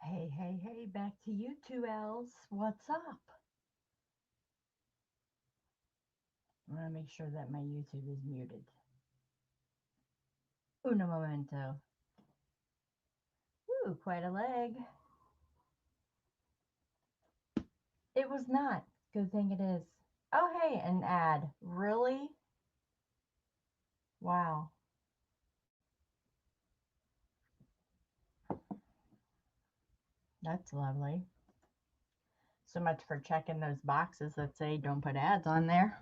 Hey, hey, hey, back to you two L's. What's up? I want to make sure that my YouTube is muted. Uno momento. Ooh, quite a leg. It was not. Good thing it is. Oh, hey, an ad. Really? Wow. That's lovely. So much for checking those boxes that say don't put ads on there.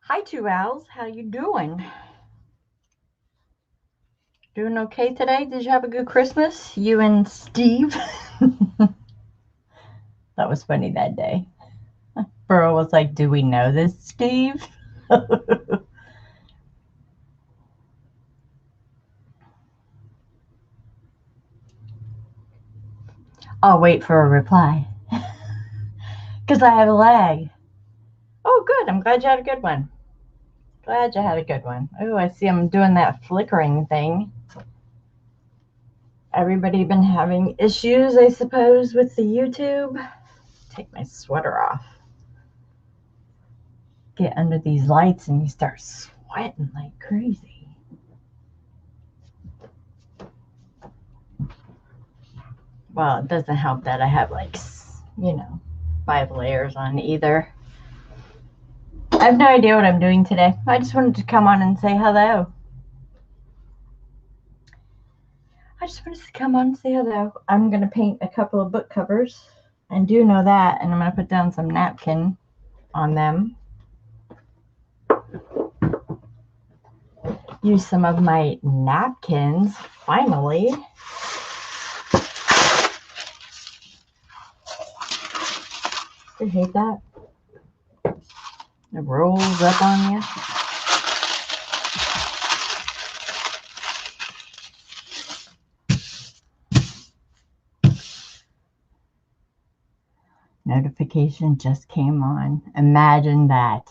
Hi, two L's. How you doing? Doing okay today? Did you have a good Christmas? You and Steve? That was funny that day. Burrow was like, do we know this, Steve? I'll wait for a reply. Because I have a lag. Oh, good. I'm glad you had a good one. Glad you had a good one. Oh, I see I'm doing that flickering thing. Everybody been having issues, I suppose, with the YouTube. Take my sweater off. Get under these lights and you start sweating like crazy. Well, it doesn't help that I have like, 5 layers on either. I have no idea what I'm doing today. I just wanted to come on and say hello. I'm going to paint a couple of book covers. I do know that, and I'm going to put down some napkin on them. Use some of my napkins, finally. I hate that. It rolls up on you. Notification just came on. Imagine that.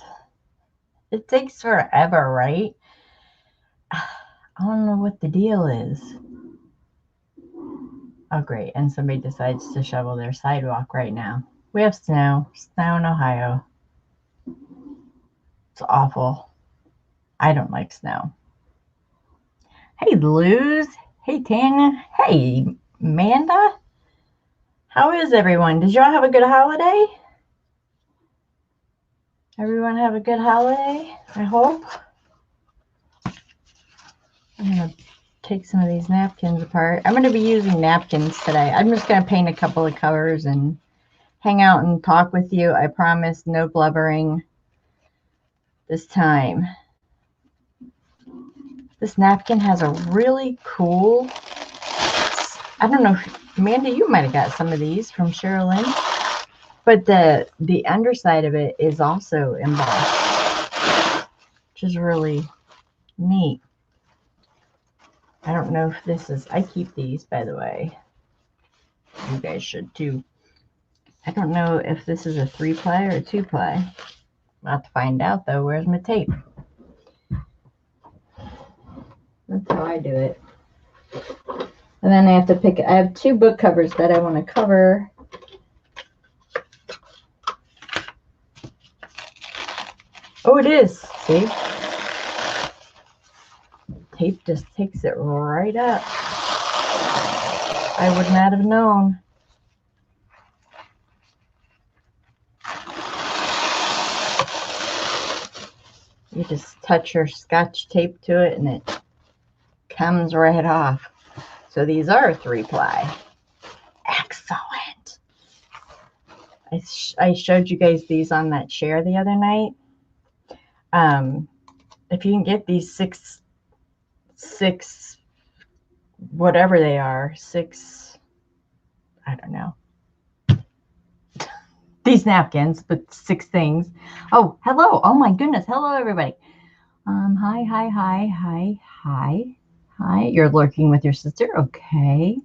It takes forever, right? I don't know what the deal is. Oh, great. And somebody decides to shovel their sidewalk right now. We have snow in Ohio. It's awful. I don't like snow. Hey, Luz. Hey, Tanya. Hey, Amanda. How is everyone? Did y'all have a good holiday? Everyone have a good holiday, I hope. I'm going to take some of these napkins apart. I'm going to be using napkins today. I'm just going to paint a couple of covers and hang out and talk with you. I promise no blubbering this time. This napkin has a really cool, I don't know, Amanda, you might have got some of these from Sherilyn, but the underside of it is also embossed, which is really neat. I don't know if this is, I keep these, by the way. You guys should too. I don't know if this is a 3-ply or a 2-ply. I'll have to find out though. Where's my tape? That's how I do it. And then I have to pick, I have 2 book covers that I want to cover. Oh, it is. See? Tape just takes it right up. I would not have known. You just touch your Scotch tape to it and it comes right off. So these are 3-ply. Excellent. I showed you guys these on that share the other night. If you can get these six, whatever they are, 6, I don't know. These napkins, but 6 things. Oh, hello. Oh my goodness. Hello, everybody. Hi. You're lurking with your sister. Okay.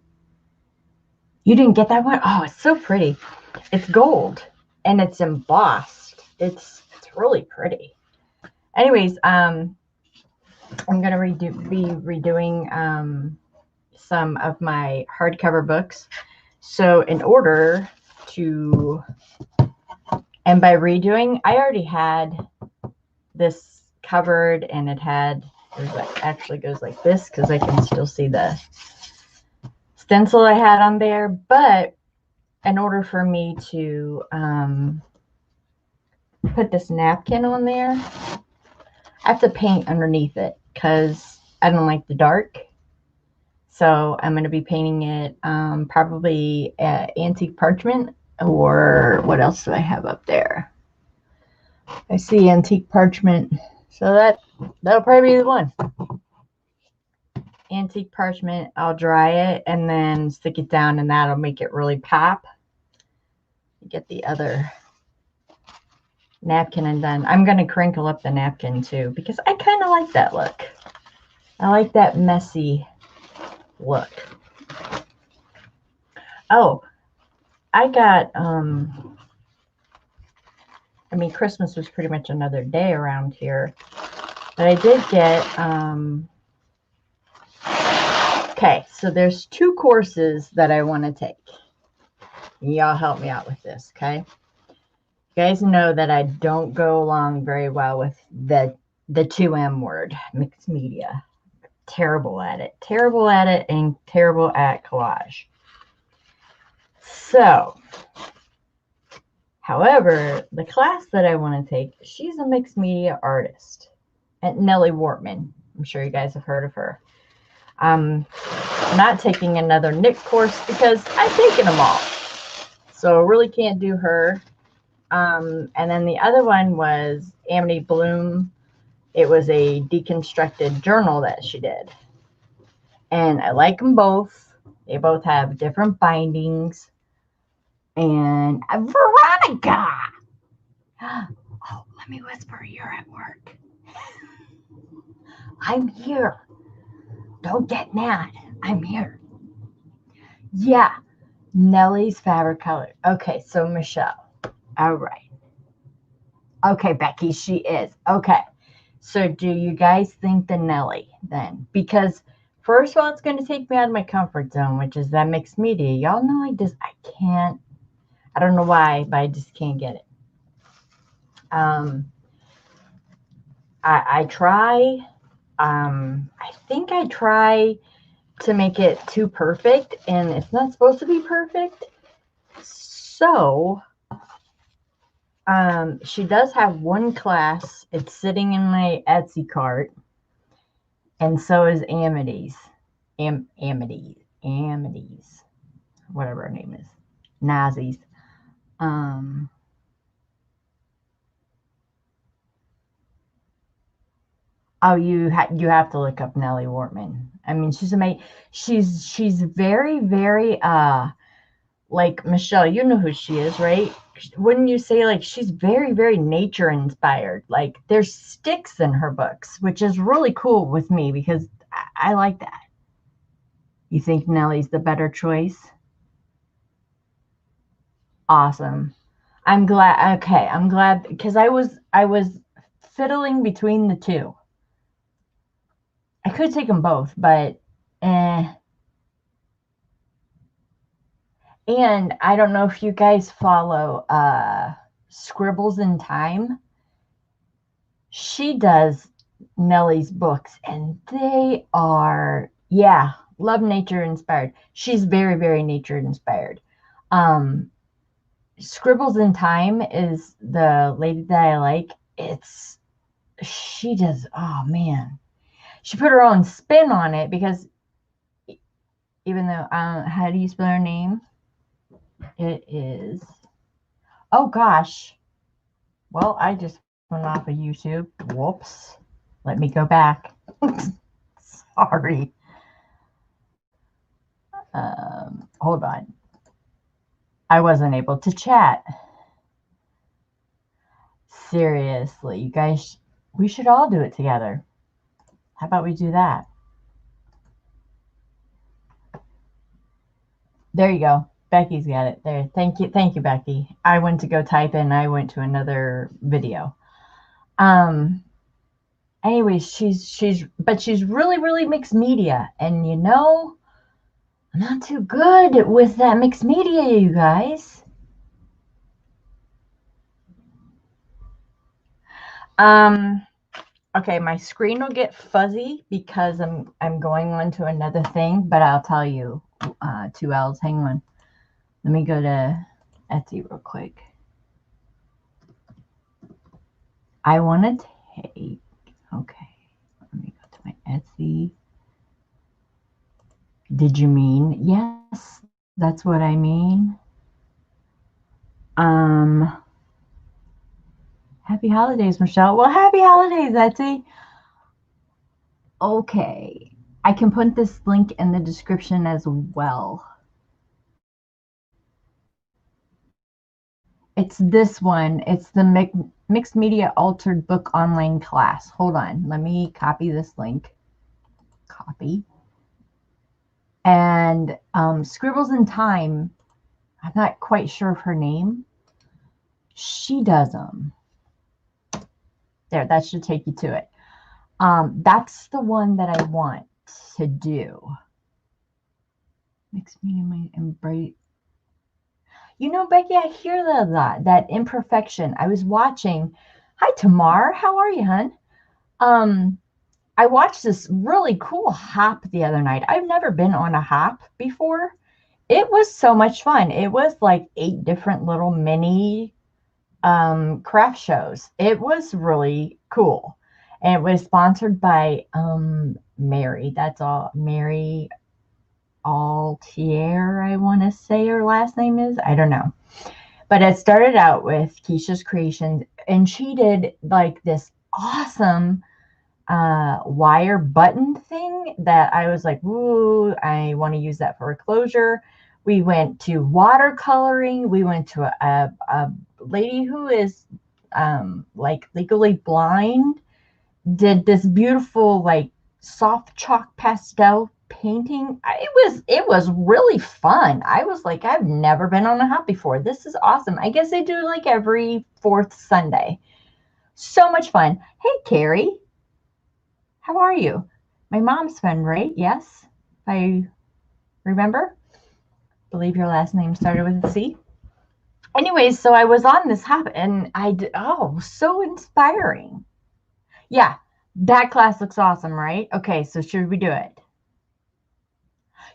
You didn't get that one? Oh, it's so pretty. It's gold and it's embossed. It's really pretty. Anyways, I'm gonna be redoing some of my hardcover books. So in order to, and by redoing, I already had this covered, and it actually goes like this because I can still see the stencil I had on there. But in order for me to put this napkin on there, I have to paint underneath it because I don't like the dark. So I'm going to be painting it probably antique parchment, or what else do I have up there? I see antique parchment. So that'll probably be the one. Antique parchment. I'll dry it and then stick it down, and that'll make it really pop. Get the other napkin and done. I'm going to crinkle up the napkin too because I kind of like that look. I like that messy look. Oh, I got, I mean, Christmas was pretty much another day around here. But I did get, okay, so there's 2 courses that I want to take. Y'all help me out with this, okay? You guys know that I don't go along very well with the 2M word, mixed media. Terrible at it. Terrible at it and terrible at collage. So, however, the class that I want to take, she's a mixed media artist at Nellie Wortman. I'm sure you guys have heard of her. I'm not taking another knit course because I've taken them all. So I really can't do her. And then the other one was Amity Bloom. It was a deconstructed journal that she did. And I like them both. They both have different bindings. And Veronica! Oh, let me whisper, you're at work. I'm here. Don't get mad. I'm here. Yeah. Nellie's favorite color. Okay, so Michelle. All right. Okay, Becky, she is. Okay. So do you guys think the Nellie then? Because first of all, it's going to take me out of my comfort zone, which is that mixed media. Y'all know I can't. I don't know why, but I just can't get it. I try. I think I try to make it too perfect, and it's not supposed to be perfect. So, she does have one class. It's sitting in my Etsy cart, and so is Amity's. Amity's, whatever her name is, Nazi's. Oh, you have to look up Nellie Wortman. I mean, she's amazing. She's very, very like Michelle, you know who she is, right? Wouldn't you say like she's very, very nature inspired? Like there's sticks in her books, which is really cool with me because I like that. You think Nellie's the better choice? Awesome. I'm glad. Okay, I'm glad because I was fiddling between the 2. I could take them both, but And I don't know if you guys follow Scribbles in Time. She does Nellie's books, and they are, yeah, love nature inspired. She's very, very nature inspired. Scribbles in Time is the lady that I like. She does, oh man. She put her own spin on it because even though, how do you spell her name? It is, oh gosh. Well, I just went off of YouTube. Whoops. Let me go back. Sorry. Hold on. I wasn't able to chat. Seriously, you guys, we should all do it together. How about we do that? There you go. Becky's got it there. Thank you, Becky. I went to go type in. I went to another video. Anyways, she's really, really mixed media, and you know, I'm not too good with that mixed media, you guys. Okay, my screen will get fuzzy because I'm going on to another thing, but I'll tell you, 2Ls. Hang on. Let me go to Etsy real quick. I want to take. Okay, let me go to my Etsy. Did you mean? Yes, that's what I mean. Happy holidays, Michelle. Well, happy holidays, Etsy. Okay, I can put this link in the description as well. It's this one. It's the Mixed Media Altered Book Online Class. Hold on. Let me copy this link. Copy. And Scribbles in Time, I'm not quite sure of her name. She does them. There, that should take you to it. That's the one that I want to do. Mixed Media Embrace. You know, Becky, I hear that imperfection. I was watching. Hi, Tamar. How are you, hon? I watched this really cool hop the other night. I've never been on a hop before. It was so much fun. It was like 8 different little mini craft shows. It was really cool. And it was sponsored by Mary. That's all. Mary Altier, I want to say her last name is. I don't know. But it started out with Keisha's Creations, and she did like this awesome wire button thing that I was like, ooh, I want to use that for a closure. We went to watercoloring. We went to a lady who is like legally blind, did this beautiful like soft chalk pastel painting. It was really fun. I was like, I've never been on a hop before. This is awesome. I guess they do like every 4th Sunday. So much fun. Hey, Carrie. How are you? My mom's friend, right? Yes, I remember. Believe your last name started with a C. Anyways, so I was on this hop and so inspiring. Yeah, that class looks awesome, right? Okay, so should we do it?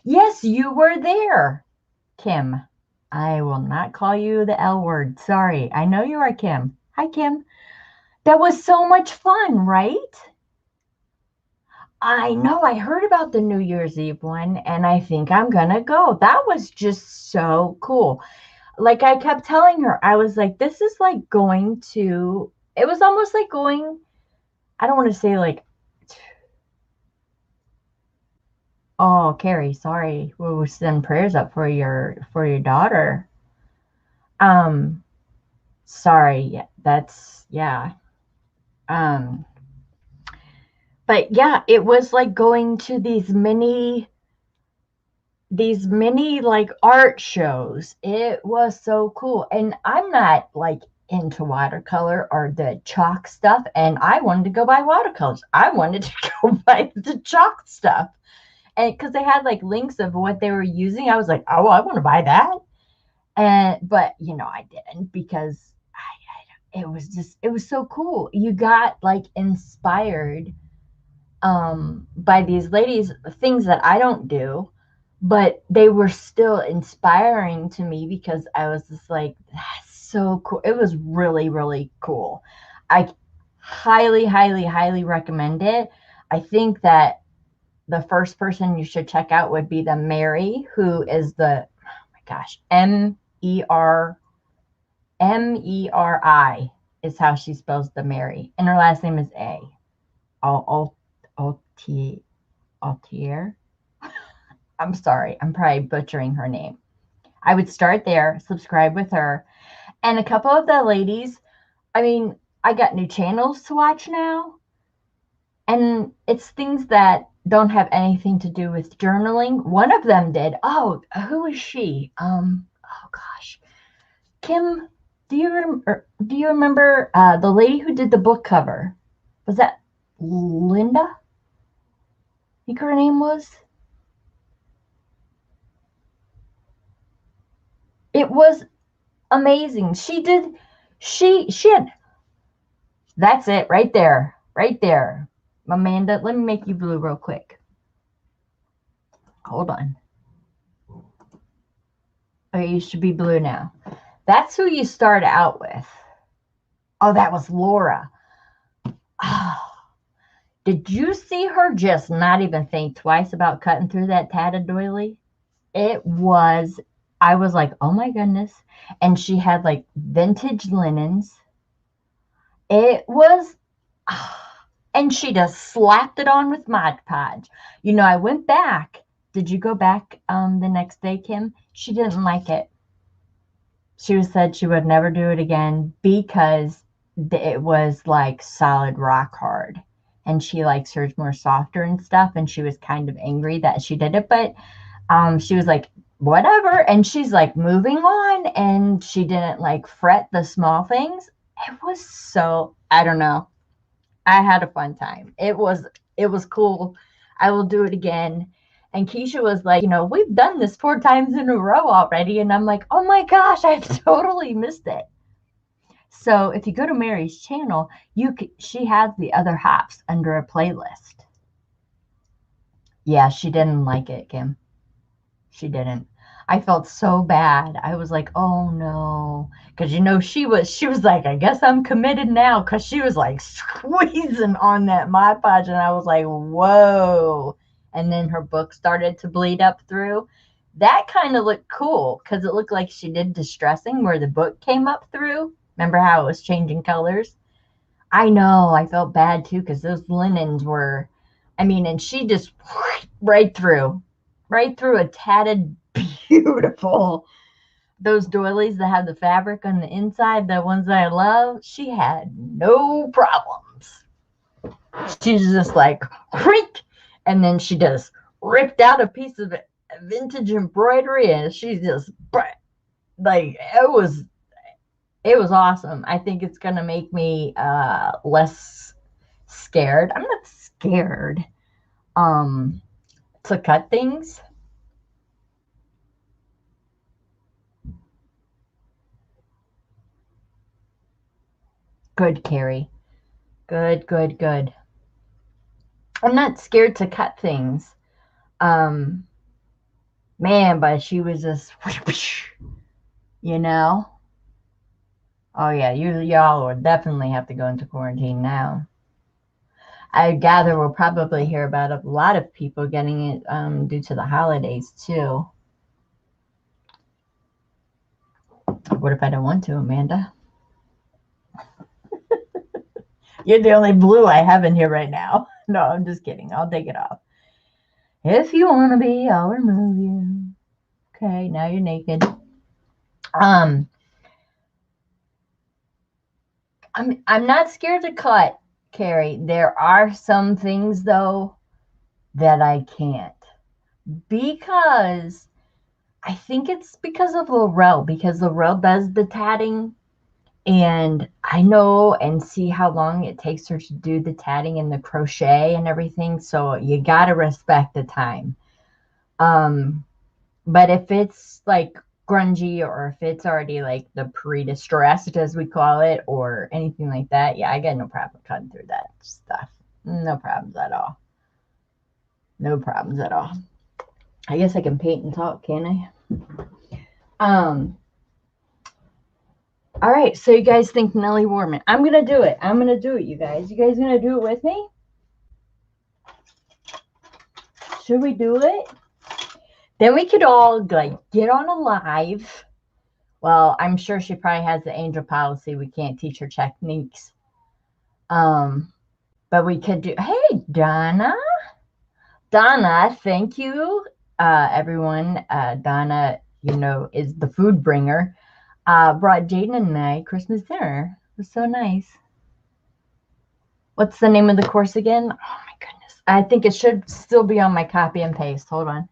Yes, you were there, Kim. I will not call you the L word. Sorry. I know you are Kim. Hi, Kim. That was so much fun, right? I know. I heard about the New Year's Eve one, and I think I'm gonna go. That was just so cool. Like I kept telling her, I was like, this is like going to, it was almost like going, I don't want to say like, oh, Carrie, sorry. We'll send prayers up for your daughter. Um, sorry. Yeah, that's yeah. Um, but yeah, it was like going to these mini like art shows. It was so cool. And I'm not like into watercolor or the chalk stuff. And I wanted to go buy watercolors. I wanted to go buy the chalk stuff. And because they had like links of what they were using, I was like, oh, I want to buy that. And but I didn't because it was so cool. You got like inspired by these ladies, things that I don't do, but they were still inspiring to me because I was just like, that's so cool. It was really, really cool. I highly, highly, highly recommend it. I think that the first person you should check out would be the Mary, who is oh my gosh, Meri is how she spells the Mary. And her last name is A. Altier. I'm sorry. I'm probably butchering her name. I would start there, subscribe with her. And a couple of the ladies, I mean, I got new channels to watch now. And it's things that don't have anything to do with journaling. One of them did. Oh, who is she? Oh gosh. Kim, do you remember the lady who did the book cover? Was that Linda? I think her name was. It was amazing. She had, that's it right there. Right there. Amanda, let me make you blue real quick. Hold on. Okay, you should be blue now. That's who you start out with. Oh, that was Laura. Oh, did you see her just not even think twice about cutting through that tatted doily? It was, I was like, oh my goodness. And she had like vintage linens. It was, and she just slapped it on with Mod Podge. You know, I went back. Did you go back the next day, Kim? She didn't like it. She said she would never do it again because it was like solid rock hard. And she likes hers more softer and stuff. And she was kind of angry that she did it. But she was like, whatever. And she's like moving on. And she didn't like fret the small things. It was so, I don't know. I had a fun time. It was cool. I will do it again. And Keisha was like, we've done this 4 times in a row already. And I'm like, oh my gosh, I've totally missed it. So if you go to Mary's channel, she has the other hops under a playlist. Yeah, she didn't like it, Kim. She didn't. I felt so bad. I was like, oh no. Because she was like, I guess I'm committed now. Because she was like squeezing on that Mod Podge. And I was like, whoa. And then her book started to bleed up through. That kind of looked cool because it looked like she did distressing where the book came up through. Remember how it was changing colors? I know. I felt bad too because those linens were, and she just right through a tatted, beautiful. Those doilies that have the fabric on the inside, the ones that I love, she had no problems. She's just like, creak, and then she just ripped out a piece of vintage embroidery, and she's just like, it was awesome. I think it's gonna make me less scared. I'm not scared to cut things. Good, Carrie. Good, good, good. I'm not scared to cut things. Man, but she was just, you know. Oh yeah, y'all will definitely have to go into quarantine now. I gather we'll probably hear about a lot of people getting it due to the holidays too. What if I don't want to, Amanda? You're the only blue I have in here right now. No, I'm just kidding. I'll take it off. If you want to be, I'll remove you. Okay, now you're naked. I'm not scared to cut, Carrie. There are some things though that I can't because I think it's because of Laurel because Laurel does the tatting and I know and see how long it takes her to do the tatting and the crochet and everything. So you got to respect the time. But if it's like grungy or if it's already like the pre-distressed, as we call it, or anything like that, yeah, I got no problem cutting through that stuff. No problems at all. No problems at all. I guess I can paint and talk, can I? All right, so you guys think Nellie Wortman. I'm going to do it. I'm going to do it, you guys. You guys going to do it with me? Should we do it? Then we could all like get on a live. Well, I'm sure she probably has the angel policy. We can't teach her techniques. But we could do, hey, Donna. Donna, thank you, everyone. Donna, is the food bringer. Brought Jaden and I Christmas dinner. It was so nice. What's the name of the course again? Oh my goodness. I think it should still be on my copy and paste. Hold on.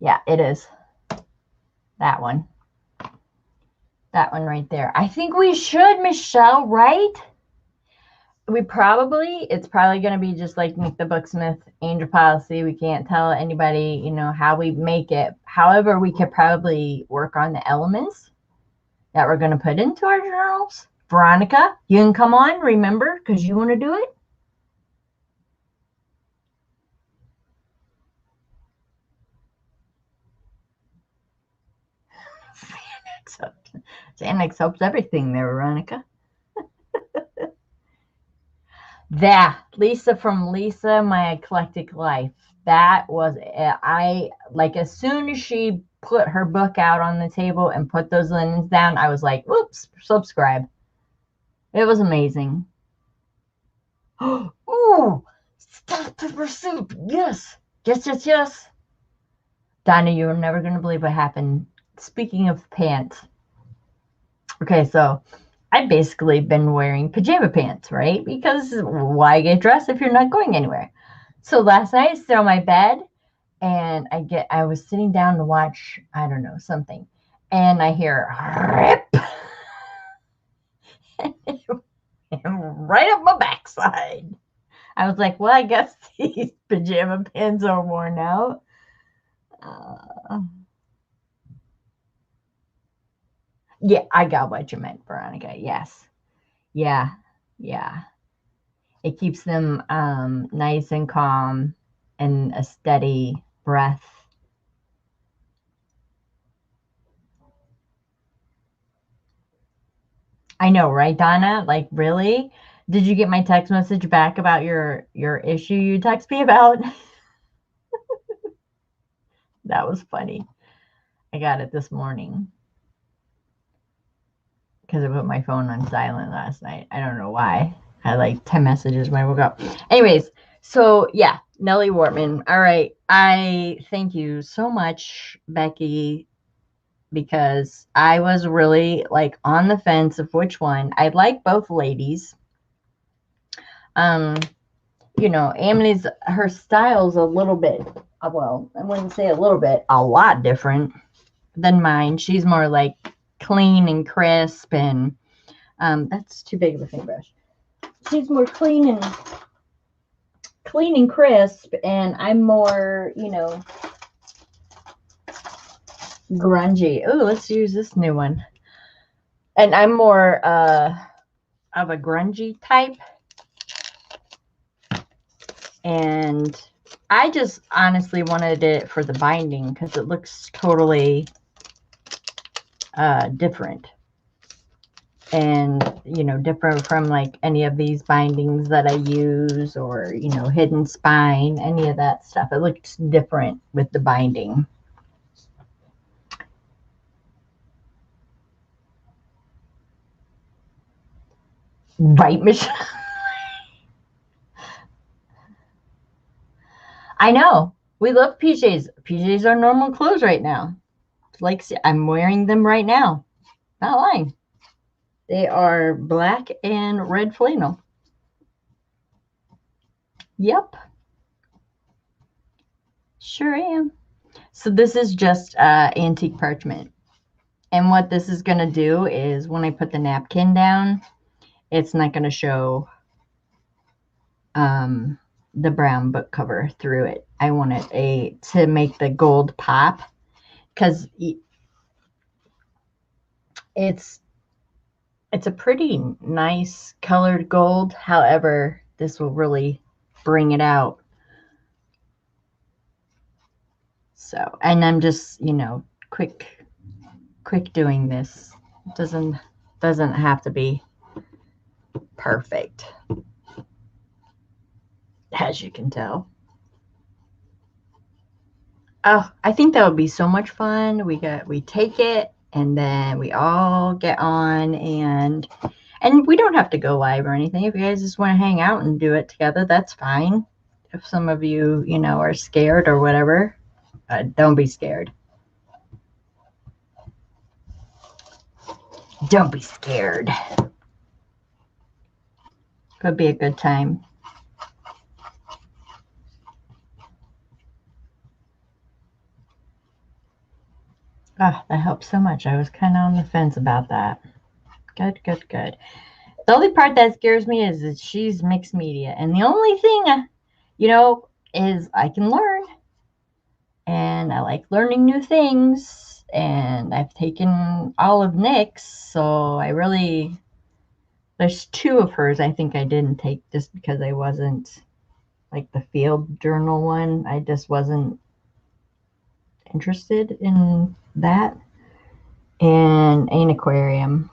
Yeah, it is. That one. That one right there. I think we should, Michelle, right? it's probably going to be just like Nick the Booksmith, Angel Policy. We can't tell anybody, how we make it. However, we could probably work on the elements that we're going to put into our journals. Veronica, you can come on, remember, because you want to do it. Xanax helps everything there, Veronica. That Lisa from Lisa, My Eclectic Life. That was, I like, as soon as she put her book out on the table and put those linens down, I was like, whoops, subscribe. It was amazing. Oh, stuffed pepper soup. Yes. Yes, yes, yes. Donna, you're never going to believe what happened. Speaking of pants. Okay, so I've basically been wearing pajama pants, right? Because why get dressed if you're not going anywhere? So last night I sit on my bed and I was sitting down to watch, I don't know, something. And I hear rip right up my backside. I was like, well, I guess these pajama pants are worn out. Yeah, I got what you meant, Veronica. Yes. Yeah. Yeah. It keeps them nice and calm and a steady breath. I know, right, Donna? Like, really? Did you get my text message back about your issue you text me about? That was funny. I got it this morning because I put my phone on silent last night. I don't know why. I had like 10 messages when I woke up. Anyways, so yeah, Nellie Wortman. All right. I thank you so much, Becky, because I was really like on the fence of which one. I like both ladies. Um, Amity's, her style's a little bit, well, I wouldn't say a little bit, a lot different than mine. She's more like clean and crisp, and that's too big of a paintbrush. She's more clean and crisp, and I'm more, grungy. Oh, let's use this new one. And I'm more of a grungy type. And I just honestly wanted it for the binding because it looks totally different. And, different from like any of these bindings that I use, or, hidden spine, any of that stuff. It looks different with the binding. Right, Michelle? I know. We love PJs. PJs are normal clothes right now. Like, I'm wearing them right now. Not lying. They are black and red flannel. Yep. Sure am. So this is just antique parchment. And what this is going to do is when I put the napkin down, it's not going to show the brown book cover through it. I want it to make the gold pop, because it's a pretty nice colored gold. However, this will really bring it out. So, and I'm just, quick doing this. Doesn't have to be perfect, as you can tell. Oh, I think that would be so much fun. We take it and then we all get on, and we don't have to go live or anything. If you guys just want to hang out and do it together, that's fine. If some of you, are scared or whatever, don't be scared. Don't be scared. Could be a good time. Oh, that helps so much. I was kind of on the fence about that. Good, good, good. The only part that scares me is that she's mixed media. And the only thing, you know, is I can learn. And I like learning new things. And I've taken all of Nick's. So I really, there's 2 of hers I think I didn't take just because I wasn't, like the field journal one. I just wasn't interested in that. And an aquarium.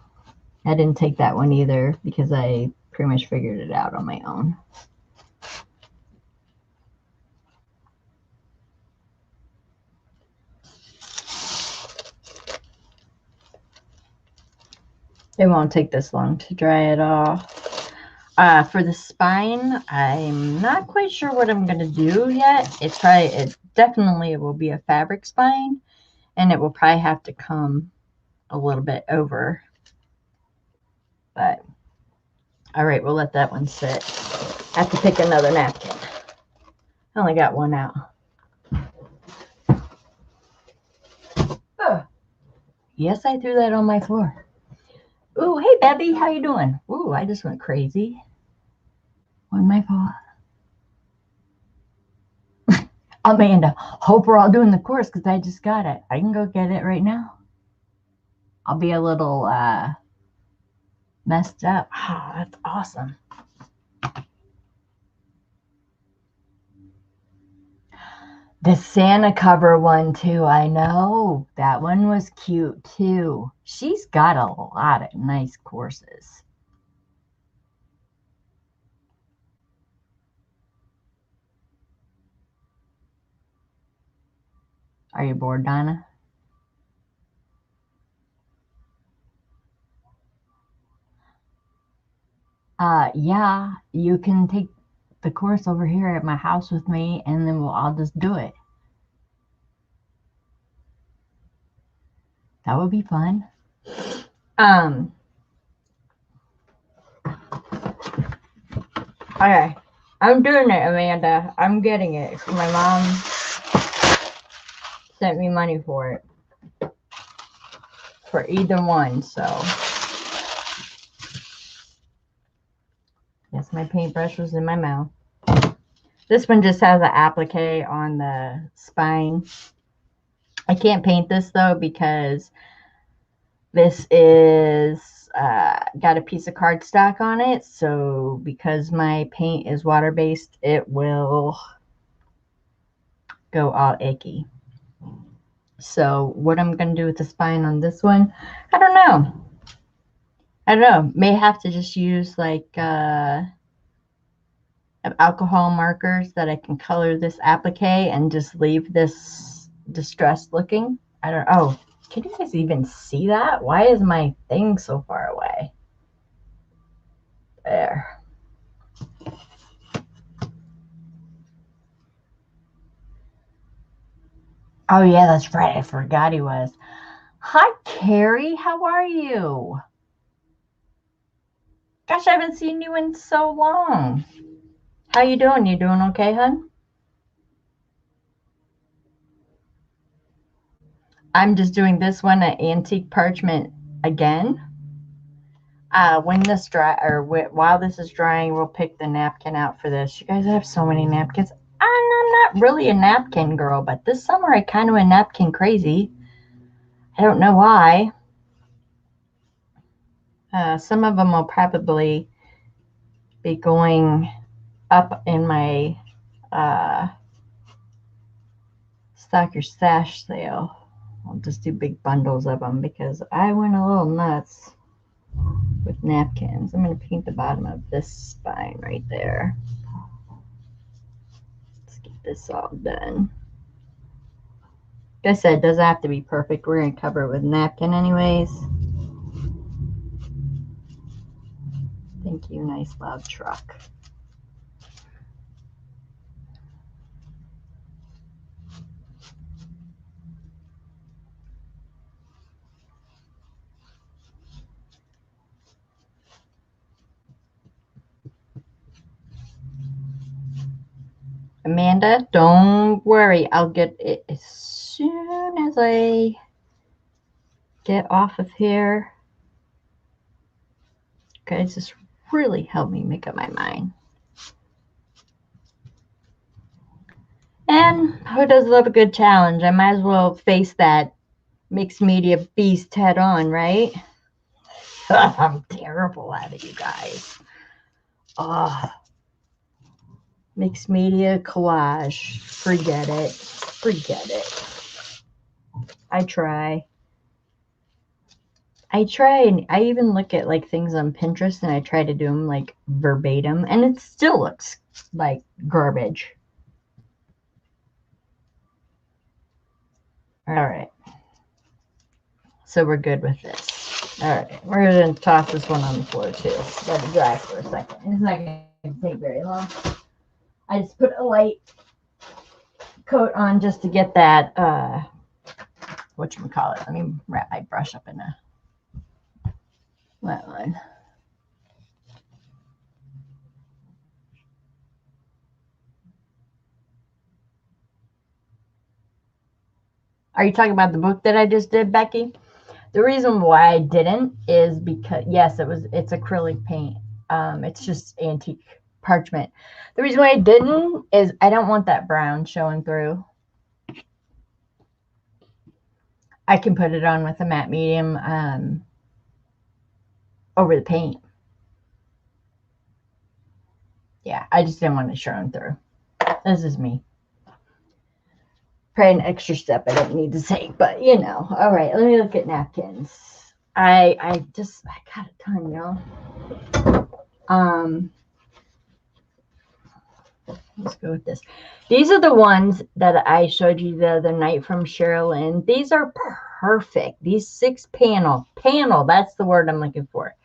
I didn't take that one either because I pretty much figured it out on my own. It won't take this long to dry it off. For the spine, I'm not quite sure what I'm going to do yet. It definitely will be a fabric spine, and it will probably have to come a little bit over. But, all right, we'll let that one sit. I have to pick another napkin. I only got one out. Oh, yes, I threw that on my floor. Ooh, hey, Bebby, how you doing? Ooh, I just went crazy. Wasn't my fault. Amanda, hope we're all doing the course because I just got it. I can go get it right now. I'll be a little messed up. Oh, that's awesome. The Santa cover one too, I know. That one was cute too. She's got a lot of nice courses. Are you bored, Donna? Yeah, you can take the course over here at my house with me and then we'll all just do it. That would be fun. Okay. I'm doing it, Amanda. I'm getting it. My mom sent me money for it. For either one, so. Yes, my paintbrush was in my mouth. This one just has an applique on the spine. I can't paint this though because this is got a piece of cardstock on it. So because my paint is water-based, it will go all icky. So what I'm going to do with the spine on this one, I don't know. May have to just use like alcohol markers that I can color this applique and just leave this distressed looking. I don't, oh, can you guys even see that? Why is my thing so far away? There. Oh yeah, that's right. I forgot he was. Hi, Carrie. How are you? Gosh, I haven't seen you in so long. How you doing? You doing okay, hun? I'm just doing this one at antique parchment again. When this dry or while this is drying, we'll pick the napkin out for this. You guys have so many napkins. I'm not really a napkin girl, but this summer I kind of went napkin crazy. I don't know why. Some of them will probably be going up in my stock your stash sale. I'll just do big bundles of them because I went a little nuts with napkins. I'm going to paint the bottom of this spine right there. Let's get this all done. Like I said, it doesn't have to be perfect. We're going to cover it with napkin anyways. Thank you, nice loud truck. Amanda, don't worry. I'll get it as soon as I get off of here. Okay, just really helped me make up my mind. And who does love a good challenge? I might as well face that mixed media beast head on, right? I'm terrible at it, you guys. Oh, mixed media collage. Forget it. Forget it. I try. And I even look at like things on Pinterest and I try to do them like verbatim and it still looks like garbage. All right. So we're good with this. All right. We're going to toss this one on the floor too. Let it dry for a second. It's not going to take very long. I just put a light coat on just to get that, whatchamacallit. Let me wrap my brush up in a wet one. Are you talking about the book that I just did, Becky? The reason why I didn't is because, yes, it's acrylic paint. It's just antique parchment. The reason why I didn't is I don't want that brown showing through. I can put it on with a matte medium over the paint. Yeah, I just didn't want it showing through. This is me. Probably an extra step I don't need to take, but you know. All right, let me look at napkins. I got a ton, y'all. Let's go with this. These are the ones that I showed you the other night from Sherilyn. These are perfect. These 6-panel, that's the word I'm looking for.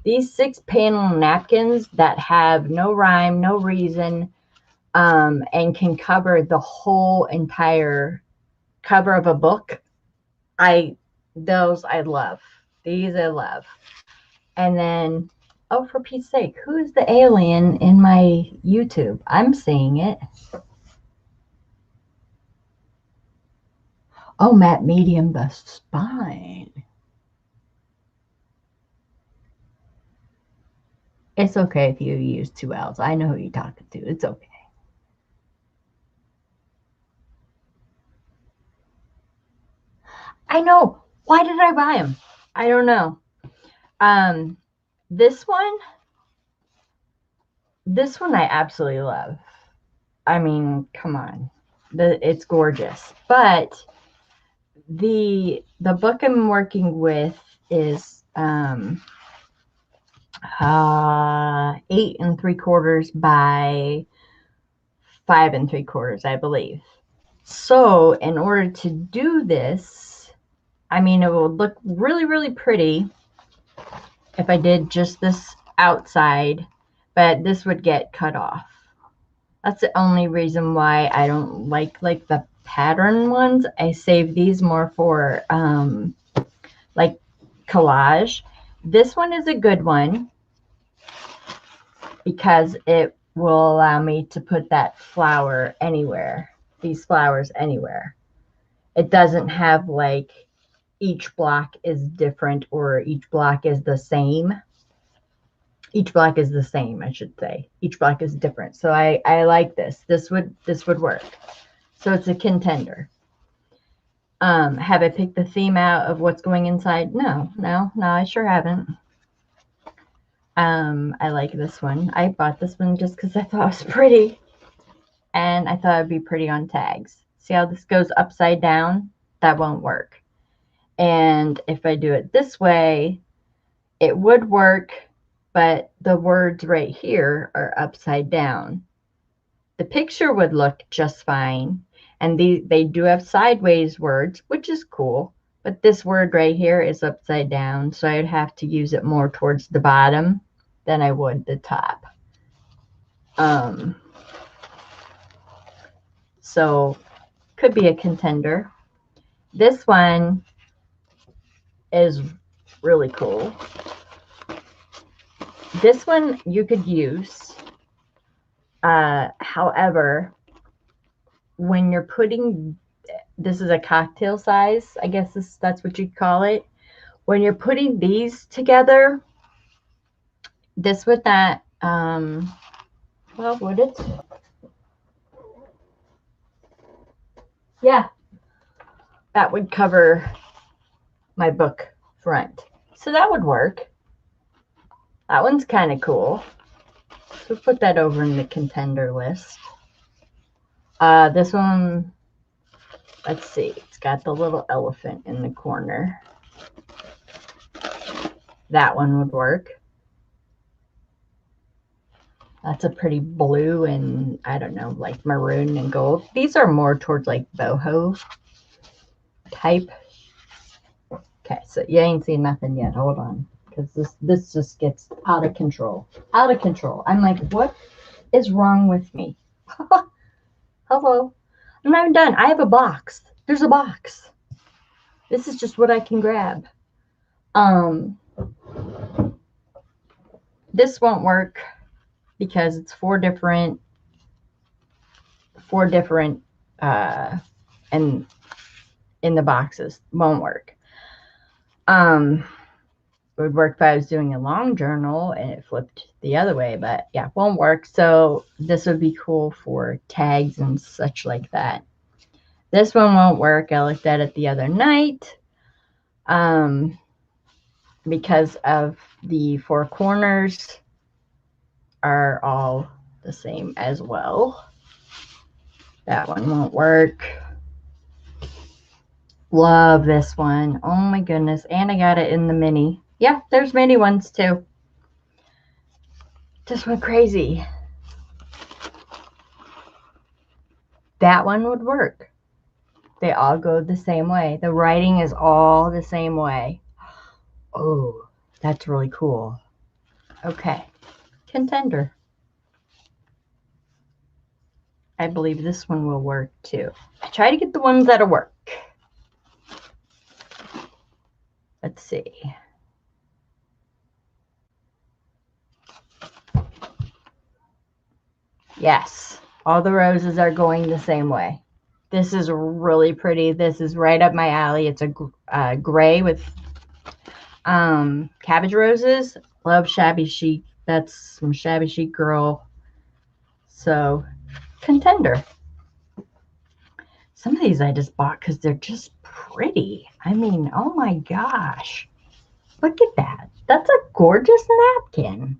These 6-panel napkins that have no rhyme, no reason, and can cover the whole entire cover of a book. Those I love. These I love. And then, oh, for Pete's sake, who is the alien in my YouTube? I'm seeing it. Oh, matte medium, the spine. It's okay if you use 2 L's. I know who you're talking to. It's okay. I know. Why did I buy them? I don't know. This one I absolutely love. I mean, come on. It's gorgeous. But the book I'm working with is 8 3/4 by 5 3/4, I believe. So in order to do this, I mean, it would look really, really pretty if I did just this outside, but this would get cut off. That's the only reason why I don't like the pattern ones. I save these more for like collage. This one is a good one because it will allow me to put that flower anywhere, these flowers anywhere. It doesn't have like each block is different or each block is the same. Each block is the same, I should say. Each block is different. So I like this. This would work. So it's a contender. Have I picked the theme out of what's going inside? No, I sure haven't. I like this one. I bought this one just because I thought it was pretty. And I thought it'd be pretty on tags. See how this goes upside down? That won't work. And if I do it this way, it would work, but the words right here are upside down. The picture would look just fine. And they do have sideways words, which is cool. But this word right here is upside down. So I'd have to use it more towards the bottom than I would the top. So could be a contender. This one is really cool. This one you could use. However, when you're putting, this is a cocktail size, I guess that's what you'd call it. When you're putting these together, This would not, well, would it? Yeah, that would cover my book front. So that would work. That one's kind of cool. So put that over in the contender list. This one, let's see. It's got the little elephant in the corner. That one would work. That's a pretty blue and, I don't know, like maroon and gold. These are more towards like boho type. Okay, so you ain't seen nothing yet. Hold on. Because this just gets out of control. Out of control. I'm like, what is wrong with me? Hello. I'm not even done. I have a box. There's a box. This is just what I can grab. This won't work because it's four different and in the boxes. Won't work. It would work if I was doing a long journal and it flipped the other way, but yeah, won't work. So this would be cool for tags and such like that. This one won't work. I looked at it the other night because of the four corners are all the same as well. That one won't work. Love this one. Oh my goodness. And I got it in the mini. Yeah, there's mini ones too. Just went crazy. That one would work. They all go the same way. The writing is all the same way. Oh, that's really cool. Okay. Contender. I believe this one will work too. I try to get the ones that'll work. Let's see. Yes, all the roses are going the same way. This is really pretty. This is right up my alley. It's a gray with cabbage roses. Love shabby chic. That's some shabby chic girl. So, contender. Some of these I just bought because they're just pretty. I mean, oh my gosh. Look at that. That's a gorgeous napkin.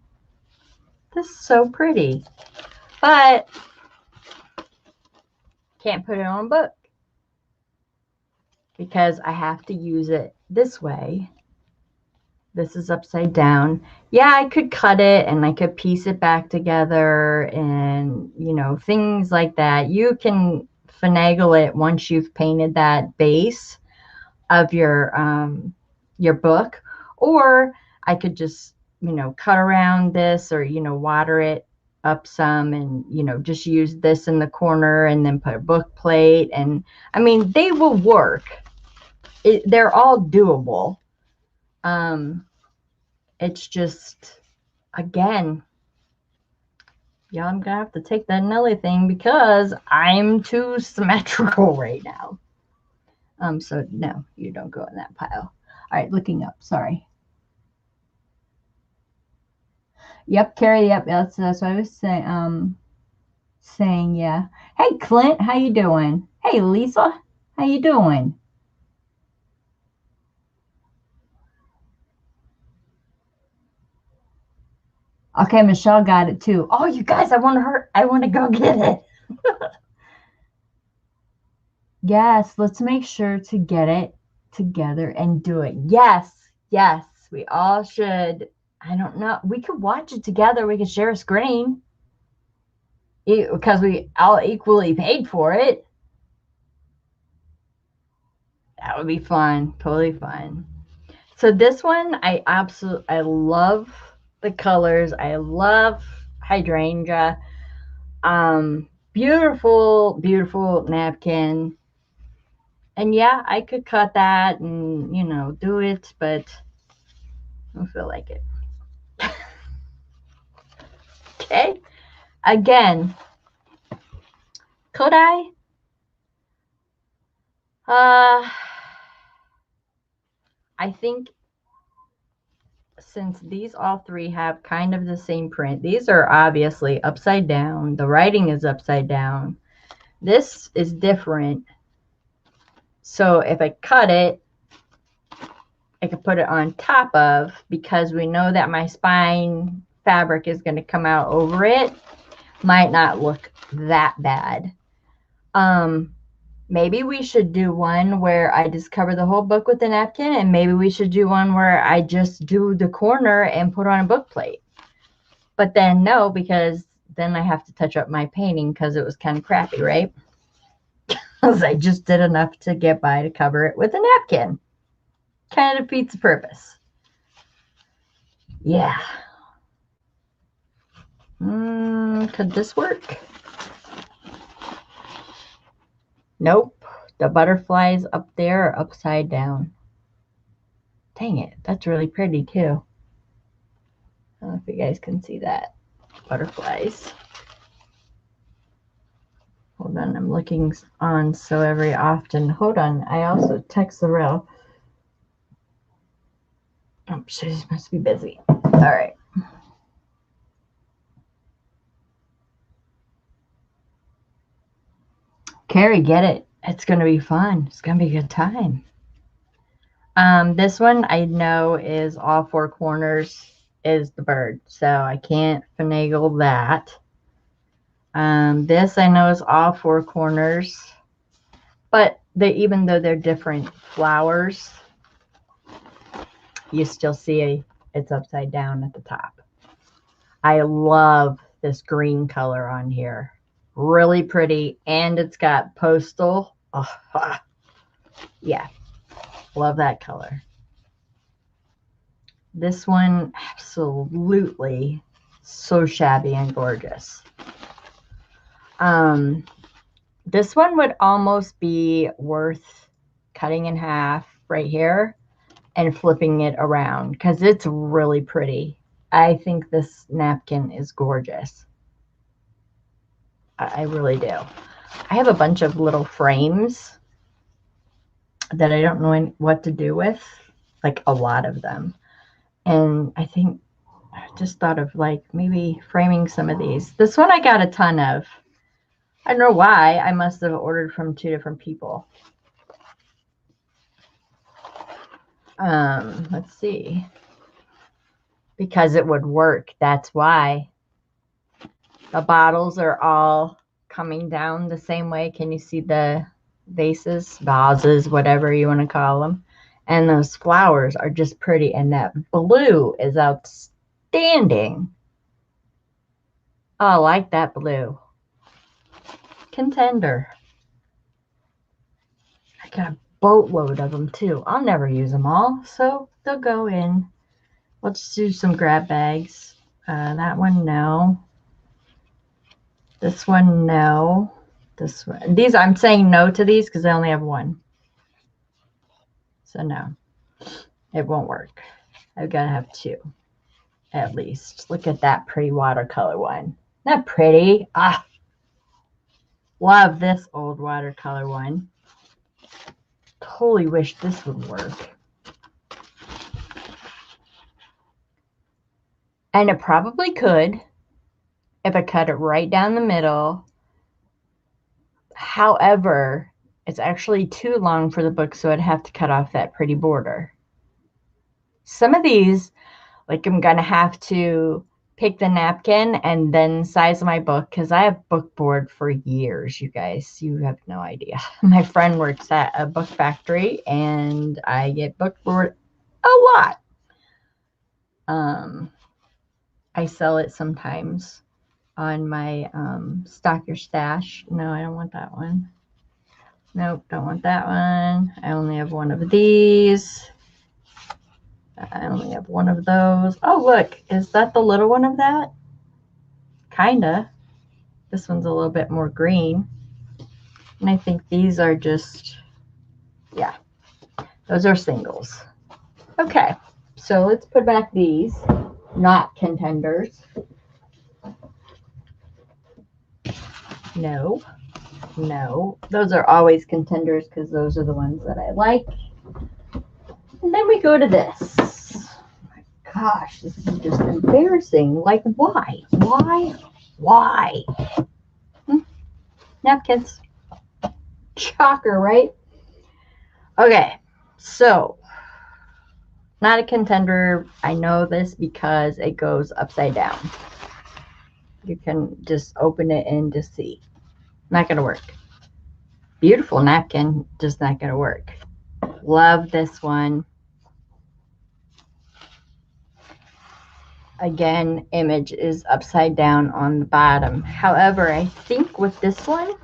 This is so pretty. But can't put it on a book because I have to use it this way. This is upside down. Yeah, I could cut it and I could piece it back together and, you know, things like that. You can finagle it once you've painted that base of your book, or I could just, you know, cut around this or, you know, water it up some and, you know, just use this in the corner and then put a book plate. And I mean, they will work. They're all doable. It's just, again, yeah, I'm gonna have to take that Nellie thing because I'm too symmetrical right now. So no, you don't go in that pile. All right, looking up, sorry. Yep, Carrie, yep, that's what I was saying, yeah. Hey Clint, how you doing? Hey Lisa, how you doing? Okay, Michelle got it too. Oh, you guys, I want to go get it. Yes, let's make sure to get it together and do it. Yes, yes, we all should. I don't know. We could watch it together. We could share a screen because we all equally paid for it. That would be fun. Totally fun. So this one, I love the colors. I love hydrangea. Beautiful, beautiful napkin. And yeah, I could cut that and, you know, do it, but I don't feel like it. Okay. Again, could I? I think since these all three have kind of the same print, these are obviously upside down. The writing is upside down. This is different. So if I cut it, I could put it on top of, because we know that my spine fabric is going to come out over it. Might not look that bad. Maybe we should do one where I just cover the whole book with a napkin, and maybe we should do one where I just do the corner and put on a book plate. But then no, because then I have to touch up my painting because it was kind of crappy, right? Because I just did enough to get by to cover it with a napkin. Kind of defeats the purpose. Yeah. Could this work? Nope. The butterflies up there are upside down. Dang it. That's really pretty too. I don't know if you guys can see that. Butterflies. Hold on. I'm looking on so every often. Hold on. I also text the rail. Oh, she must be busy. All right. Carrie, get it. It's going to be fun. It's going to be a good time. This one I know is all four corners is the bird, so I can't finagle that. This I know is all four corners, but even though they're different flowers, you still see it's upside down at the top. I love this green color on here. Really pretty, and it's got postal. Oh, yeah, love that color. This one, absolutely so shabby and gorgeous. This one would almost be worth cutting in half right here and flipping it around because it's really pretty. I think this napkin is gorgeous. I really do. I have a bunch of little frames that I don't know what to do with, like a lot of them. And I think I just thought of like maybe framing some of these. This one I got a ton of. I don't know why. I must have ordered from 2 different people. Let's see. Because it would work. That's why. The bottles are all coming down the same way. Can you see the vases, whatever you want to call them? And those flowers are just pretty. And that blue is outstanding. Oh, I like that blue. Contender. I got a boatload of them too. I'll never use them all, so they'll go in. Let's do some grab bags. That one, no. This one, no. This one. These, I'm saying no to these because I only have one. So no, it won't work. I've got to have 2 at least. Look at that pretty watercolor one. Isn't that pretty? Ah, love this old watercolor one. Totally wish this would work. And it probably could if I cut it right down the middle. However, it's actually too long for the book, so I'd have to cut off that pretty border. Some of these, like I'm going to have to pick the napkin and then size my book because I have book board for years, you guys. You have no idea. My friend works at a book factory and I get book board a lot. I sell it sometimes on my Stock Your Stash. No, I don't want that one. Nope, don't want that one. I only have one of these. I only have one of those. Oh, look. Is that the little one of that? Kinda. This one's a little bit more green. And I think these are just, yeah. Those are singles. Okay. So let's put back these. Not contenders. No. No. Those are always contenders because those are the ones that I like. And then we go to this. Oh my gosh, this is just embarrassing. Like, why? Why? Napkins. Shocker, right? Okay, so not a contender. I know this because it goes upside down. You can just open it and just see. Not going to work. Beautiful napkin, just not going to work. Love this one. Again, image is upside down on the bottom. However, I think with this one,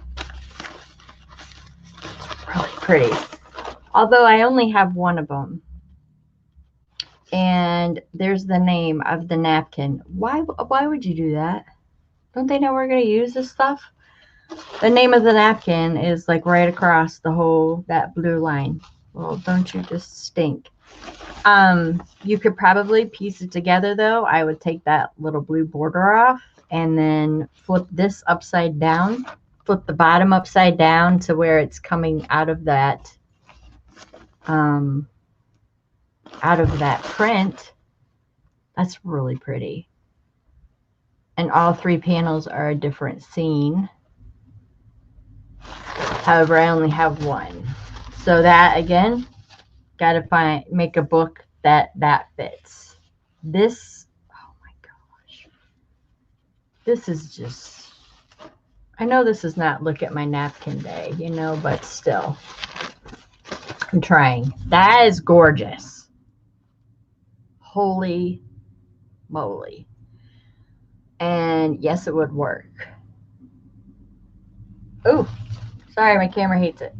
really pretty. Although I only have one of them. And there's the name of the napkin. Why would you do that? Don't they know we're going to use this stuff? The name of the napkin is like right across the whole, that blue line. Well, don't you just stink. You could probably piece it together though. I would take that little blue border off and then flip this upside down. Flip the bottom upside down to where it's coming out of that print. That's really pretty. And all three panels are a different scene. However, I only have one. So that again, gotta make a book that fits. This, oh my gosh. This is just, I know this is not look at my napkin day, you know, but still. I'm trying. That is gorgeous. Holy moly. And yes, it would work. Oh, sorry, my camera hates it.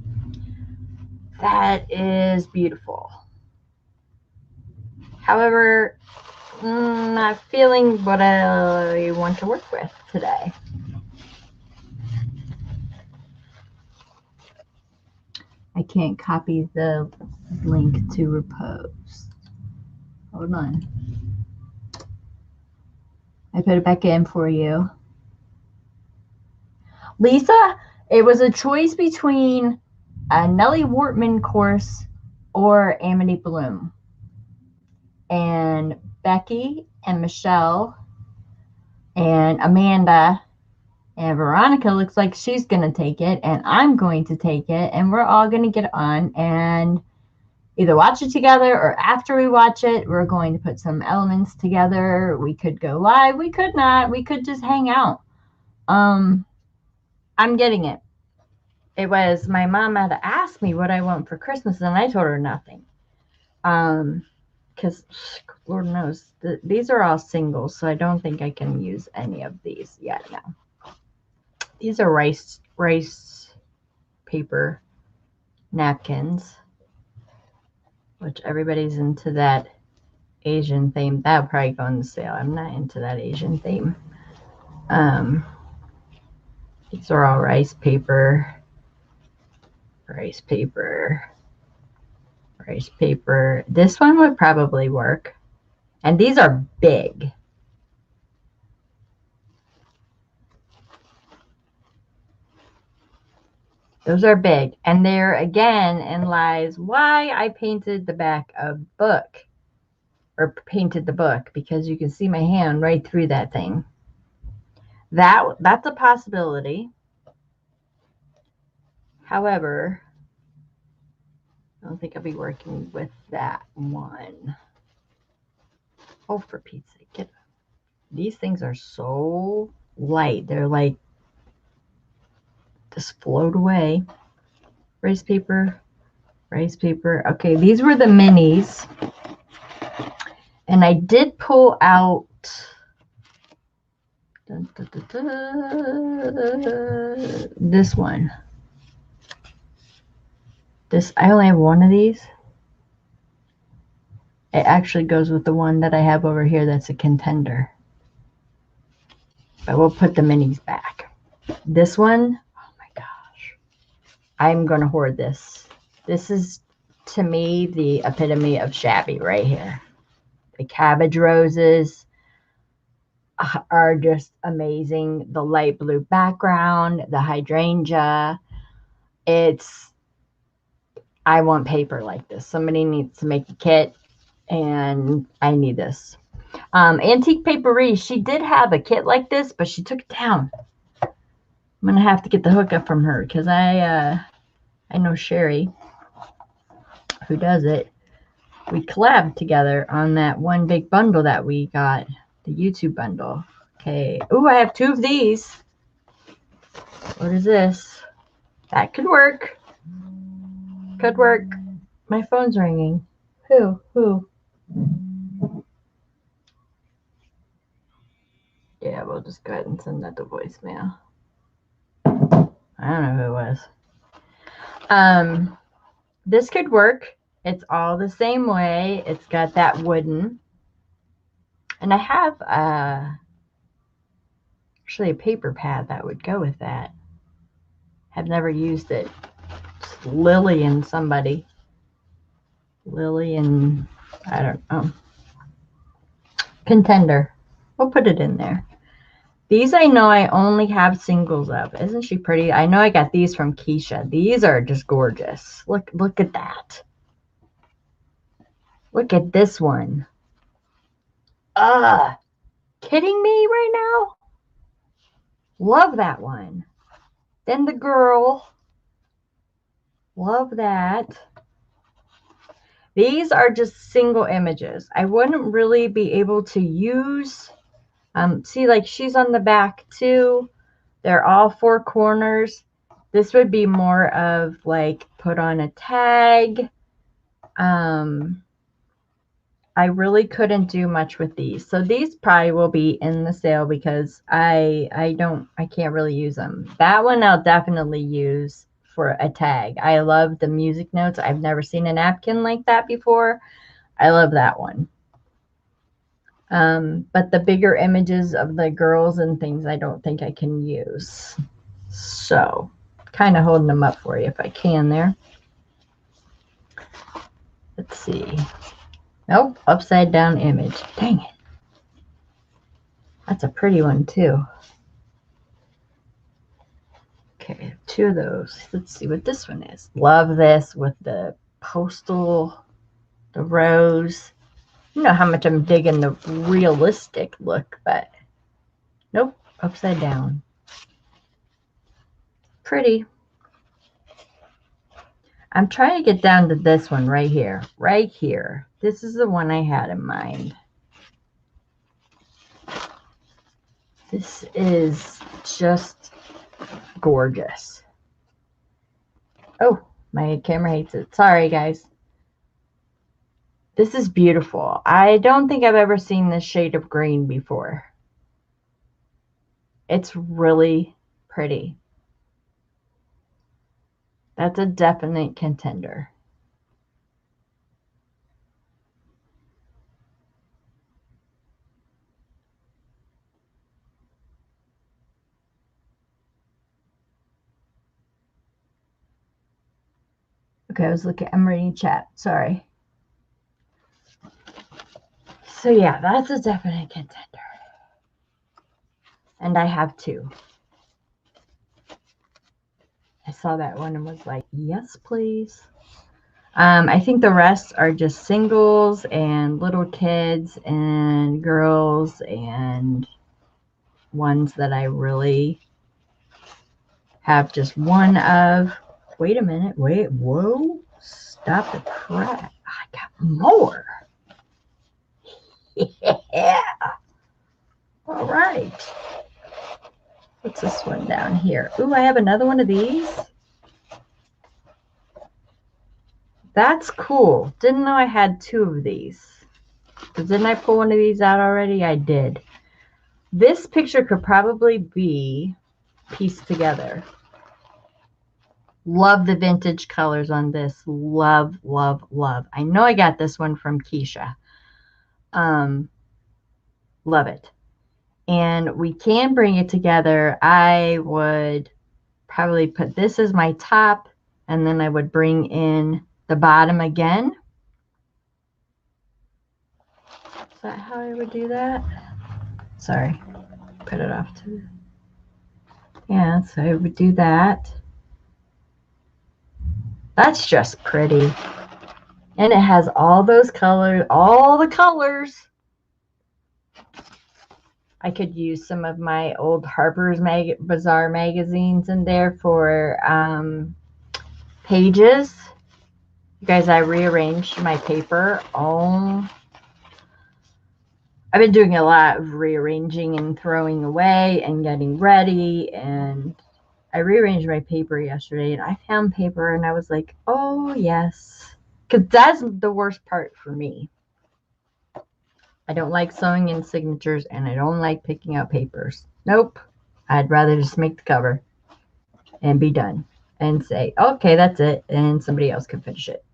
That is beautiful. However, not feeling what I want to work with today. I can't copy the link to repost. Hold on. I put it back in for you. Lisa, it was a choice between a Nellie Wortman course or Amity Bloom. And Becky and Michelle and Amanda and Veronica looks like she's going to take it, and I'm going to take it, and we're all going to get on and either watch it together, or after we watch it, we're going to put some elements together. We could go live. We could not. We could just hang out. I'm getting it. It was my mom had asked me what I want for Christmas, and I told her nothing. Because Lord knows, these are all singles, so I don't think I can use any of these yet now. These are rice paper napkins, which everybody's into that Asian theme. That'll probably go on the sale. I'm not into that Asian theme. These are all rice paper. This one would probably work. And these are big. Those are big. And there again in lies why I painted the back of the book. Or painted the book. Because you can see my hand right through that thing. That's a possibility. However, I don't think I'll be working with that one. Oh, for Pete's sake. These things are so light. They're like, just float away. Rice paper. Okay, these were the minis. And I did pull out this one. I only have one of these. It actually goes with the one that I have over here that's a contender. But we'll put the minis back. This one, oh my gosh. I'm going to hoard this. This is, to me, the epitome of shabby right here. The cabbage roses are just amazing. The light blue background, the hydrangea. I want paper like this. Somebody needs to make a kit, and I need this. Antique Paperie, she did have a kit like this, but she took it down. I'm going to have to get the hookup from her because I know Sherry, who does it. We collabed together on that one big bundle that we got, the YouTube bundle. Okay. Ooh, I have 2 of these. What is this? That could work. Could work. My phone's ringing. Who? Yeah, we'll just go ahead and send that to voicemail. I don't know who it was. This could work. It's all the same way. It's got that wooden. And I have actually a paper pad that would go with that. Have never used it. It's Lily and somebody. Lily and I don't know. Contender. We'll put it in there. These I know I only have singles of. Isn't she pretty? I know I got these from Keisha. These are just gorgeous. Look at that. Look at this one. Kidding me right now? Love that one. Then the girl. Love that. These are just single images. I wouldn't really be able to use. See, like she's on the back too. They're all 4 corners. This would be more of like put on a tag. I really couldn't do much with these. So these probably will be in the sale because I can't really use them. That one I'll definitely use for a tag. I love the music notes. I've never seen a napkin like that before. I love that one. But the bigger images of the girls and things I don't think I can use. So kind of holding them up for you if I can there. Let's see. Nope, upside down image. Dang it. That's a pretty one too. Okay, 2 of those. Let's see what this one is. Love this with the postal, the rose. You know how much I'm digging the realistic look, but nope, upside down. Pretty. I'm trying to get down to this one right here. Right here. This is the one I had in mind. This is just gorgeous. Oh, my camera hates it. Sorry, guys. This is beautiful. I don't think I've ever seen this shade of green before. It's really pretty. That's a definite contender. Okay, I'm reading chat. Sorry. So yeah, that's a definite contender. And I have 2. I saw that one and was like, yes, please. I think the rest are just singles and little kids and girls and ones that I really have just one of. Wait a minute. Wait. Whoa. Stop the crap. I got more. Yeah. All right. What's this one down here? Ooh, I have another one of these. That's cool. Didn't know I had 2 of these. Didn't I pull one of these out already? I did. This picture could probably be pieced together. Love the vintage colors on this. Love, love, love. I know I got this one from Keisha. Love it. And we can bring it together. I would probably put this as my top, and then I would bring in the bottom again. Is that how I would do that? Sorry, put it off to. Yeah, so I would do that. That's just pretty. And it has all those colors, all the colors. I could use some of my old Harper's Bazaar magazines in there for pages. You guys, I rearranged my paper. Oh, I've been doing a lot of rearranging and throwing away and getting ready. And I rearranged my paper yesterday and I found paper and I was like, oh, yes. Because that's the worst part for me. I don't like sewing in signatures and I don't like picking out papers. Nope. I'd rather just make the cover and be done and say, okay, that's it. And somebody else can finish it.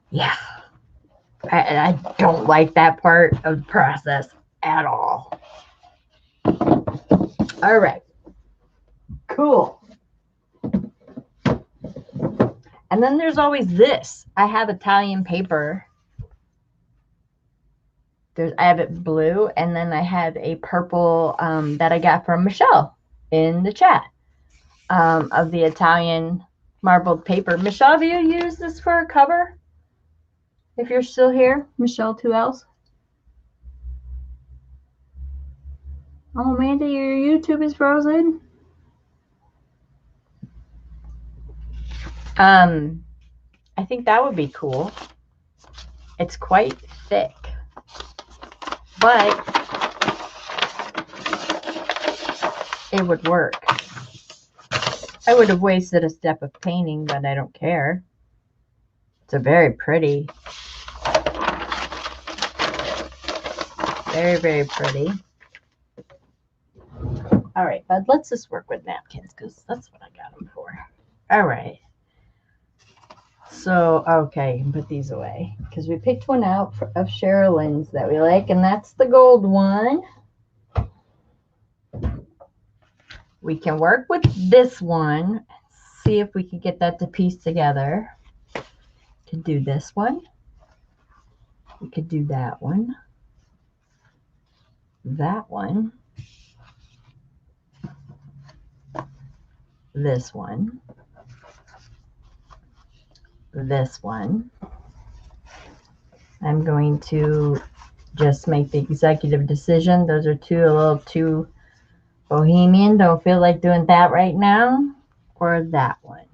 Yeah. I don't like that part of the process at all. All right. Cool. And then there's always this. I have Italian paper. I have it blue, and then I have a purple that I got from Michelle in the chat of the Italian marbled paper. Michelle, have you used this for a cover? If you're still here, Michelle 2Ls. Oh, Amanda, your YouTube is frozen. I think that would be cool. It's quite thick, but it would work. I would have wasted a step of painting, but I don't care. It's a very pretty. Very, very pretty. All right, bud, let's just work with napkins because that's what I got them for. All right. So, okay, put these away because we picked one out of Sherilyn's that we like, and that's the gold one. We can work with this one, see if we can get that to piece together. Could do this one. We could do that one. That one. This one. This one. I'm going to just make the executive decision. Those are a little too bohemian. Don't feel like doing that right now. Or that one.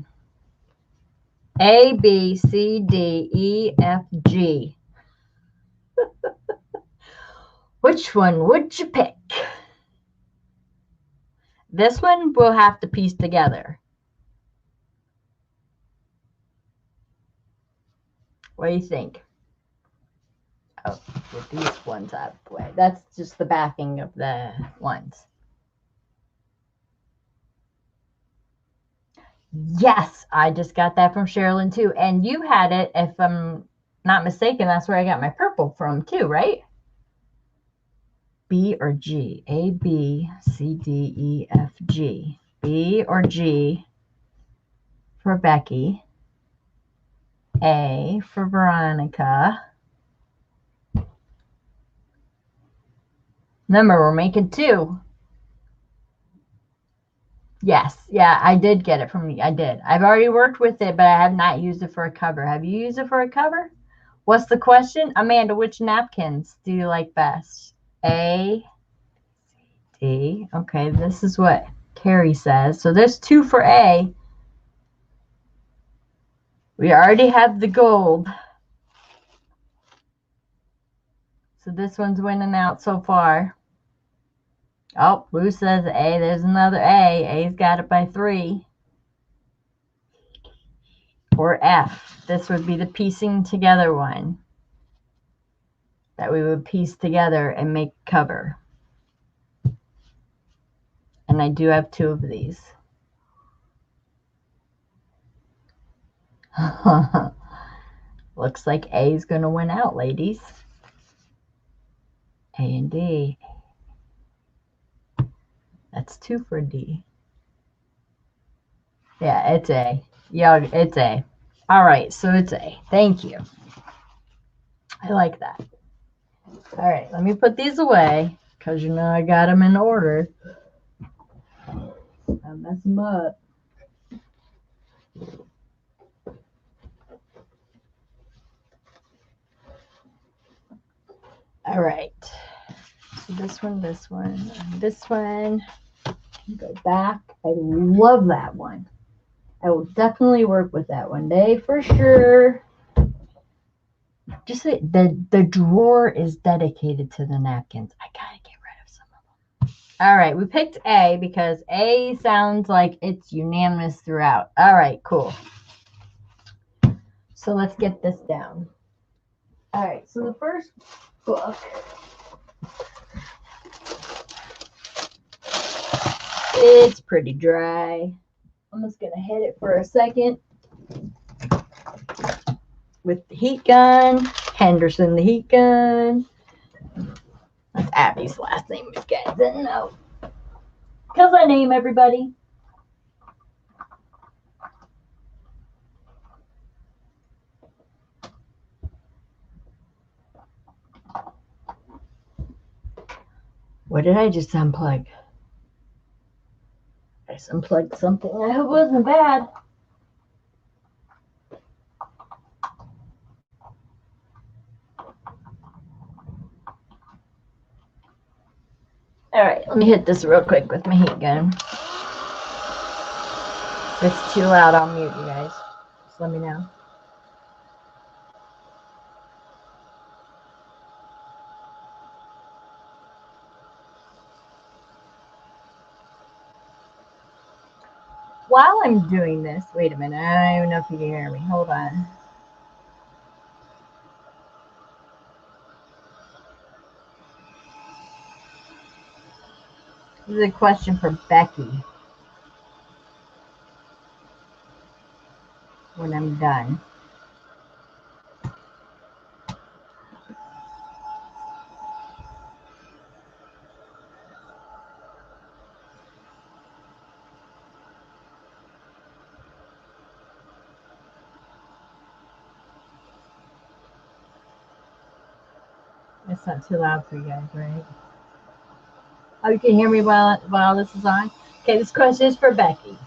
A, B, C, D, E, F, G. Which one would you pick? This one we'll have to piece together. What do you think? Oh, get these ones out of the way. That's just the backing of the ones. Yes, I just got that from Sherilyn too. And you had it, if I'm not mistaken, that's where I got my purple from too, right? B or G? A, B, C, D, E, F, G. B or G for Becky. A for Veronica. Remember, we're making two. Yes, yeah, I did get it from you. I did. I've already worked with it, but I have not used it for a cover. Have you used it for a cover? What's the question? Amanda, which napkins do you like best? A, D. Okay, this is what Carrie says. So there's two for A. We already have the gold. So this one's winning out so far. Oh, Blue says A. There's another A. A's got it by 3. Or F. This would be the piecing together one that we would piece together and make cover. And I do have 2 of these. Looks like A is going to win out, ladies. A and D. That's 2 for D. Yeah, it's A. Yeah, it's A. All right, so it's A. Thank you. I like that. All right, let me put these away because you know I got them in order. I mess them up. All right. this one, this one, this one. Go back. I love that one. I will definitely work with that one day for sure. Just the drawer is dedicated to the napkins. I gotta get rid of some of them. All right, we picked A because A sounds like it's unanimous throughout. All right, cool. So let's get this down. All right, so the first book it's pretty dry. I'm just gonna hit it for a second with the heat gun. Henderson, the heat gun. That's Abby's last name, if you guys didn't know. Because I name everybody. What did I just unplug? I just unplugged something. I hope it wasn't bad. All right, let me hit this real quick with my heat gun. If it's too loud, I'll mute you guys. Just let me know. While I'm doing this, wait a minute. I don't even know if you can hear me. Hold on. This is a question for Becky. When I'm done. It's not too loud for you guys, right? Oh, you can hear me while this is on? Okay, this question is for Becky.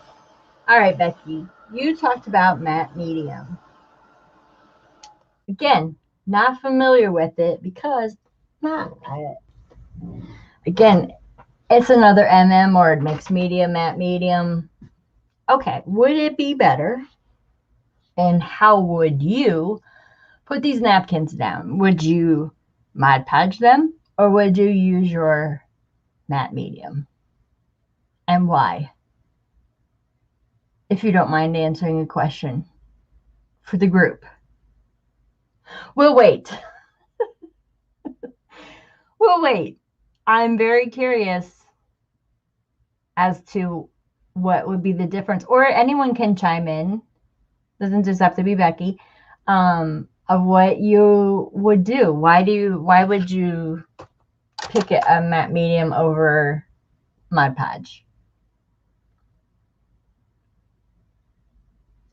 All right, Becky, you talked about matte medium. Again, not familiar with it because again, it's another MM or mixed media, matte medium. Okay, would it be better? And how would you put these napkins down? Would you Mod Podge them or would you use your matte medium? And why? If you don't mind answering a question for the group. We'll wait. We'll wait. I'm very curious as to what would be the difference, or anyone can chime in. Doesn't just have to be Becky. Of what you would do. Why would you pick a matte medium over Mod Podge?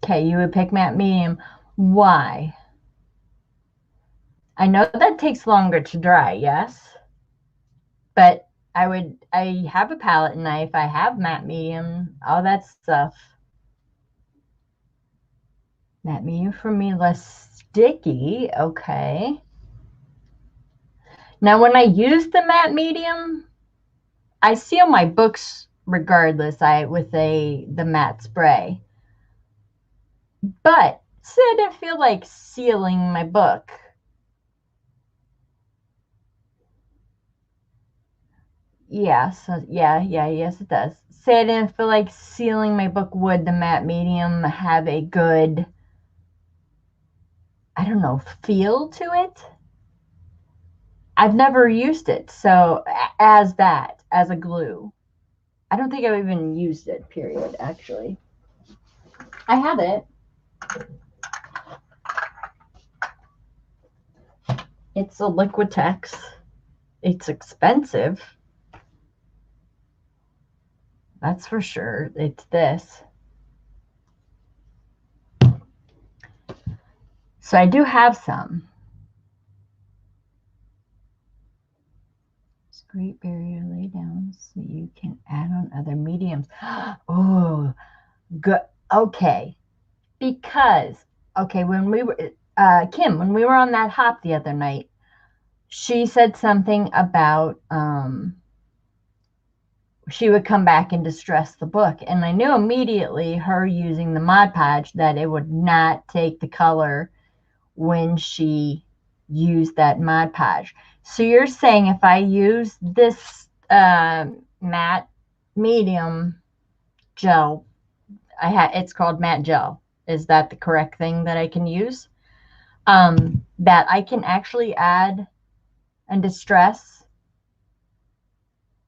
Okay, you would pick matte medium. Why? I know that takes longer to dry, yes. But I have a palette knife, I have matte medium, all that stuff. Matte medium for me, less sticky, okay. Now when I use the matte medium, I seal my books regardless with the matte spray. But say I didn't feel like sealing my book. Yes, yes it does. Say I didn't feel like sealing my book, would the matte medium have a good, I don't know, feel to it? I've never used it, so as a glue. I don't think I've even used it, period, actually. I have it. It's a Liquitex. It's expensive. That's for sure. It's this. So I do have some. It's a great barrier to lay down so you can add on other mediums. Oh, good. Okay. Because, okay, when we were, Kim, when we were on that hop the other night, she said something about she would come back and distress the book. And I knew immediately, her using the Mod Podge, that it would not take the color when she used that Mod Podge. So you're saying if I use this matte medium gel, it's called matte gel. Is that the correct thing that I can use? That I can actually add and distress.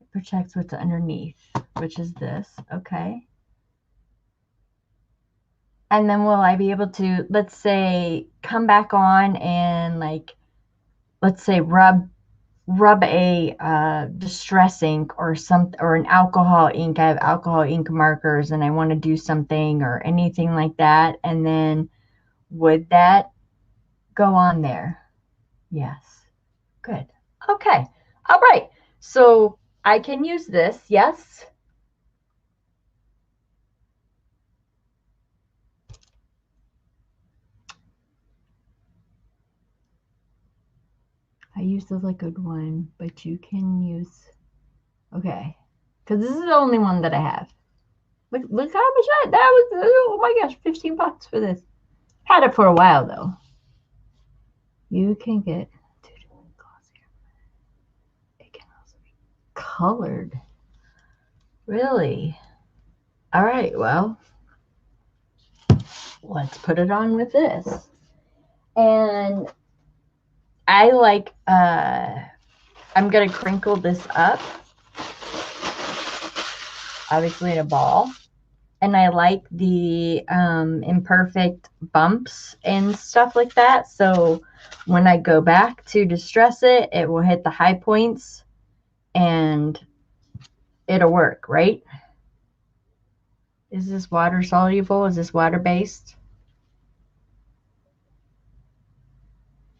It protects what's underneath, which is this. Okay. And then will I be able to, let's say, come back on and, like, let's say rub a distress ink or an alcohol ink. I have alcohol ink markers and I want to do something or anything like that. And then would that go on there? Yes. Good. Okay. All right. So I can use this. Yes. I use the liquid one, but you can use, okay. Because this is the only one that I have. Look how much that was, oh my gosh, $15 for this. Had it for a while though. You can get it can also be colored. Really? All right, well, let's put it on with this. And I like I'm gonna crinkle this up, obviously in a ball. And I like the imperfect bumps and stuff like that. So when I go back to distress it, it will hit the high points and it'll work, right? Is this water soluble? Is this water based?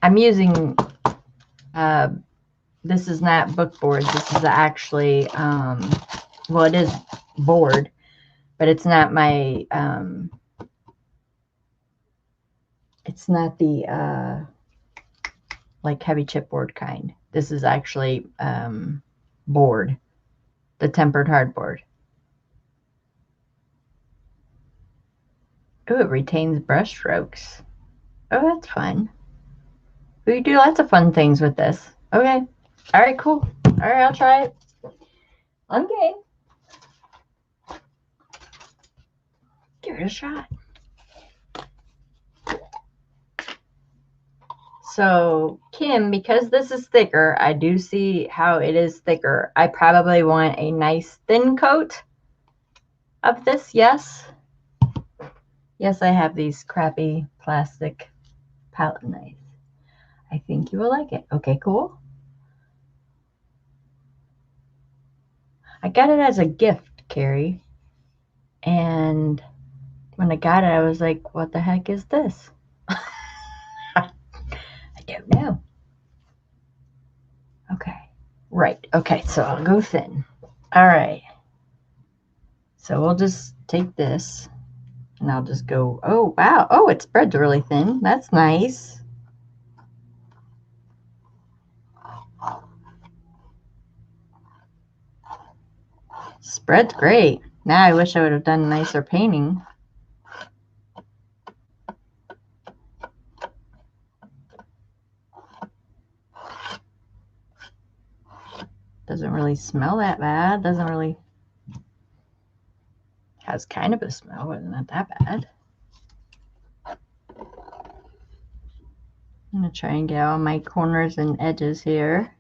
I'm using, this is not book board. This is actually, well, it is board, but it's not my, it's not the, like heavy chipboard kind. This is actually board, the tempered hardboard. Oh, it retains brush strokes. Oh, that's fun. We do lots of fun things with this. Okay. All right, cool. All right, I'll try it. I'm game. Give it a shot. So, Kim, because this is thicker, I do see how it is thicker. I probably want a nice thin coat of this, yes? Yes, I have these crappy plastic palette knives. I think you will like it. Okay, cool. I got it as a gift, Carrie. And when I got it, I was like, what the heck is this? I don't know. Okay. Right. Okay, so I'll go thin. All right. So we'll just take this and I'll just go, oh, wow. Oh, it spreads really thin. That's nice. Spreads great. Now I wish I would have done a nicer painting. Doesn't really smell that bad. Doesn't really, has kind of a smell, but not that bad. I'm going to try and get all my corners and edges here.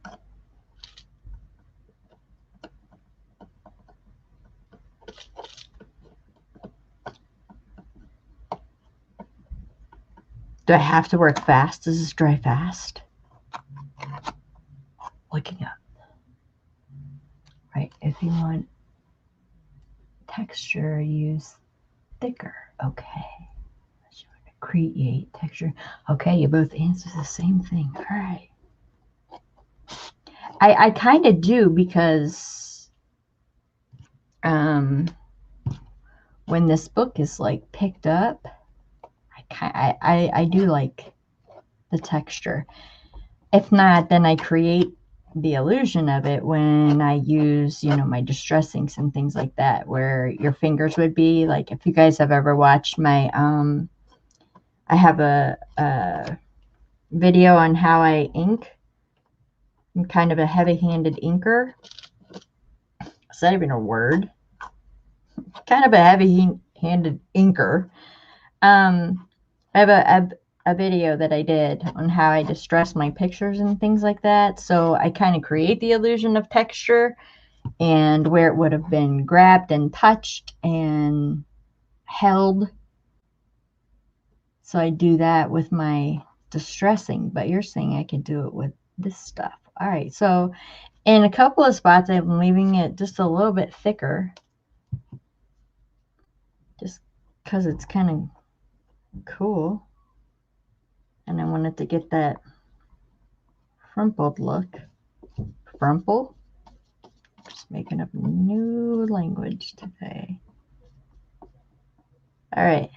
Do I have to work fast? Does this dry fast? Looking up. Right, if you want texture, use thicker. Okay. Create texture. Okay, you both answer the same thing. All right. I kind of do, because when this book is like picked up, I do like the texture. If not, then I create the illusion of it when I use, you know, my distress inks and things like that, where your fingers would be like, if you guys have ever watched my, I have a video on how I ink. I'm kind of a heavy-handed inker. Is that even a word? Kind of a heavy-handed inker. I have a video that I did on how I distress my pictures and things like that. So I kind of create the illusion of texture and where it would have been grabbed and touched and held. So I do that with my distressing, but you're saying I can do it with this stuff. All right, so in a couple of spots, I'm leaving it just a little bit thicker, just because it's kind of cool. And I wanted to get that frumpled look. Frumple? Just making up new language today. All right.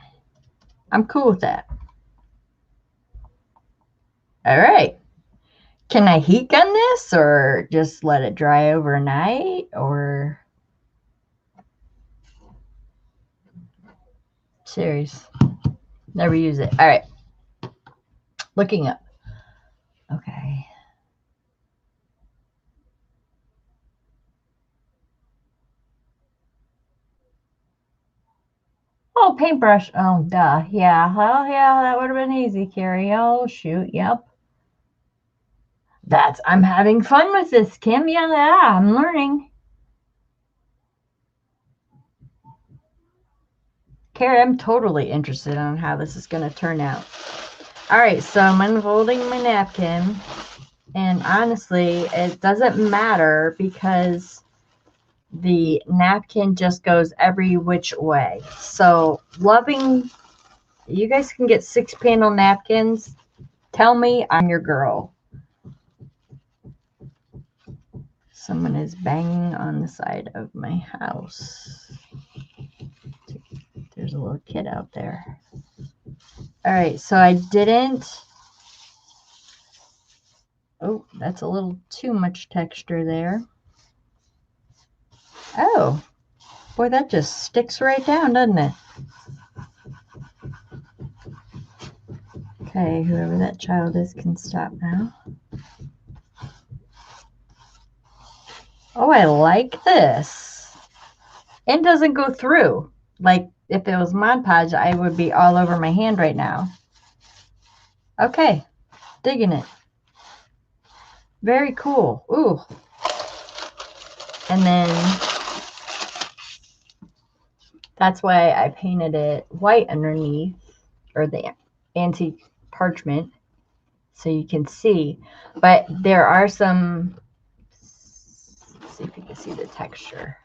I'm cool with that. All right. Can I heat gun this or just let it dry overnight or? Serious. Never use it. All right. Looking up. Okay. Oh, paintbrush. Oh, duh. Yeah. Well, yeah, that would have been easy, Carrie. Oh, shoot. Yep. I'm having fun with this, Kim. Yeah, I'm learning. Carrie, I'm totally interested on how this is going to turn out. All right, so I'm unfolding my napkin. And honestly, it doesn't matter because the napkin just goes every which way. So loving, you guys can get 6-panel napkins. Tell me I'm your girl. Someone is banging on the side of my house. There's a little kid out there. All right, so I didn't. Oh, that's a little too much texture there. Oh, boy, that just sticks right down, doesn't it? Okay, whoever that child is can stop now. Oh, I like this. It doesn't go through. Like, if it was Mod Podge, I would be all over my hand right now. Okay, digging it. Very cool. Ooh. And then that's why I painted it white underneath, or the antique parchment, so you can see. But there are some, let's see if you can see the texture,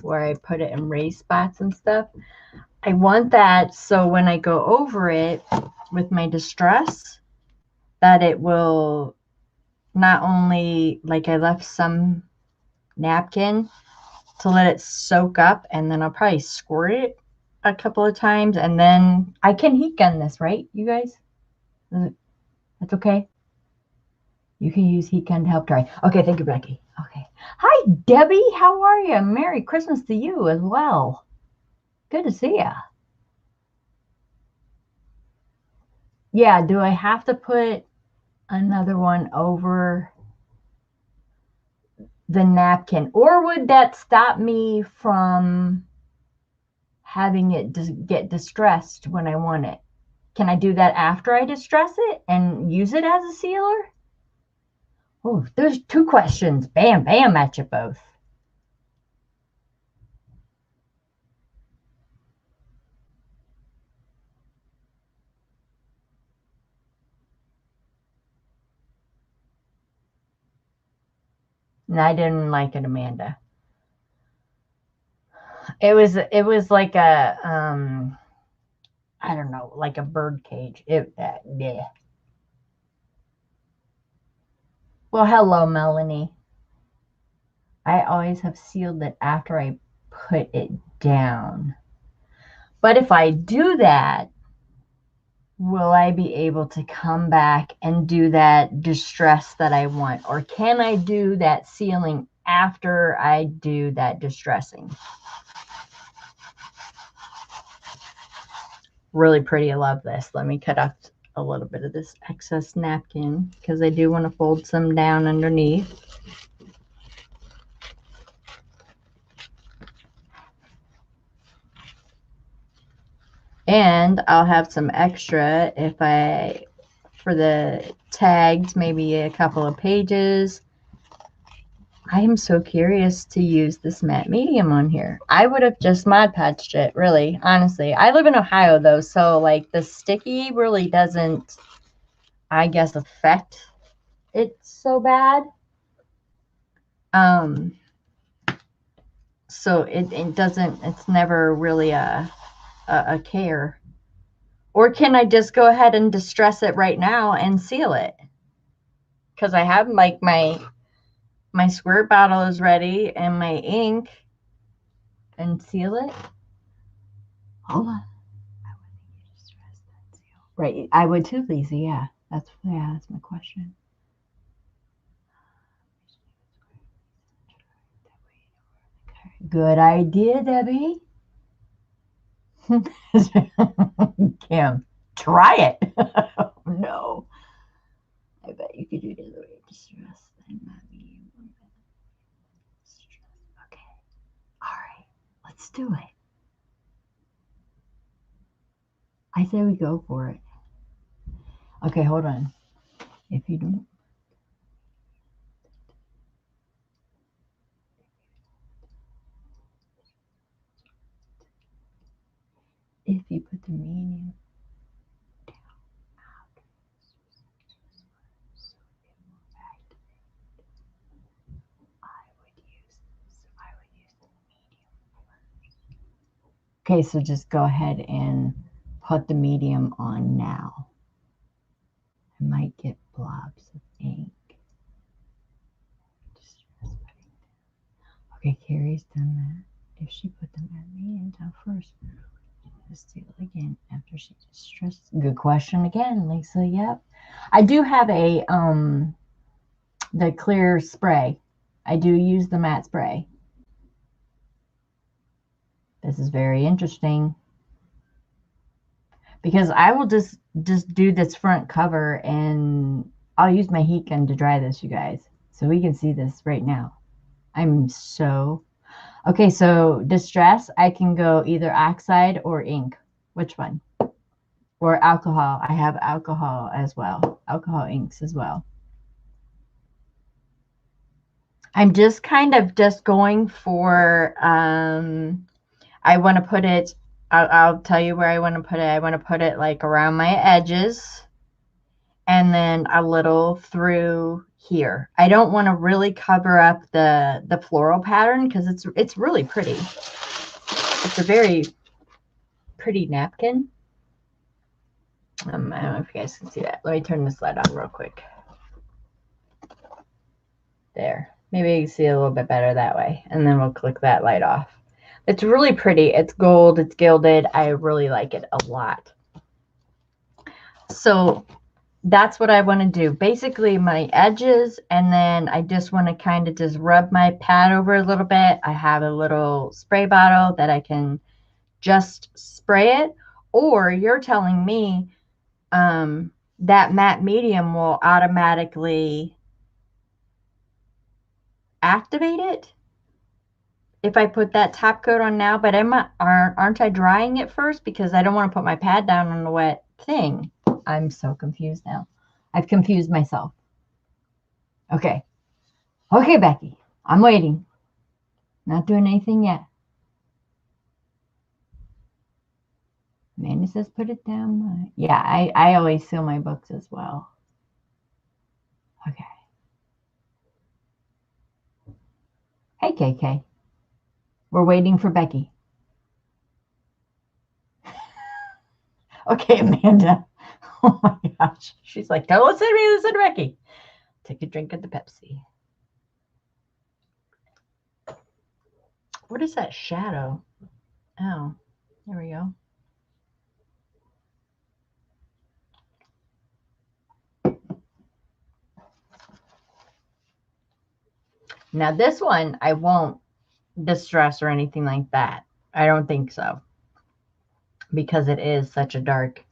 where I put it in raised spots and stuff. I want that so when I go over it with my distress, that it will not only, like I left some napkin to let it soak up, and then I'll probably squirt it a couple of times, and then I can heat gun this, right, you guys? That's okay? You can use heat gun to help dry. Okay, thank you, Becky. Okay. Hi, Debbie. How are you? Merry Christmas to you as well. Good to see you. Yeah, do I have to put another one over the napkin? Or would that stop me from having it get distressed when I want it? Can I do that after I distress it and use it as a sealer? Oh, there's 2 questions. Bam, bam at you both. And I didn't like it, Amanda. It was like a I don't know, like a bird cage. Yeah. Well, hello, Melanie. I always have sealed it after I put it down. But if I do that will I be able to come back and do that distress that I want? Or can I do that sealing after I do that distressing? Really pretty. I love this. Let me cut off a little bit of this excess napkin because I do want to fold some down underneath. And I'll have some extra if for the tags, maybe a couple of pages. I am so curious to use this matte medium on here. I would have just Mod Podged it, really, honestly. I live in Ohio, though, so, like, the sticky really doesn't, I guess, affect it so bad. So it doesn't, it's never really a care. Or can I just go ahead and distress it right now and seal it? Because I have, like, my squirt bottle is ready and my ink, and seal it. Hold on. Right, I would too, Lisa. Yeah, that's my question. Good idea, Debbie. Kim, try it. No, I bet you could do it the other way. Distress and not medium. Okay, all right, let's do it. I say we go for it. Okay, hold on. If you don't. If you put the medium down out, I would use the medium first. Okay, so just go ahead and put the medium on now. I might get blobs of ink. Okay, Carrie's done that. If she put the medium down first, just seal it again after she distressed. Good question again, Lisa. Yep. I do have the clear spray. I do use the matte spray. This is very interesting because I will just do this front cover, and I'll use my heat gun to dry this, you guys, so we can see this right now. I'm so okay. So distress, I can go either oxide or ink. Which one? Or alcohol. I have alcohol as well. Alcohol inks as well. I'm just kind of just going for, I want to put it, I'll tell you where I want to put it. I want to put it like around my edges and then a little through here. I don't want to really cover up the floral pattern because it's really pretty. It's a very pretty napkin. I don't know if you guys can see that. Let me turn this light on real quick. There. Maybe you can see it a little bit better that way. And then we'll click that light off. It's really pretty. It's gold. It's gilded. I really like it a lot. So that's what I want to do. Basically my edges, and then I just want to kind of just rub my pad over a little bit. I have a little spray bottle that I can just spray it. Or you're telling me that matte medium will automatically activate it if I put that top coat on now, but aren't I drying it first? Because I don't want to put my pad down on the wet thing. I'm so confused now. I've confused myself. Okay. Okay, Becky. I'm waiting. Not doing anything yet. Amanda says put it down. Yeah, I always seal my books as well. Okay. Hey, KK. We're waiting for Becky. Okay, Amanda. Oh my gosh. She's like, oh, listen to me, listen to Becky. Take a drink of the Pepsi. What is that shadow? Oh, there we go. Now this one, I won't distress or anything like that. I don't think so. Because it is such a dark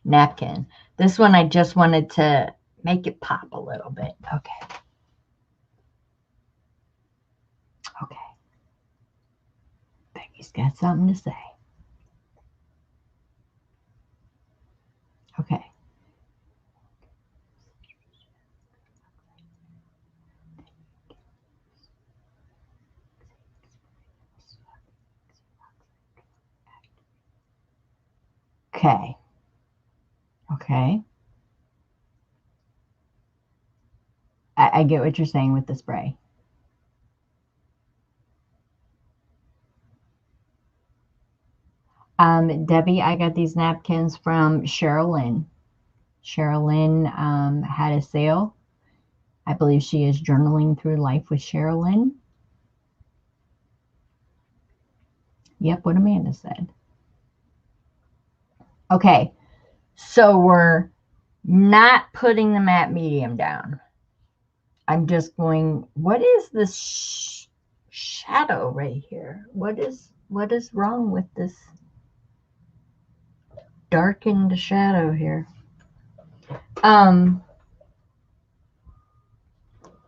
napkin. This one, I just wanted to make it pop a little bit. Okay. Okay. Becky's got something to say. Okay. Okay. Okay. I get what you're saying with the spray. Debbie, I got these napkins from Sherilyn. Sherilyn had a sale. I believe she is journaling through life with Sherilyn. Yep, what Amanda said. Okay, so we're not putting the matte medium down. I'm just going, what is this shadow right here? What is wrong with this darkened shadow here? Hold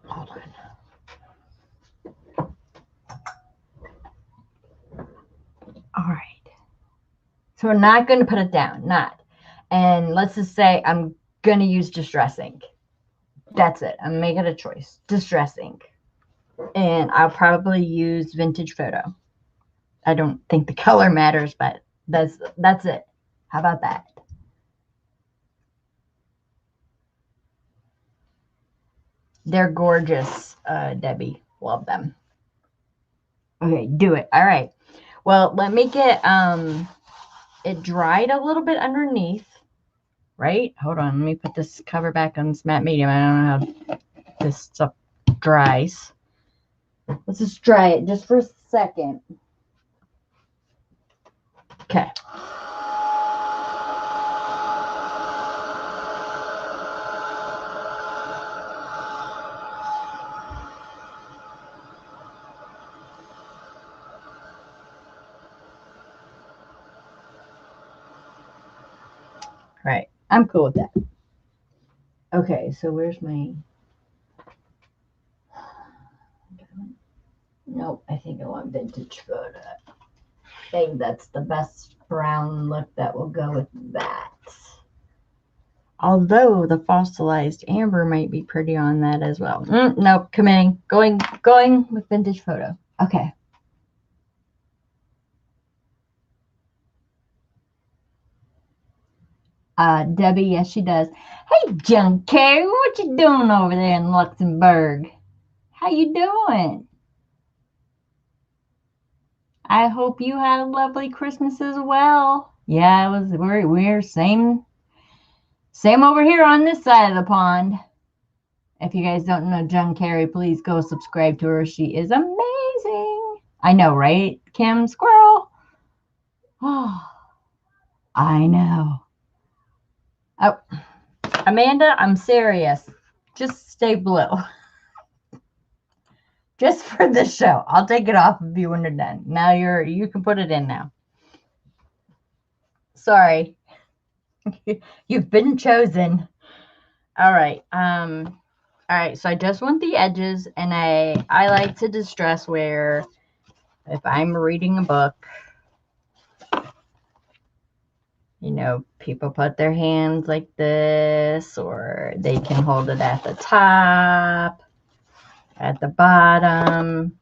on. All right. So we're not going to put it down, not. And let's just say I'm going to use Distress ink. That's it. I'm making a choice. Distress ink. And I'll probably use Vintage Photo. I don't think the color matters, but that's it. How about that? They're gorgeous, Debbie. Love them. Okay, do it. All right. Well, let me get it dried a little bit underneath. Right? Hold on. Let me put this cover back on this matte medium. I don't know how this stuff dries. Let's just dry it just for a second. Okay. Right. I'm cool with that. Okay, so where's my... Nope, I think I want Vintage Photo. I think that's the best brown look that will go with that. Although the fossilized amber might be pretty on that as well. Nope, committing. Going with Vintage Photo. Okay. Debbie, yes, she does. Hey, John Kerry, what you doing over there in Luxembourg? How you doing? I hope you had a lovely Christmas as well. Yeah, it was. We're same over here on this side of the pond. If you guys don't know John Kerry, please go subscribe to her. She is amazing. I know, right, Kim Squirrel? Oh, I know. Oh, Amanda, I'm serious. Just stay blue. Just for this show. I'll take it off of you when you're done. Now you can put it in now. Sorry. You've been chosen. All right. All right. So I just want the edges, and I like to distress wear if I'm reading a book. You know, people put their hands like this, or they can hold it at the top, at the bottom.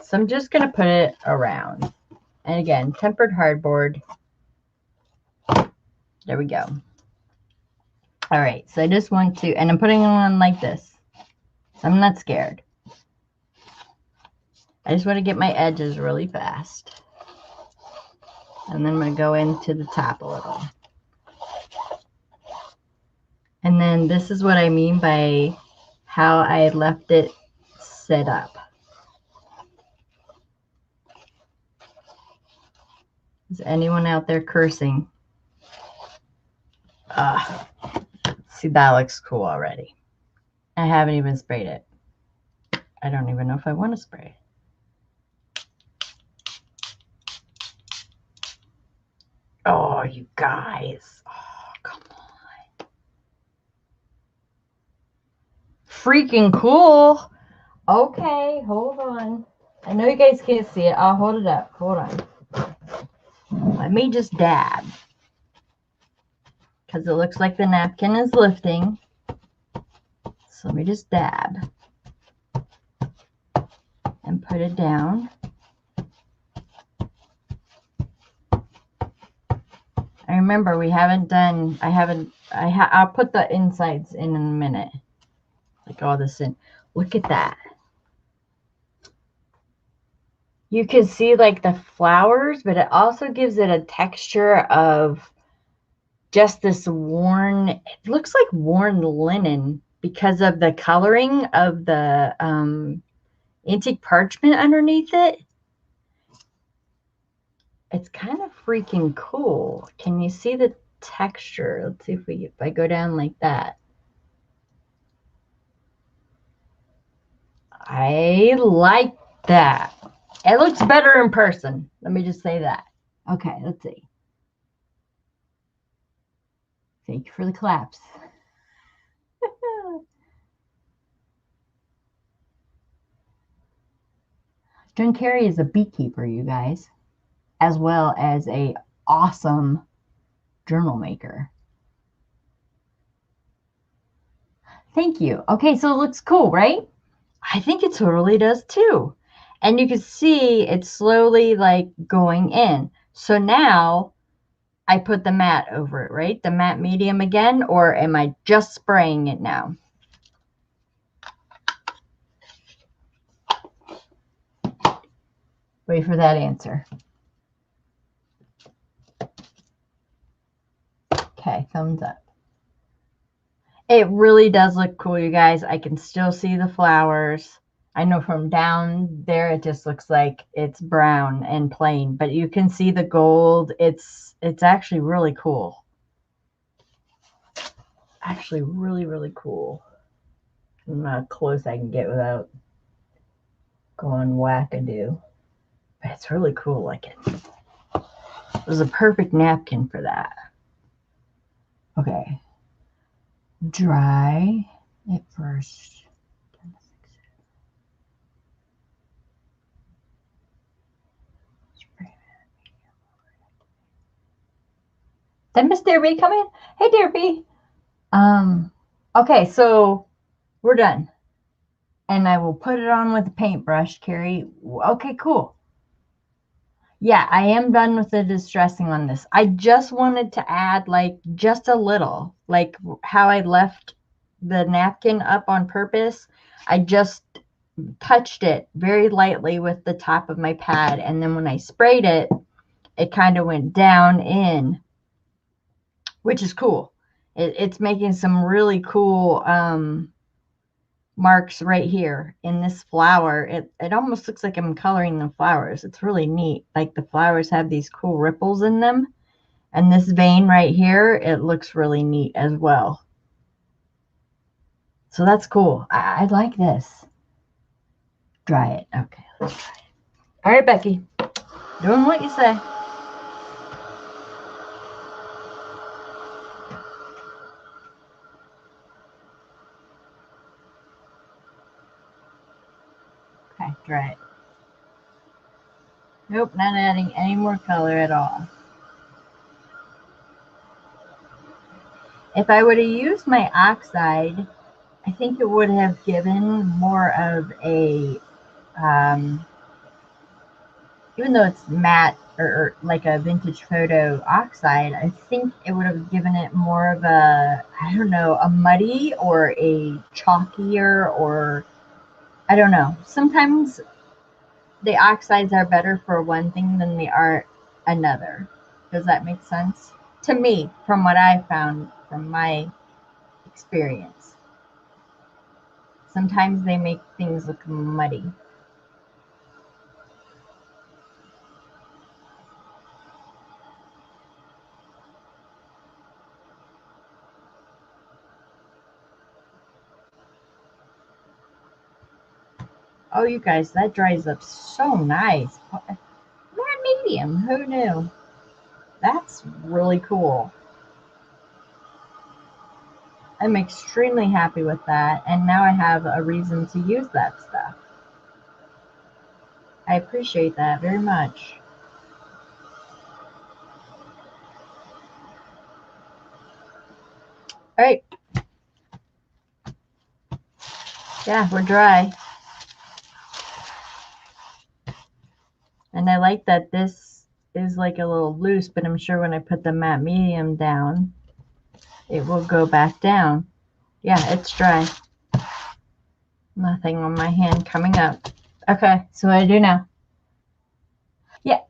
So I'm just going to put it around. And again, tempered hardboard. There we go. All right. So I just want to, and I'm putting it on like this. So I'm not scared. I just want to get my edges really fast. And then I'm going to go into the top a little. And then this is what I mean by how I left it set up. Is anyone out there cursing? See, that looks cool already. I haven't even sprayed it. I don't even know if I want to spray. Oh, you guys. Oh, come on. Freaking cool. Okay, hold on. I know you guys can't see it. I'll hold it up. Hold on. Let me just dab. Because it looks like the napkin is lifting. So let me just dab. And put it down. I remember we haven't done, I'll put the insides in a minute. Like all this in. Look at that. You can see like the flowers, but it also gives it a texture of just this worn, it looks like worn linen because of the coloring of the antique parchment underneath it. It's kind of freaking cool. Can you see the texture? Let's see if I go down like that. I like that. It looks better in person. Let me just say that. Okay, let's see. Thank you for the claps. John Kerry is a beekeeper, you guys, as well as a awesome journal maker. Thank you. Okay, so it looks cool, right? I think it totally does too. And you can see it's slowly like going in. So now I put the matte over it, right? The matte medium again, or am I just spraying it now? Wait for that answer. Okay, thumbs up. It really does look cool, you guys. I can still see the flowers. I know from down there, it just looks like it's brown and plain, but you can see the gold. It's actually really cool. Actually really, really cool. I'm not close I can get without going wackadoo. But it's really cool. Like it was a perfect napkin for that. Okay. Dry it first. Did Miss Derby come in? Hey, Derby. Okay, so we're done. And I will put it on with a paintbrush, Carrie. Okay, cool. Yeah, I am done with the distressing on this. I just wanted to add like just a little, like how I left the napkin up on purpose. I just touched it very lightly with the top of my pad. And then when I sprayed it, it kind of went down in, which is cool. It's making some really cool marks right here in this flower. It almost looks like I'm coloring the flowers. It's really neat. Like the flowers have these cool ripples in them. And this vein right here, it looks really neat as well. So that's cool. I like this. Dry it. Okay, let's try it. All right, Becky. Doing what you say. Okay, dry it. Nope, not adding any more color at all. If I would have used my oxide, I think it would have given more of a, even though it's matte or like a vintage photo oxide, I think it would have given it more of a, I don't know, a muddy or a chalkier, or I don't know. Sometimes the oxides are better for one thing than they are another. Does that make sense? To me, from what I found from my experience. Sometimes they make things look muddy. Oh, you guys, that dries up so nice. Matte medium, who knew? That's really cool. I'm extremely happy with that, and now I have a reason to use that stuff. I appreciate that very much. All right. Yeah, we're dry. And I like that this is like a little loose, but I'm sure when I put the matte medium down, it will go back down. Yeah, it's dry. Nothing on my hand coming up. Okay, so what do I do now? Yeah,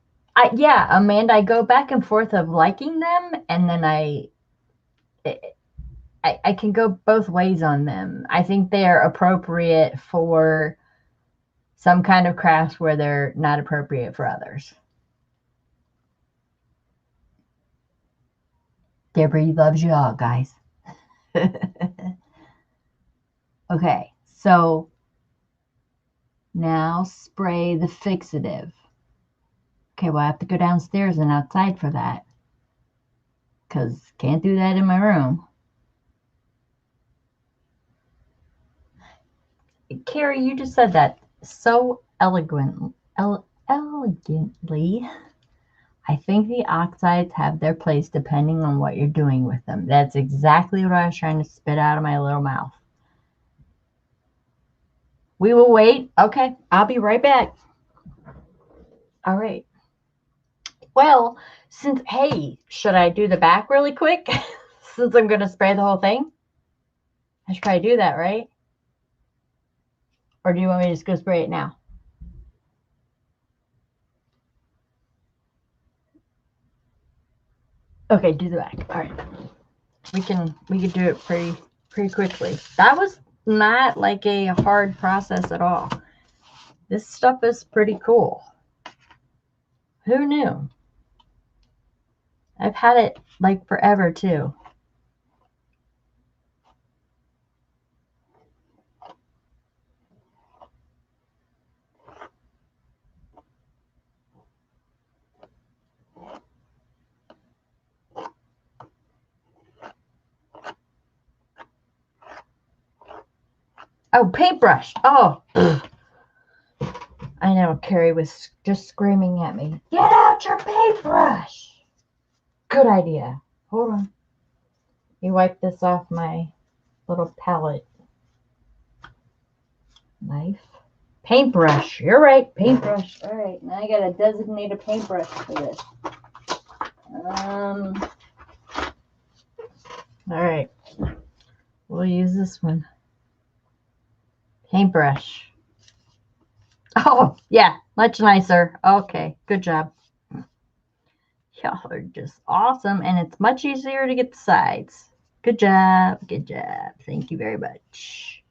yeah, Amanda, I go back and forth of liking them, and then I can go both ways on them. I think they're appropriate for some kind of crafts where they're not appropriate for others. Deborah loves you all, guys. Okay, so now spray the fixative. Okay, well, I have to go downstairs and outside for that, because can't do that in my room. Carrie, you just said that so elegantly. I think the oxides have their place depending on what you're doing with them. That's exactly what I was trying to spit out of my little mouth. We will wait. Okay, I'll be right back. All right. Well, hey, should I do the back really quick? Since I'm going to spray the whole thing? I should probably do that, right? Or do you want me to just go spray it now? Okay, do the back. All right. We can do it pretty quickly. That was not like a hard process at all. This stuff is pretty cool. Who knew? I've had it like forever too. Oh, paintbrush. Oh. I know Carrie was just screaming at me. Get out your paintbrush. Good idea. Hold on. You wipe this off my little palette knife. Paintbrush. You're right. Paintbrush. All right. Now I got to designate a paintbrush for this. All right. We'll use this one. Paintbrush. Oh, yeah. Much nicer. Okay. Good job. Y'all are just awesome. And it's much easier to get the sides. Good job. Good job. Thank you very much.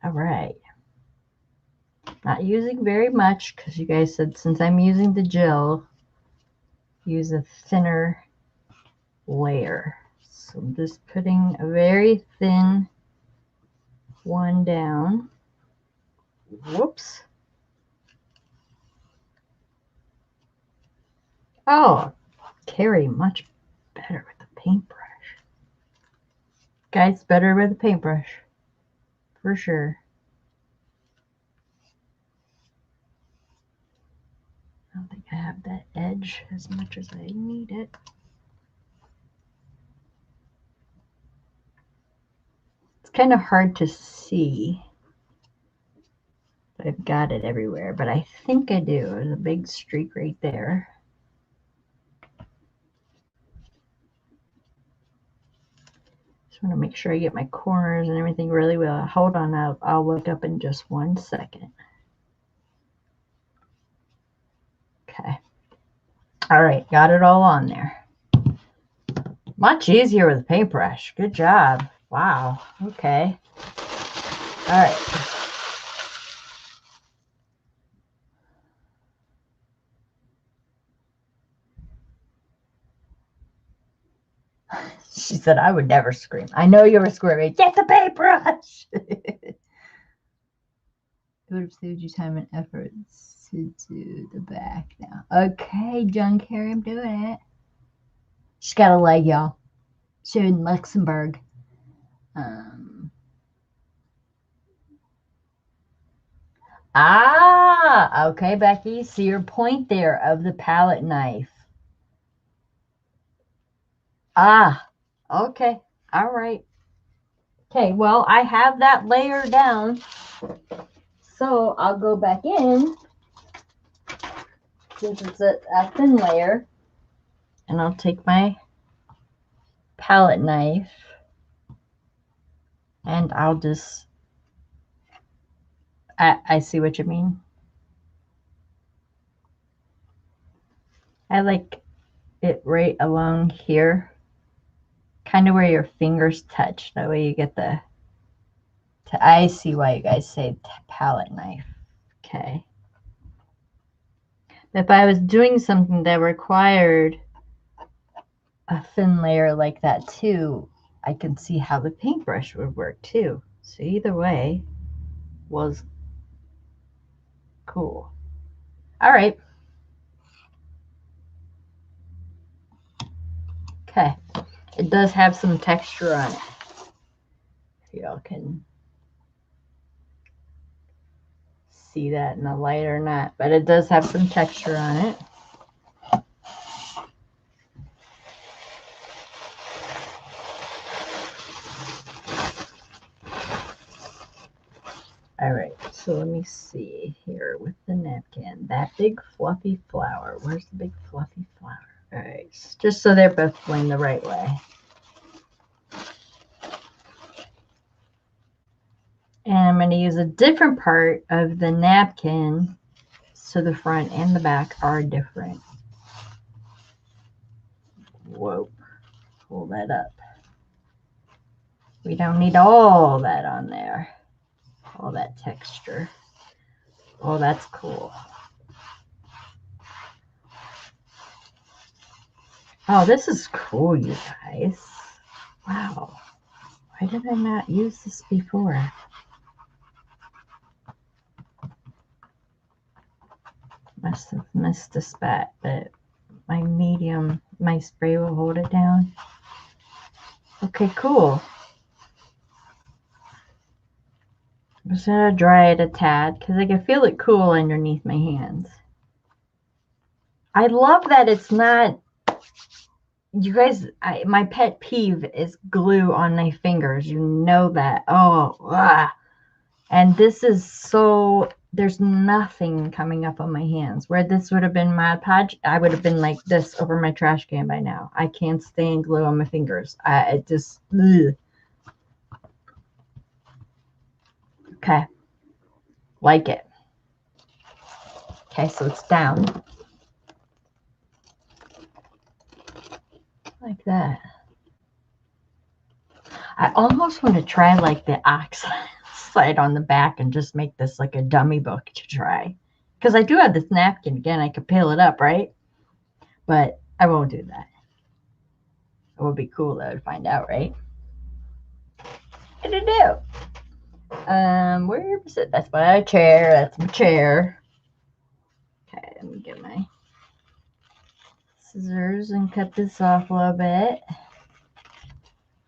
All right. Not using very much because you guys said since I'm using the gel, use a thinner layer. So I'm just putting a very thin one down. Whoops. Oh, Carrie, much better with the paintbrush. Guys, better with the paintbrush. For sure. I don't think I have that edge as much as I need it. It's kind of hard to see. I've got it everywhere, but I think I do. There's a big streak right there. Just want to make sure I get my corners and everything really well. Hold on, I'll look up in just 1 second. Okay. All right, got it all on there. Much easier with a paintbrush. Good job. Wow. Okay. All right. She said, I would never scream. I know you were screaming. Get the paintbrush. would have saved you time and effort to do the back now. Okay, John Kerry, I'm doing it. She's got a leg, y'all. She's in Luxembourg. Okay, Becky. See your point there of the palette knife. Okay. All right. Okay, well, I have that layer down. So I'll go back in, since it's a thin layer, and I'll take my palette knife and I'll just, I see what you mean. I like it right along here, kind of where your fingers touch. That way you get the, I see why you guys say palette knife. Okay. If I was doing something that required a thin layer like that too, I can see how the paintbrush would work too. So either way was cool. All right. Okay. It does have some texture on it. If y'all can see that in the light or not, but it does have some texture on it. All right, so let me see here with the napkin. That big fluffy flower. Where's the big fluffy flower? All right, just so they're both going the right way. And I'm going to use a different part of the napkin so the front and the back are different. Whoa, pull that up. We don't need all that on there. All that texture. Oh, that's cool. Oh, this is cool, you guys. Wow. Why did I not use this before? Must have missed a spot, but my medium, my spray will hold it down. Okay, cool. I'm just gonna dry it a tad because I can feel it cool underneath my hands. I love that it's not, you guys, my pet peeve is glue on my fingers. You know that. Oh, and this is so, there's nothing coming up on my hands. Where this would have been Mod Podge, I would have been like this over my trash can by now. I can't stand glue on my fingers. It just, ugh. Okay. Like it. Okay, so it's down. Like that. I almost want to try like the oxide on the back and just make this like a dummy book to try. Because I do have this napkin. Again, I could peel it up, right? But I won't do that. It would be cool though to find out, right? What to do? Where is it? That's my chair. That's my chair. Okay, let me get my scissors and cut this off a little bit.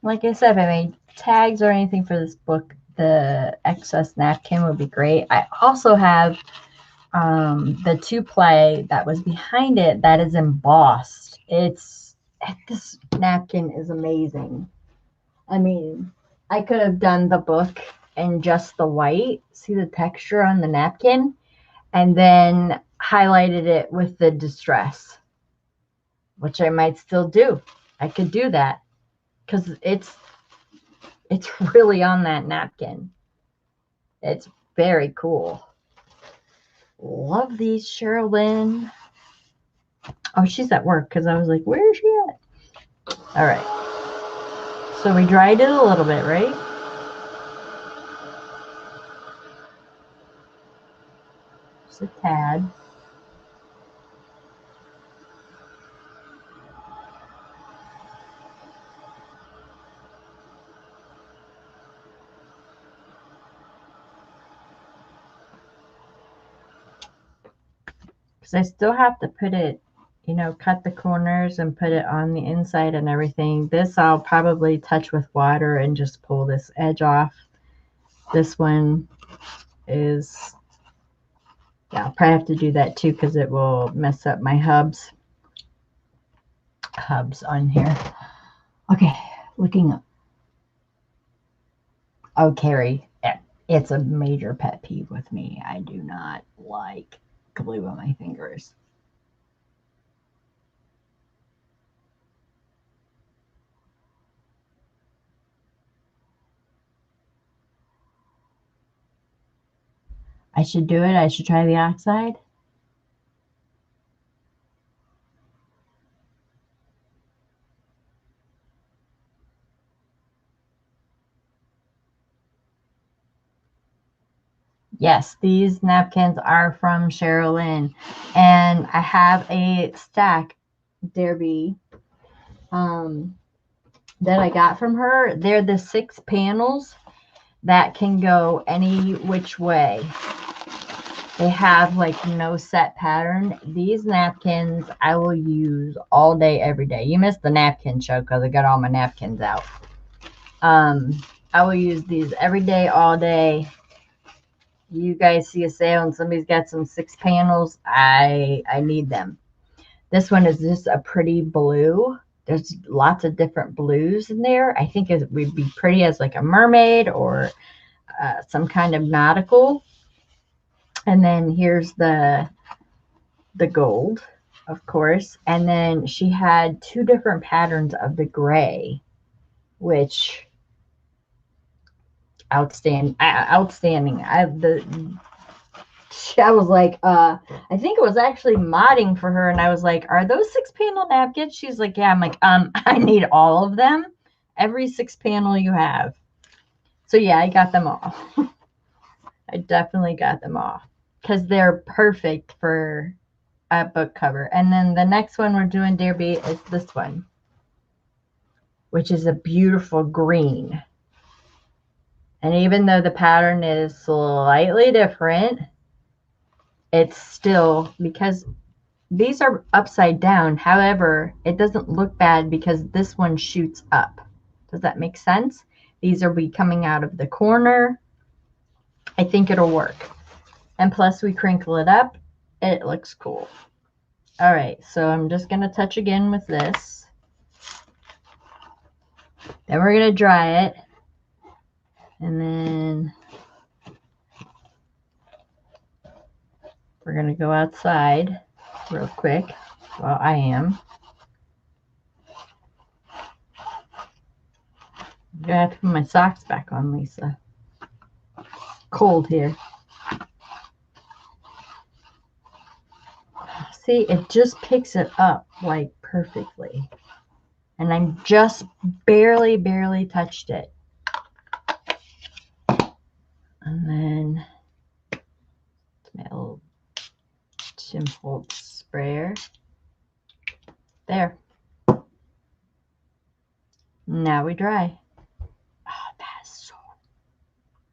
Like I said, if I made tags or anything for this book, the excess napkin would be great. I also have the 2-play that was behind it that is embossed. This napkin is amazing. I mean, I could have done the book in just the white. See the texture on the napkin? And then highlighted it with the distress, which I might still do. I could do that because it's really on that napkin. It's very cool. Love these, Sherilyn. Oh, she's at work because I was like, where is she at? All right. So we dried it a little bit, right? Just a tad. because I still have to put it, you know, cut the corners and put it on the inside and everything. This I'll probably touch with water and just pull this edge off. This one is, yeah, I'll probably have to do that too because it will mess up my hubs on here. Okay, looking up. Oh, Carrie, it's a major pet peeve with me. I do not like glue on my fingers. I should do it. I should try the oxide. Yes, these napkins are from Sherilyn, and I have a stack, Derby, that I got from her. They're the 6 panels that can go any which way. They have like no set pattern. These napkins I will use all day, every day. You missed the napkin show because I got all my napkins out. I will use these every day, all day. You guys see a sale and somebody's got some 6 panels, I need them. This one is just a pretty blue. There's lots of different blues in there. I think it would be pretty as like a mermaid or some kind of nautical. And then here's the gold, of course. And then she had 2 different patterns of the gray, which outstanding. I was like, I think it was actually modding for her, and I was like, are those 6 panel napkins? She's like, yeah. I'm like, I need all of them, every 6 panel you have. So yeah, I got them all. I definitely got them all because they're perfect for a book cover. And then the next one we're doing, Derby, is this one, which is a beautiful green. And even though the pattern is slightly different, it's still, because these are upside down. However, it doesn't look bad because this one shoots up. Does that make sense? These are be coming out of the corner. I think it'll work. And plus we crinkle it up. It looks cool. All right, so I'm just going to touch again with this. Then we're going to dry it. And then we're going to go outside real quick. Well, I am. I'm going to have to put my socks back on, Lisa. Cold here. See, it just picks it up like perfectly. And I'm just barely touched it. And then my little Tim Holtz sprayer. There. Now we dry. Oh, that's so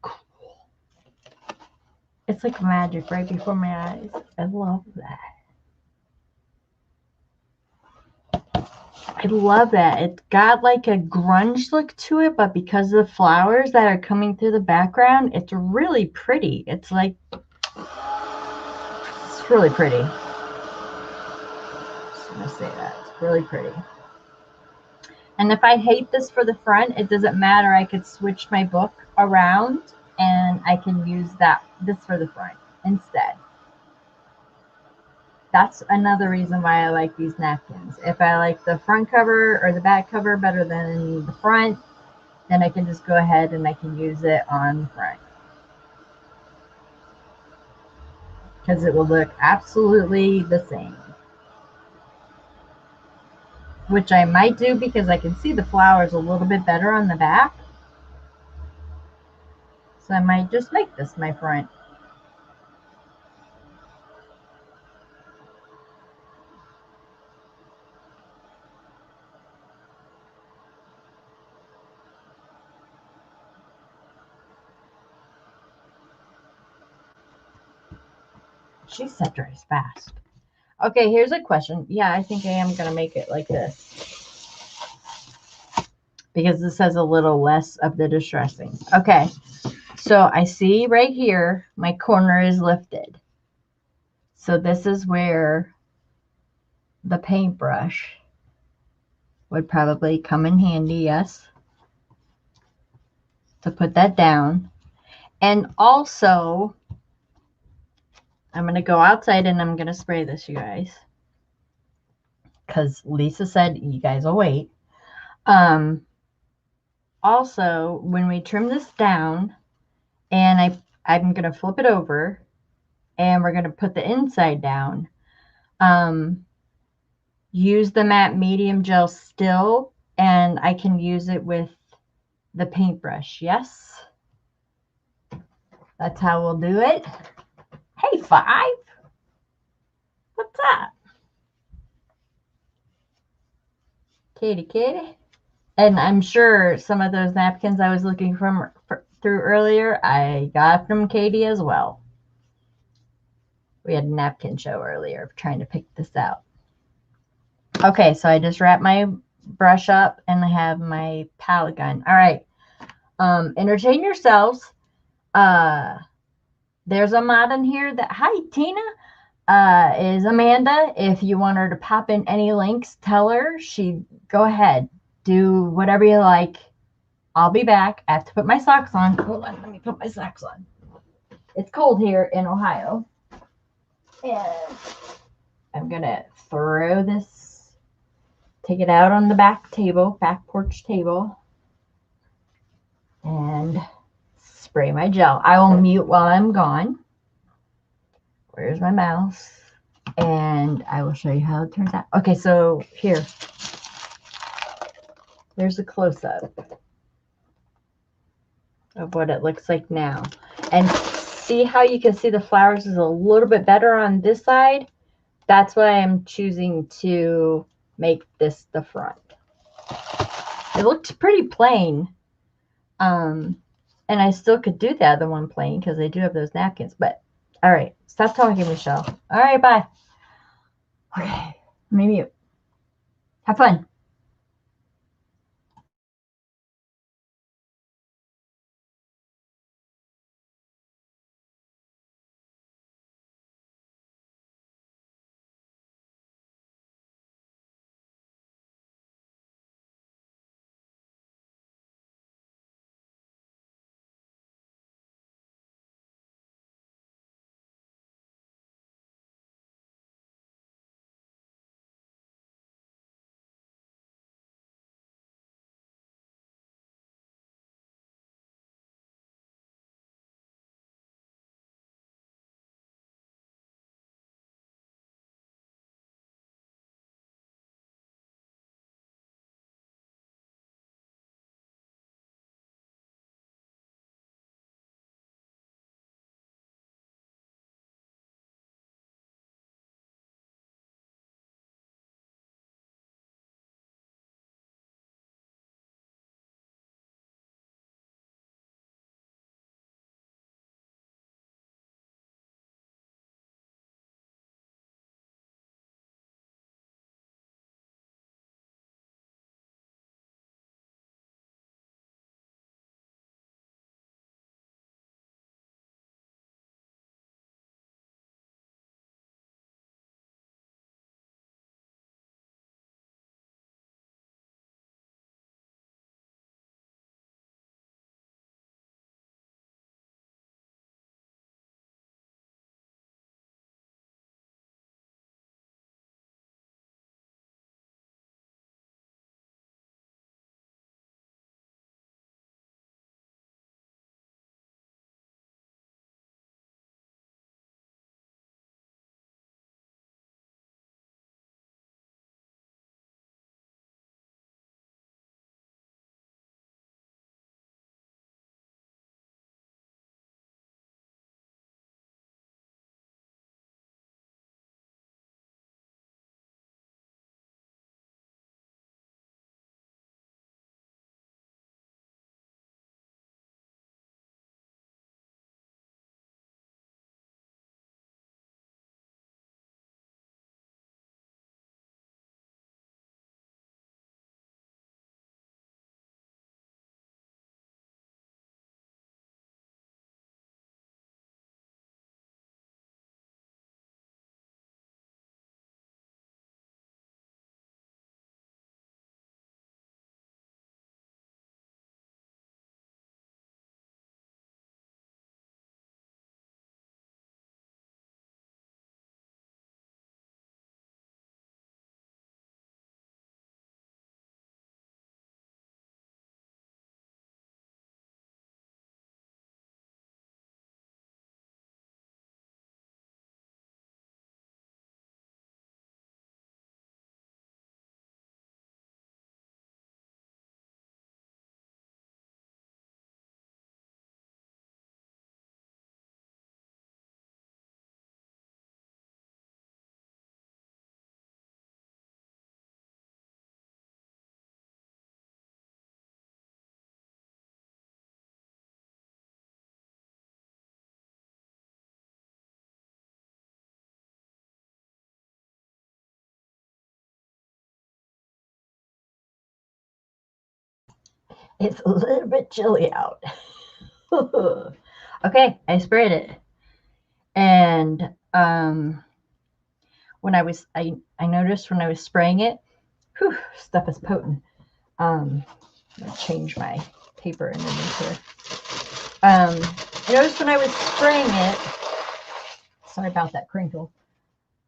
cool. It's like magic right before my eyes. I love that. I love that. It's got like a grunge look to it, but because of the flowers that are coming through the background, it's really pretty. It's like, it's really pretty. I'm just gonna say that. It's really pretty. And if I hate this for the front, it doesn't matter. I could switch my book around and I can use this for the front instead. That's another reason why I like these napkins. If I like the front cover or the back cover better than the front, then I can just go ahead and I can use it on the front. Because it will look absolutely the same. Which I might do because I can see the flowers a little bit better on the back. So I might just make this my front. She set dries fast. Okay, here's a question. Yeah, I think I am going to make it like this. Because this has a little less of the distressing. Okay, so I see right here, my corner is lifted. So this is where the paintbrush would probably come in handy, yes, to put that down. And also, I'm going to go outside and I'm going to spray this, you guys. Because Lisa said you guys will wait. Also, when we trim this down, and I'm going to flip it over, and we're going to put the inside down, use the matte medium gel still, and I can use it with the paintbrush. Yes? That's how we'll do it. Hey, Five. What's up? Kitty, kitty. And I'm sure some of those napkins I was looking through earlier, I got from Katie as well. We had a napkin show earlier trying to pick this out. Okay, so I just wrap my brush up and I have my palette gun. All right. Entertain yourselves. There's a mod in here that, hi, Tina, is Amanda. If you want her to pop in any links, tell her. Go ahead. Do whatever you like. I'll be back. I have to put my socks on. Hold on. Let me put my socks on. It's cold here in Ohio. And I'm going to throw this, take it out on the back porch table, and spray my gel. I will mute while I'm gone. Where's my mouse? And I will show you how it turns out. Okay, so here. There's a close-up of what it looks like now. And see how you can see the flowers is a little bit better on this side? That's why I'm choosing to make this the front. It looked pretty plain. And I still could do the other one plain because I do have those napkins. But, all right. Stop talking, Michelle. All right, bye. Okay. Let me mute. Have fun. It's a little bit chilly out. Okay, I sprayed it. And when I noticed when I was spraying it, whew, stuff is potent. I'm gonna change my paper underneath here. I noticed when I was spraying it, sorry about that crinkle,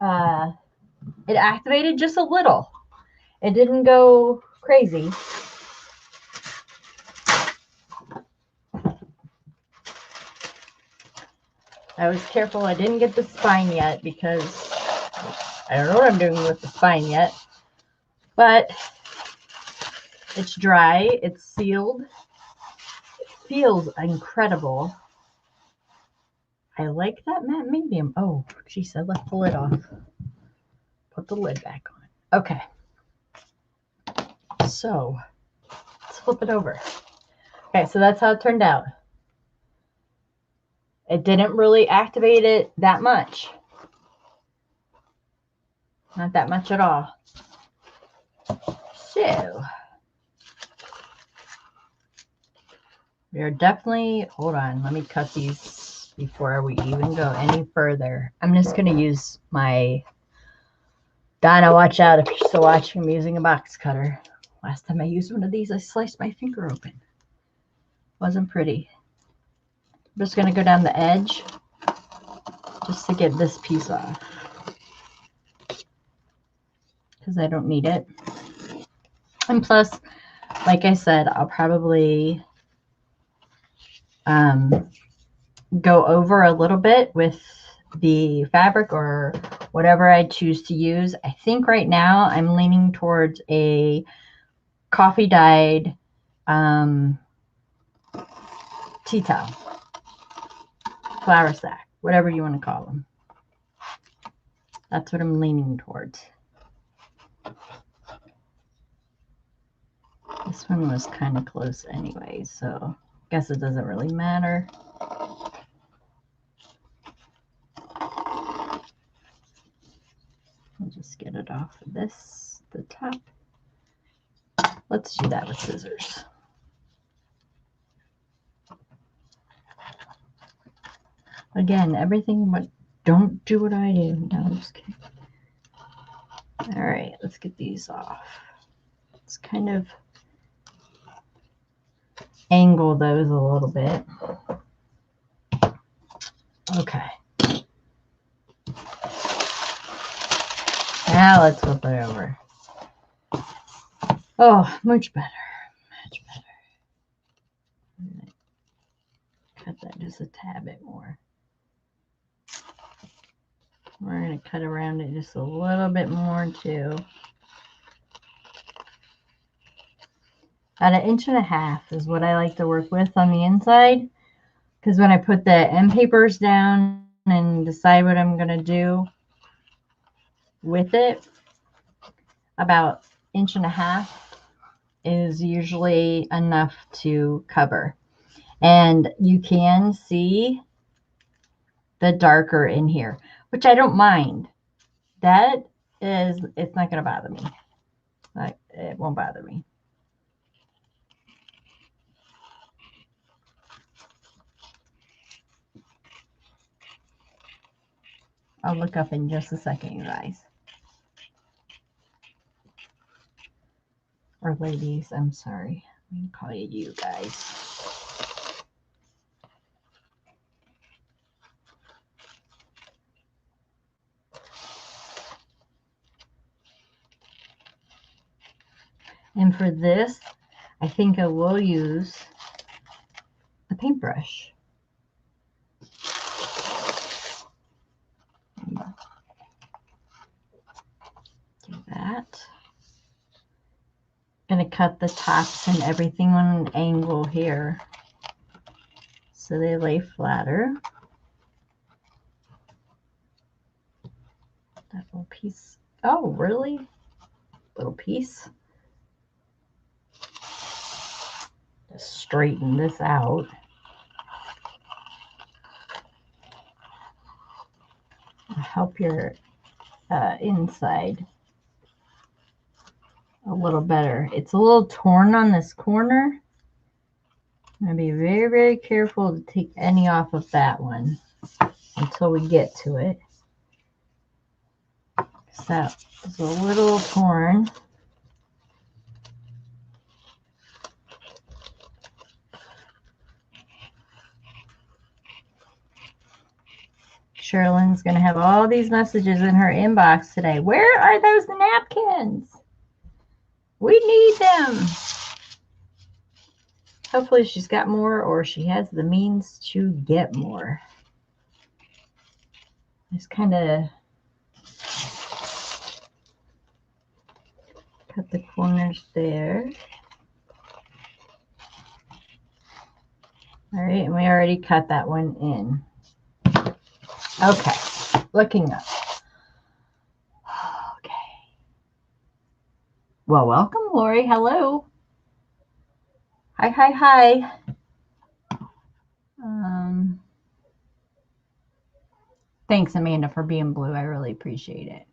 it activated just a little. It didn't go crazy. I was careful I didn't get the spine yet because I don't know what I'm doing with the spine yet. But it's dry, it's sealed. It feels incredible. I like that matte medium. Oh, geez, I left the lid off. Put the lid back on. Okay. So, let's flip it over. Okay, so that's how it turned out. It didn't really activate it that much. Not that much at all. So, we are definitely, hold on, let me cut these before we even go any further. I'm just going to use my, Donna, watch out if you're still watching, I'm using a box cutter. Last time I used one of these, I sliced my finger open. Wasn't pretty. I'm just going to go down the edge just to get this piece off because I don't need it. And plus, like I said, I'll probably go over a little bit with the fabric or whatever I choose to use. I think right now I'm leaning towards a coffee dyed tea towel, flour sack, whatever you want to call them. That's what I'm leaning towards. This one was kind of close anyway, so I guess it doesn't really matter. I'll just get it off of this, the top. Let's do that with scissors. Again, everything, but don't do what I do. No, I'm just kidding. All right, let's get these off. Let's kind of angle those a little bit. Okay. Now let's flip it over. Oh, much better. Much better. Cut that just a tad bit more. We're going to cut around it just a little bit more too. About 1.5 inches is what I like to work with on the inside. Because when I put the end papers down and decide what I'm going to do with it, about 1.5 inches is usually enough to cover. And you can see the darker in here, which I don't mind. That is, it's not going to bother me. Like, it won't bother me. I'll look up in just a second, you guys. Or ladies, I'm sorry. I'm going to call you guys. And for this, I think I will use a paintbrush. Do that. I'm going to cut the tops and everything on an angle here so they lay flatter. That little piece. Oh, really? Little piece. Just straighten this out. Help your inside a little better. It's a little torn on this corner, I'm going to be very, very careful to take any off of that one until we get to it. So, it's a little torn. Sherilyn's going to have all these messages in her inbox today. Where are those napkins? We need them. Hopefully she's got more, or she has the means to get more. Just kind of cut the corners there. All right, and we already cut that one in. Okay, looking up. Okay. Well, welcome, Lori. Hello. Hi, hi, hi. Thanks, Amanda, for being blue. I really appreciate it.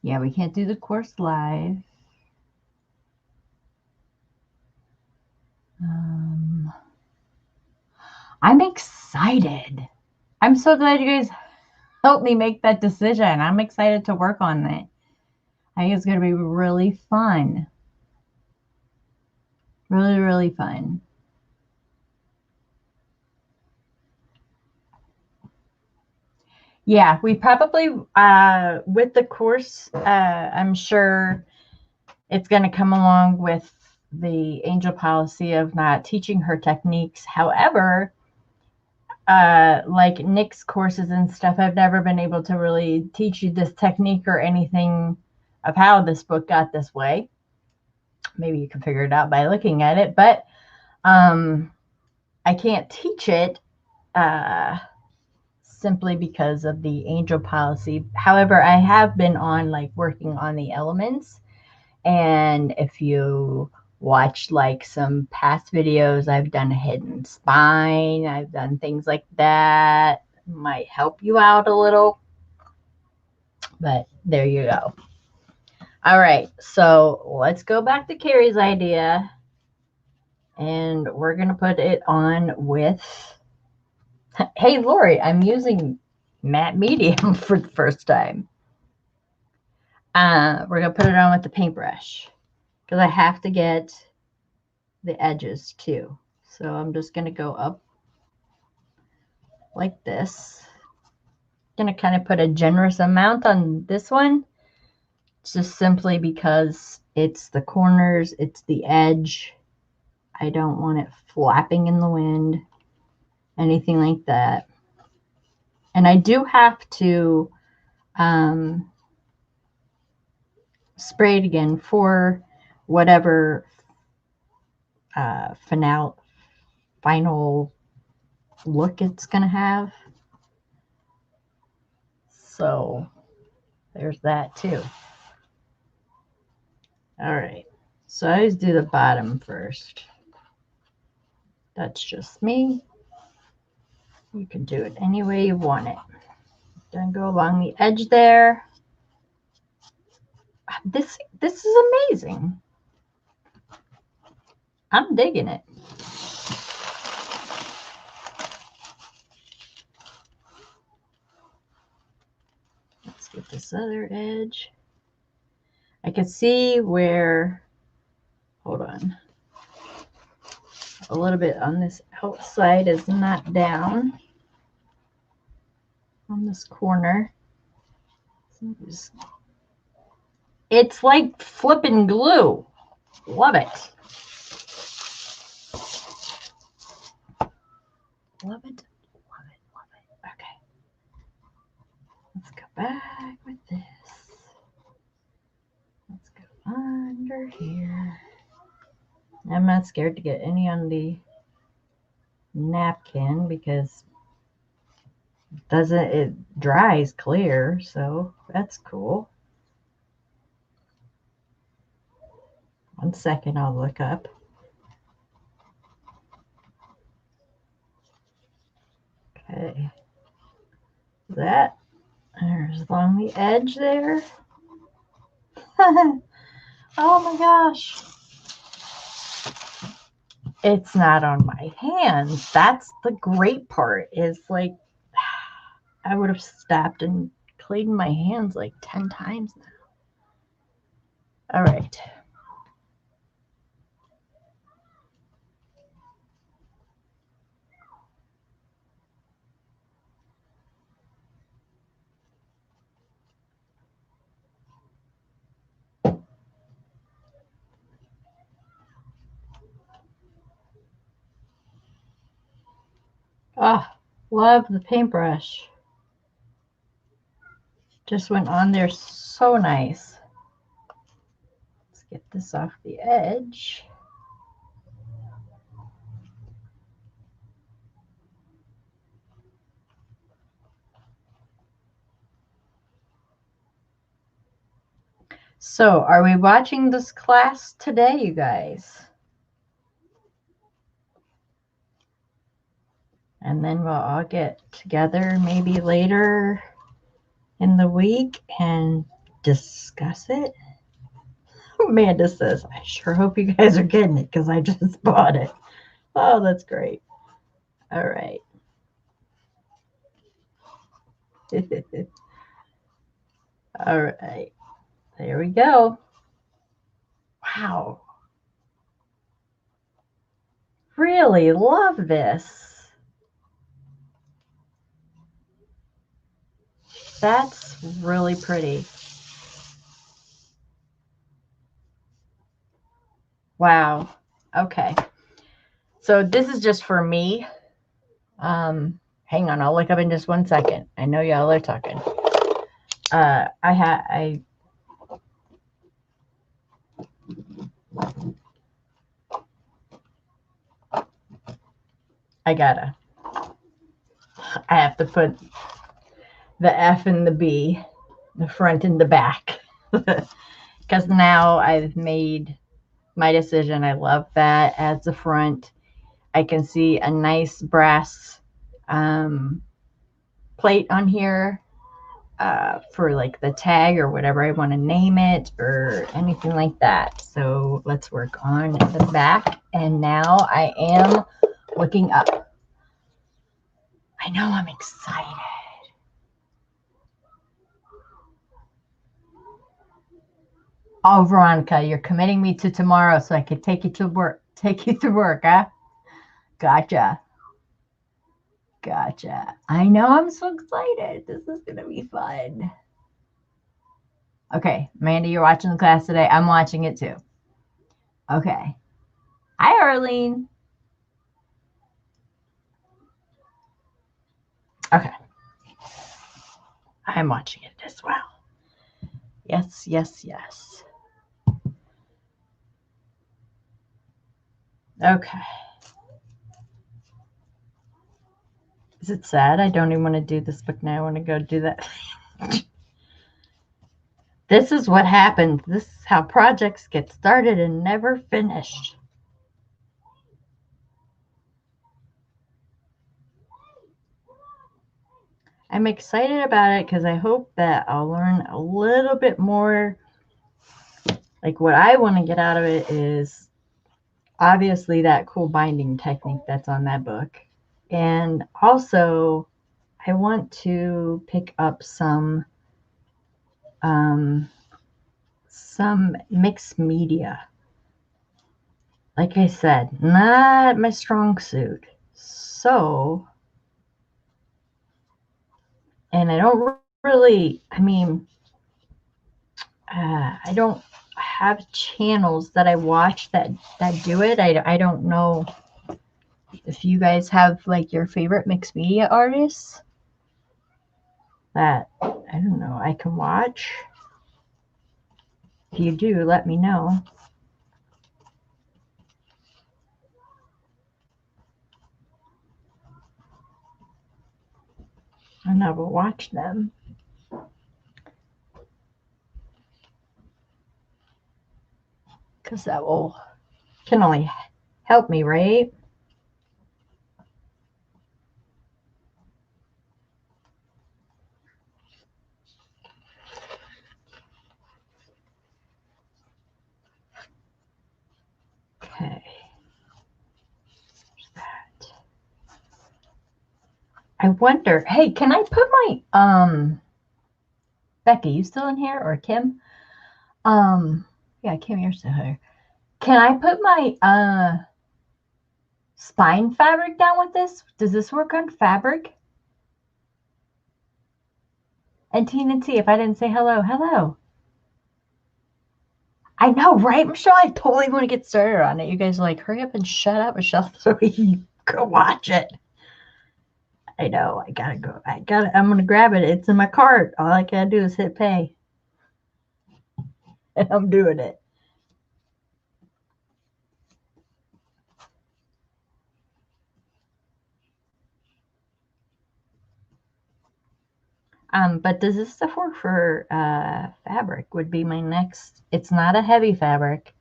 Yeah, we can't do the course live. I'm excited. I'm so glad you guys helped me make that decision. I'm excited to work on it. I think it's going to be really fun. Really, really fun. Yeah, we probably, with the course, I'm sure it's going to come along with the angel policy of not teaching her techniques. However, like Nick's courses and stuff, I've never been able to really teach you this technique or anything of how this book got this way. Maybe you can figure it out by looking at it, but I can't teach it simply because of the angel policy. However, I have been on like working on the elements, and if you watch like some past videos, I've done a hidden spine, I've done things like that. Might help you out a little, but there you go. All right, so let's go back to Carrie's idea, and we're gonna put it on with, hey Lori, I'm using matte medium for the first time. We're gonna put it on with the paintbrush because I have to get the edges too. So I'm just gonna go up like this. Gonna kind of put a generous amount on this one, just simply because it's the corners, it's the edge. I don't want it flapping in the wind, anything like that. And I do have to spray it again for whatever final look it's gonna have. So there's that too. All right, so I always do the bottom first. That's just me. You can do it any way you want it. Then go along the edge there. This is amazing. I'm digging it. Let's get this other edge. I can see where, hold on, a little bit on this outside is not down on this corner. It's like flipping glue. Love it. Love it. Love it. Love it. Okay. Let's go back with this. Let's go under here. I'm not scared to get any on the napkin because it dries clear, so that's cool. 1 second, I'll look up. Okay, there's along the edge there. Oh my gosh. It's not on my hands. That's the great part, is like I would have stopped and cleaned my hands like 10 times now. All right. Oh, love the paintbrush. Just went on there so nice. Let's get this off the edge. So, are we watching this class today, you guys? And then we'll all get together maybe later in the week and discuss it. Amanda says, I sure hope you guys are getting it because I just bought it. Oh, that's great. All right. All right. There we go. Wow. Really love this. That's really pretty. Wow. Okay. So this is just for me. Hang on, I'll look up in just 1 second. I know y'all are talking. I have to put the F and the B, the front and the back. Because now I've made my decision. I love that as the front. I can see a nice brass plate on here for like the tag or whatever I want to name it or anything like that. So let's work on the back. And now I am looking up. I know, I'm excited. Oh, Veronica, you're committing me to tomorrow so I can take you to work. Take you to work, huh? Gotcha. Gotcha. I know, I'm so excited. This is going to be fun. Okay, Mandy, you're watching the class today. I'm watching it too. Okay. Hi, Arlene. Okay. I'm watching it as well. Yes, yes, yes. Okay. Is it sad? I don't even want to do this book now. I want to go do that. This is what happens. This is how projects get started and never finished. I'm excited about it because I hope that I'll learn a little bit more. Like what I want to get out of it is obviously that cool binding technique that's on that book. And also I want to pick up some mixed media. Like I said, not my strong suit. So, and I don't really, I don't have channels that I watch that do it. I don't know if you guys have like your favorite mixed media artists that, I don't know, I can watch. If you do, let me know. And I will watch them. Because that can only help me, right? Okay. There's that. I wonder, hey, can I put my, Becky, you still in here? Or Kim? Yeah, Kim, you're still here. Can I put my, spine fabric down with this? Does this work on fabric? And Tina T, if I didn't say hello, hello. I know, right, Michelle? I totally want to get started on it. You guys are like, hurry up and shut up, Michelle, so we can go watch it. I know, I gotta go. I'm gonna grab it. It's in my cart. All I gotta do is hit pay. And I'm doing it. But does this stuff work for fabric? Would be my next. It's not a heavy fabric.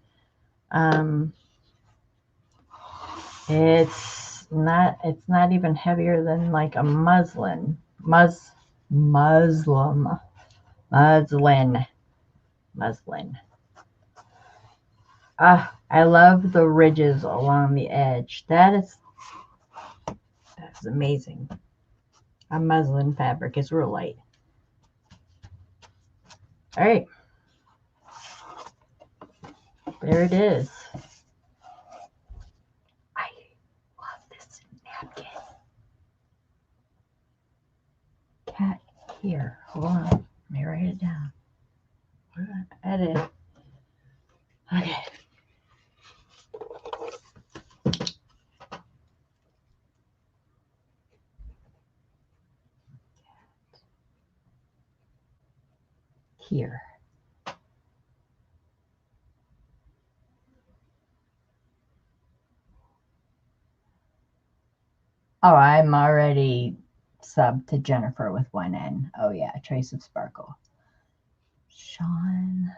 It's not even heavier than like a muslin. Muslin. I love the ridges along the edge. That's amazing. A muslin fabric is real light. All right. There it is. I love this napkin. Cat here. Hold on. Let me write it down. Edit. Okay. Here. Oh, I'm already subbed to Jennifer with one N. Oh, yeah. Trace of Sparkle. Sean.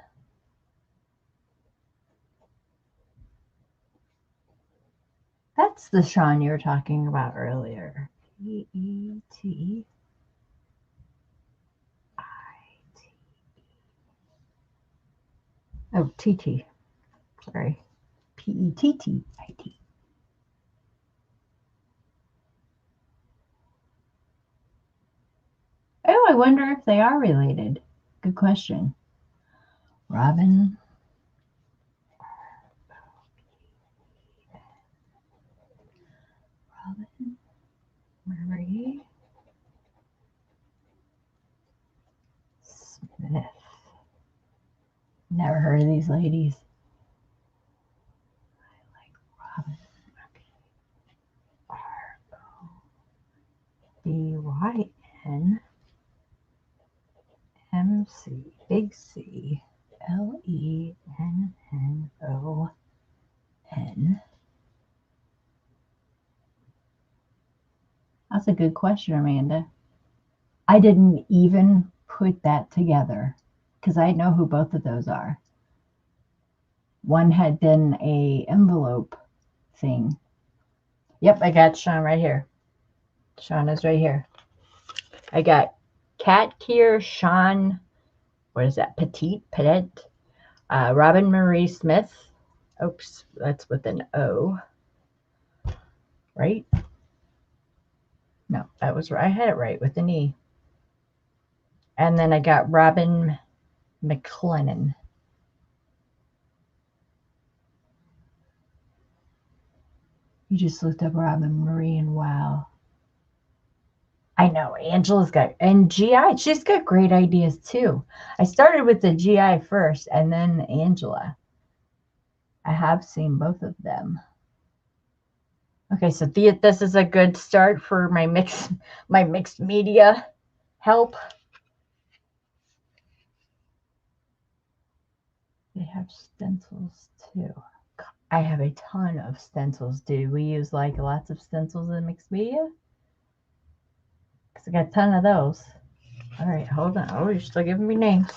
That's the Sean you were talking about earlier. P-E-T-I-T. Oh, T-T. Sorry. P-E-T-T-I-T. Oh, I wonder if they are related. Good question. Robin. Robin. Marie. Smith. Never heard of these ladies. I like Robin. Okay. R-O-B-Y-N-M-C. Big C. L-E-N-N-O-N. That's a good question, Amanda. I didn't even put that together because I know who both of those are. One had been a envelope thing. Yep, I got Sean right here. Sean is right here. I got Kat Kier, Sean, what is that? Petit, Robin Marie Smith. Oops, that's with an O. Right? No, that was right. I had it right with an E. And then I got Robin McLennan. You just looked up Robin Marie and wow. I know, Angela's got, and GI, she's got great ideas too. I started with the GI first and then Angela. I have seen both of them. Okay, so this is a good start for my mixed media help. They have stencils too. I have a ton of stencils. Do we use like lots of stencils in mixed media? Because I got a ton of those. All right, hold on. Oh, you're still giving me names.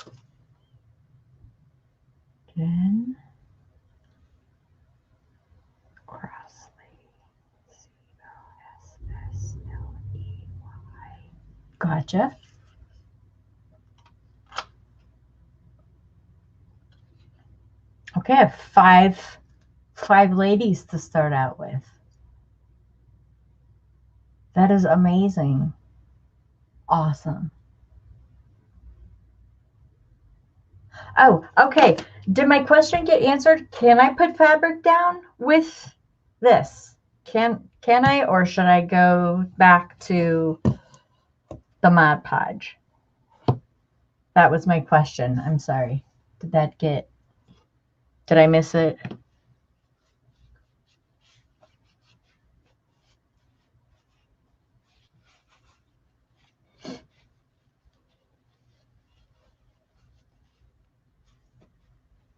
Jen Crossley. C-O-S-S-L-E-Y. Gotcha. Okay, I have five 5 ladies to start out with. That is amazing. Awesome. Oh, okay. Did my question get answered? Can I put fabric down with this? Can I, or should I go back to the Mod Podge? That was my question. I'm sorry. Did I miss it?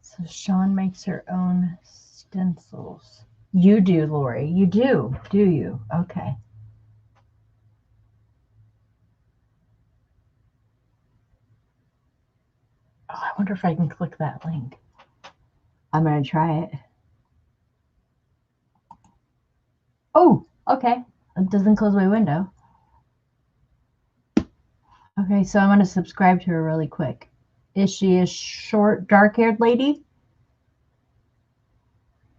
So Sean makes her own stencils. You do, Lori. You do you? Okay. Oh, I wonder if I can click that link. I'm going to try it. Oh, okay. It doesn't close my window. Okay, so I'm going to subscribe to her really quick. Is she a short, dark-haired lady?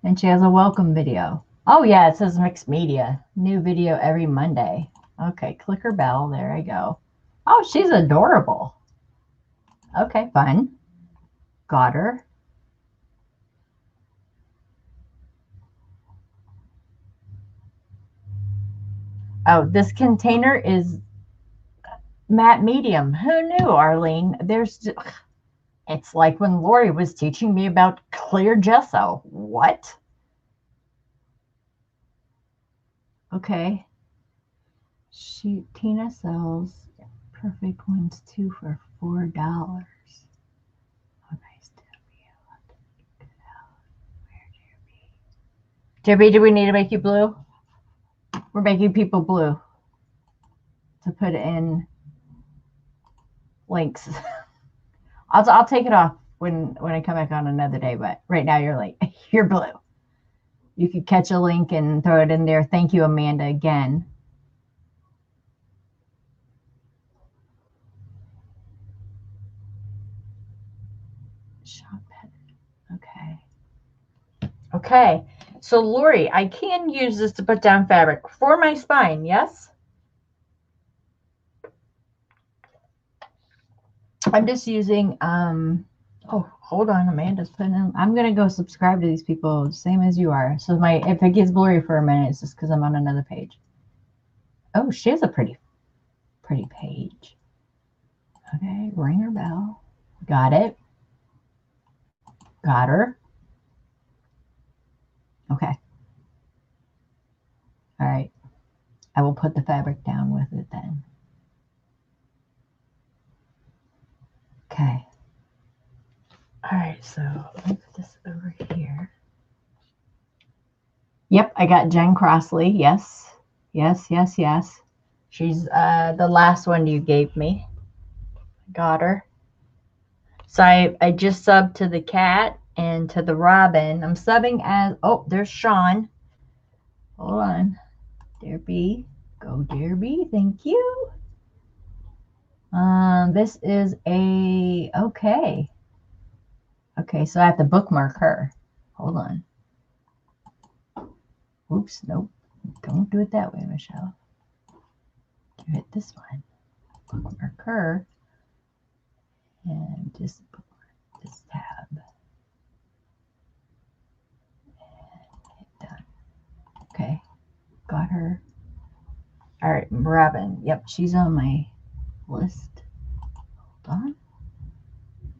And she has a welcome video. Oh, yeah, it says mixed media. New video every Monday. Okay, click her bell. There I go. Oh, she's adorable. Okay, fun. Got her. Oh, this container is matte medium. Who knew, Arlene? It's like when Lori was teaching me about clear gesso. What? Okay. Tina sells perfect ones too for $4. Oh, nice. Debbie, do we need to make you blue? We're making people blue to put in links. I'll take it off when I come back on another day, but right now you're blue. You could catch a link and throw it in there. Thank you, Amanda, again. Shop pet. Okay. Okay. So Lori, I can use this to put down fabric for my spine, yes? I'm just using oh, hold on, Amanda's putting in. I'm gonna go subscribe to these people, same as you are. So if it gets blurry for a minute, it's just because I'm on another page. Oh, she has a pretty page. Okay, ring her bell. Got it. Got her. Okay. All right. I will put the fabric down with it then. Okay. All right, so let me put this over here. Yep, I got Jen Crossley. Yes. She's the last one you gave me. Got her. So I just subbed to the cat and to the robin. I'm subbing as, oh, there's Sean. Hold on. Dear B. Go, Dear B. Thank you. This is okay. Okay, so I have to bookmark her. Hold on. Oops, nope. Don't do it that way, Michelle. Do it this one. Bookmark her. And just bookmark this tab. And hit done. Okay, got her. All right, Robin. Yep, she's on my list. Hold on.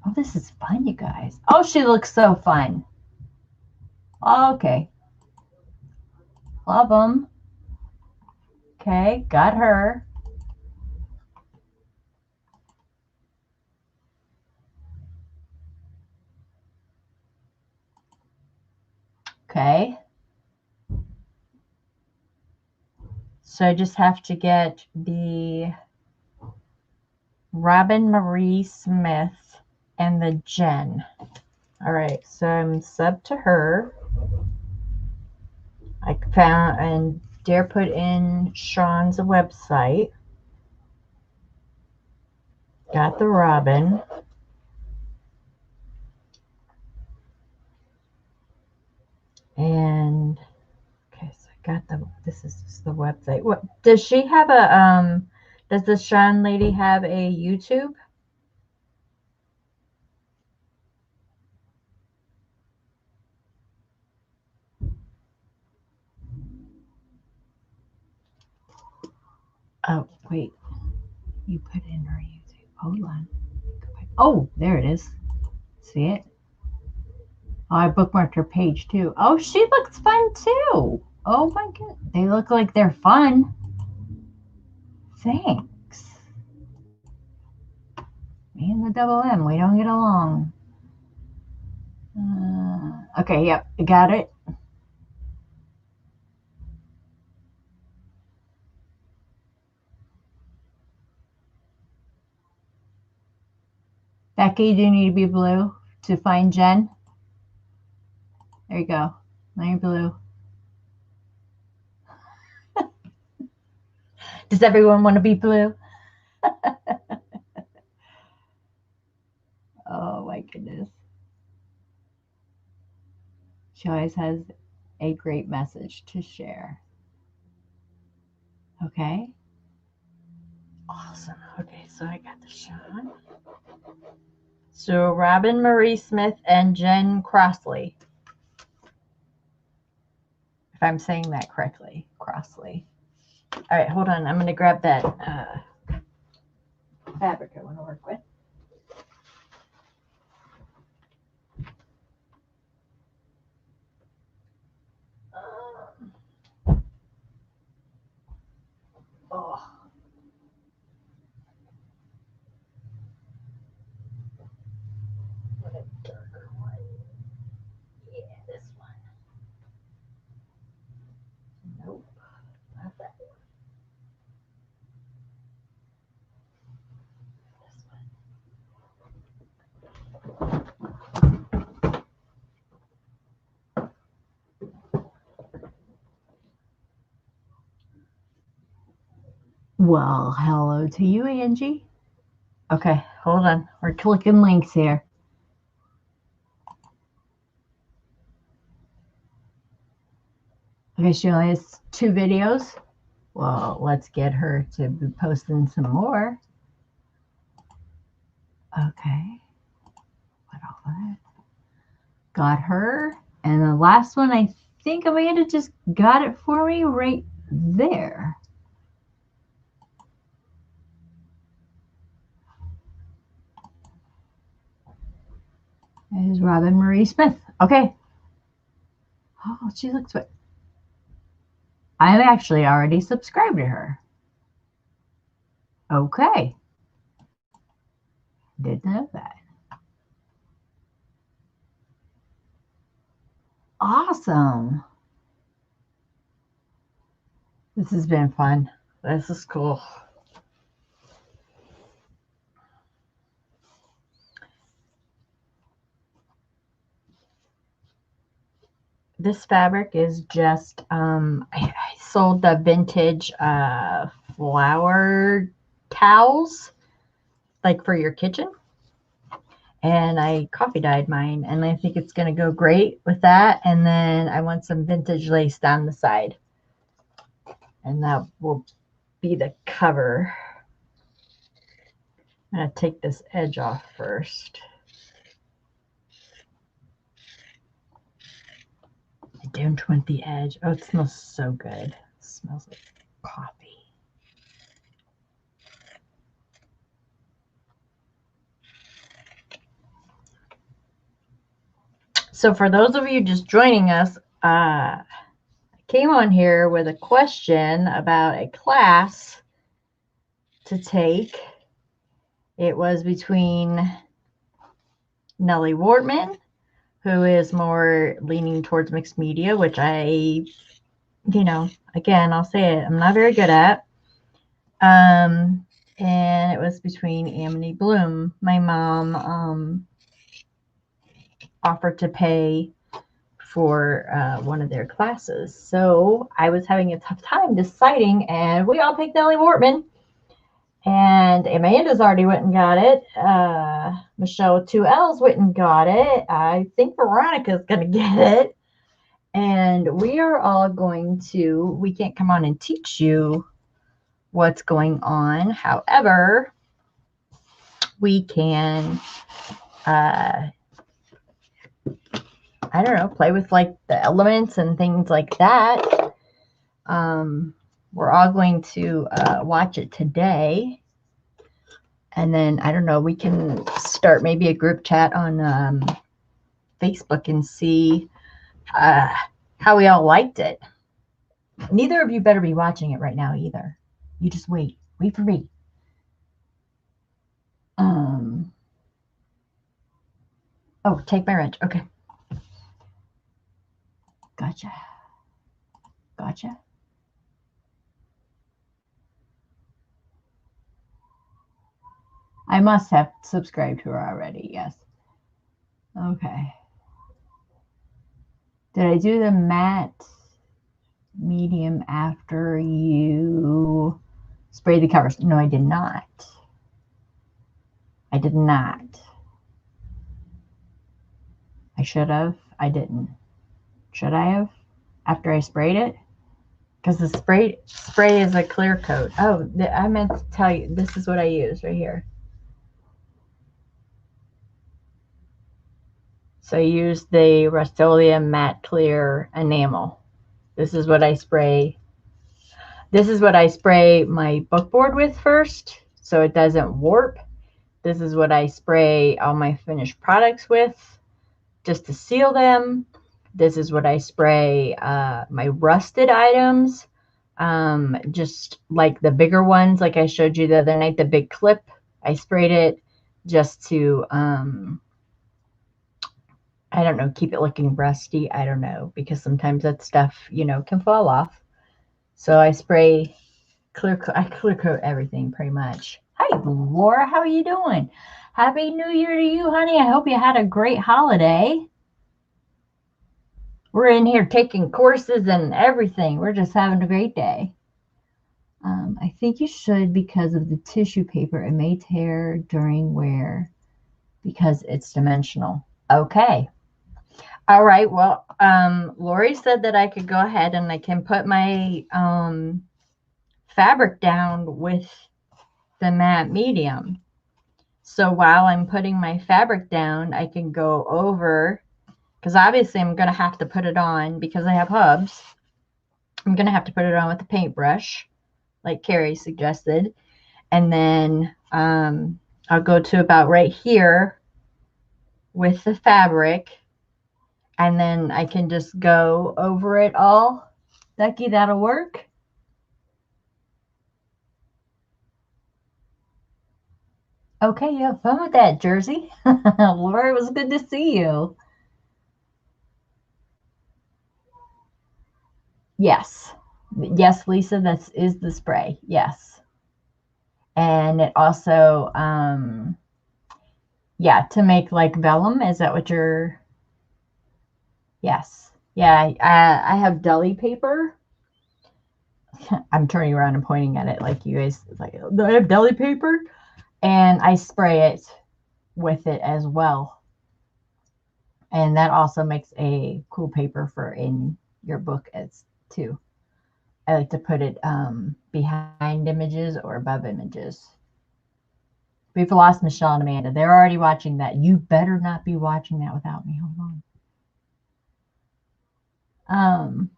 Oh, this is fun, you guys. Oh, she looks so fun. Okay. Love them. Okay, got her. Okay. So I just have to get the Robin Marie Smith and the Jen. All right, so I'm sub to her. I found and dare put in Sean's website. Got the Robin. forgot this is just the website. What does she have a does the Sean lady have a YouTube? Oh, wait. You put in her YouTube. Hold on. Oh, there it is. See it? Oh, I bookmarked her page too. Oh, she looks fun too. Oh my god. They look like they're fun. Thanks. Me and the double M, we don't get along. Okay, yep, I got it. Becky, do you need to be blue to find Jen? There you go. Now you're blue. Does everyone want to be blue? Oh my goodness. She always has a great message to share. Okay. Awesome. Okay, so I got the Sean. So Robin Marie Smith and Jen Crossley. If I'm saying that correctly, Crossley. All right, hold on. I'm going to grab that fabric I want to work with. Oh. What a darker one. Yeah, this one. Nope, not that one. Well, hello to you, Angie. Okay, hold on. We're clicking links here. Okay, she only has 2 videos. Well, let's get her to be posting some more. Okay. What all that? Got her. And the last one, I think Amanda just got it for me right there. There's Robin Marie Smith. Okay. Oh, she looks good. I'm actually already subscribed to her. Okay. Didn't know that. Awesome. This has been fun. This is cool. This fabric is just, I sold the vintage flower towels, like for your kitchen. And I coffee dyed mine, and I think it's going to go great with that. And then I want some vintage lace down the side. And that will be the cover. I'm going to take this edge off first. I don't want the edge. Oh, it smells so good. It smells like coffee. So for those of you just joining us, I came on here with a question about a class to take. It was between Nellie Wortman, who is more leaning towards mixed media, which I, again, I'll say it, I'm not very good at. And it was between Amity Bloom. My mom offered to pay for one of their classes. So I was having a tough time deciding, and we all picked Nellie Wortman. And Amanda's already went and got it. Michelle with 2 L's went and got it. I think Veronica's going to get it. And we are all going to, we can't come on and teach you what's going on. However, we can, I don't know, play with like the elements and things like that. We're all going to watch it today. And then, I don't know, we can start maybe a group chat on Facebook and see how we all liked it. Neither of you better be watching it right now either. You just wait. Wait for me. Oh, take my wrench. Okay. Gotcha. Gotcha. I must have subscribed to her already. Yes. Okay. Did I do the matte medium after you sprayed the covers? No, I did not. I did not. I should have. I didn't. Should I have? After I sprayed it? Because the spray is a clear coat. Oh, I meant to tell you, this is what I use right here. So I use the Rust-Oleum Matte Clear Enamel. This is what I spray. This is what I spray my book board with first, so it doesn't warp. This is what I spray all my finished products with, just to seal them. This is what I spray my rusted items, just like the bigger ones, like I showed you the other night, the big clip. I sprayed it just to, I don't know, keep it looking rusty. I don't know, because sometimes that stuff, you know, can fall off. So I spray I clear coat everything pretty much. Hi, Laura. How are you doing? Happy New Year to you, honey. I hope you had a great holiday. We're in here taking courses and everything. We're just having a great day. I think you should because of the tissue paper. It may tear during wear because it's dimensional. Okay. All right. Well, Lori said that I could go ahead and I can put my fabric down with the matte medium. So while I'm putting my fabric down, I can go over, because obviously I'm going to have to put it on because I have hubs. I'm going to have to put it on with a paintbrush, like Carrie suggested. And then I'll go to about right here with the fabric. And then I can just go over it all. Becky, that'll work. Okay, you have fun with that, Jersey. Laura, it was good to see you. Yes. Yes, Lisa, that is the spray. Yes. And it also, yeah, to make like vellum. Is that what you're, yes. Yeah, I have deli paper. I'm turning around and pointing at it like you guys, like, I have deli paper. And I spray it with it as well. And that also makes a cool paper for in your book as too. I like to put it behind images or above images. We've lost Michelle and Amanda. They're already watching that. You better not be watching that without me. Hold on.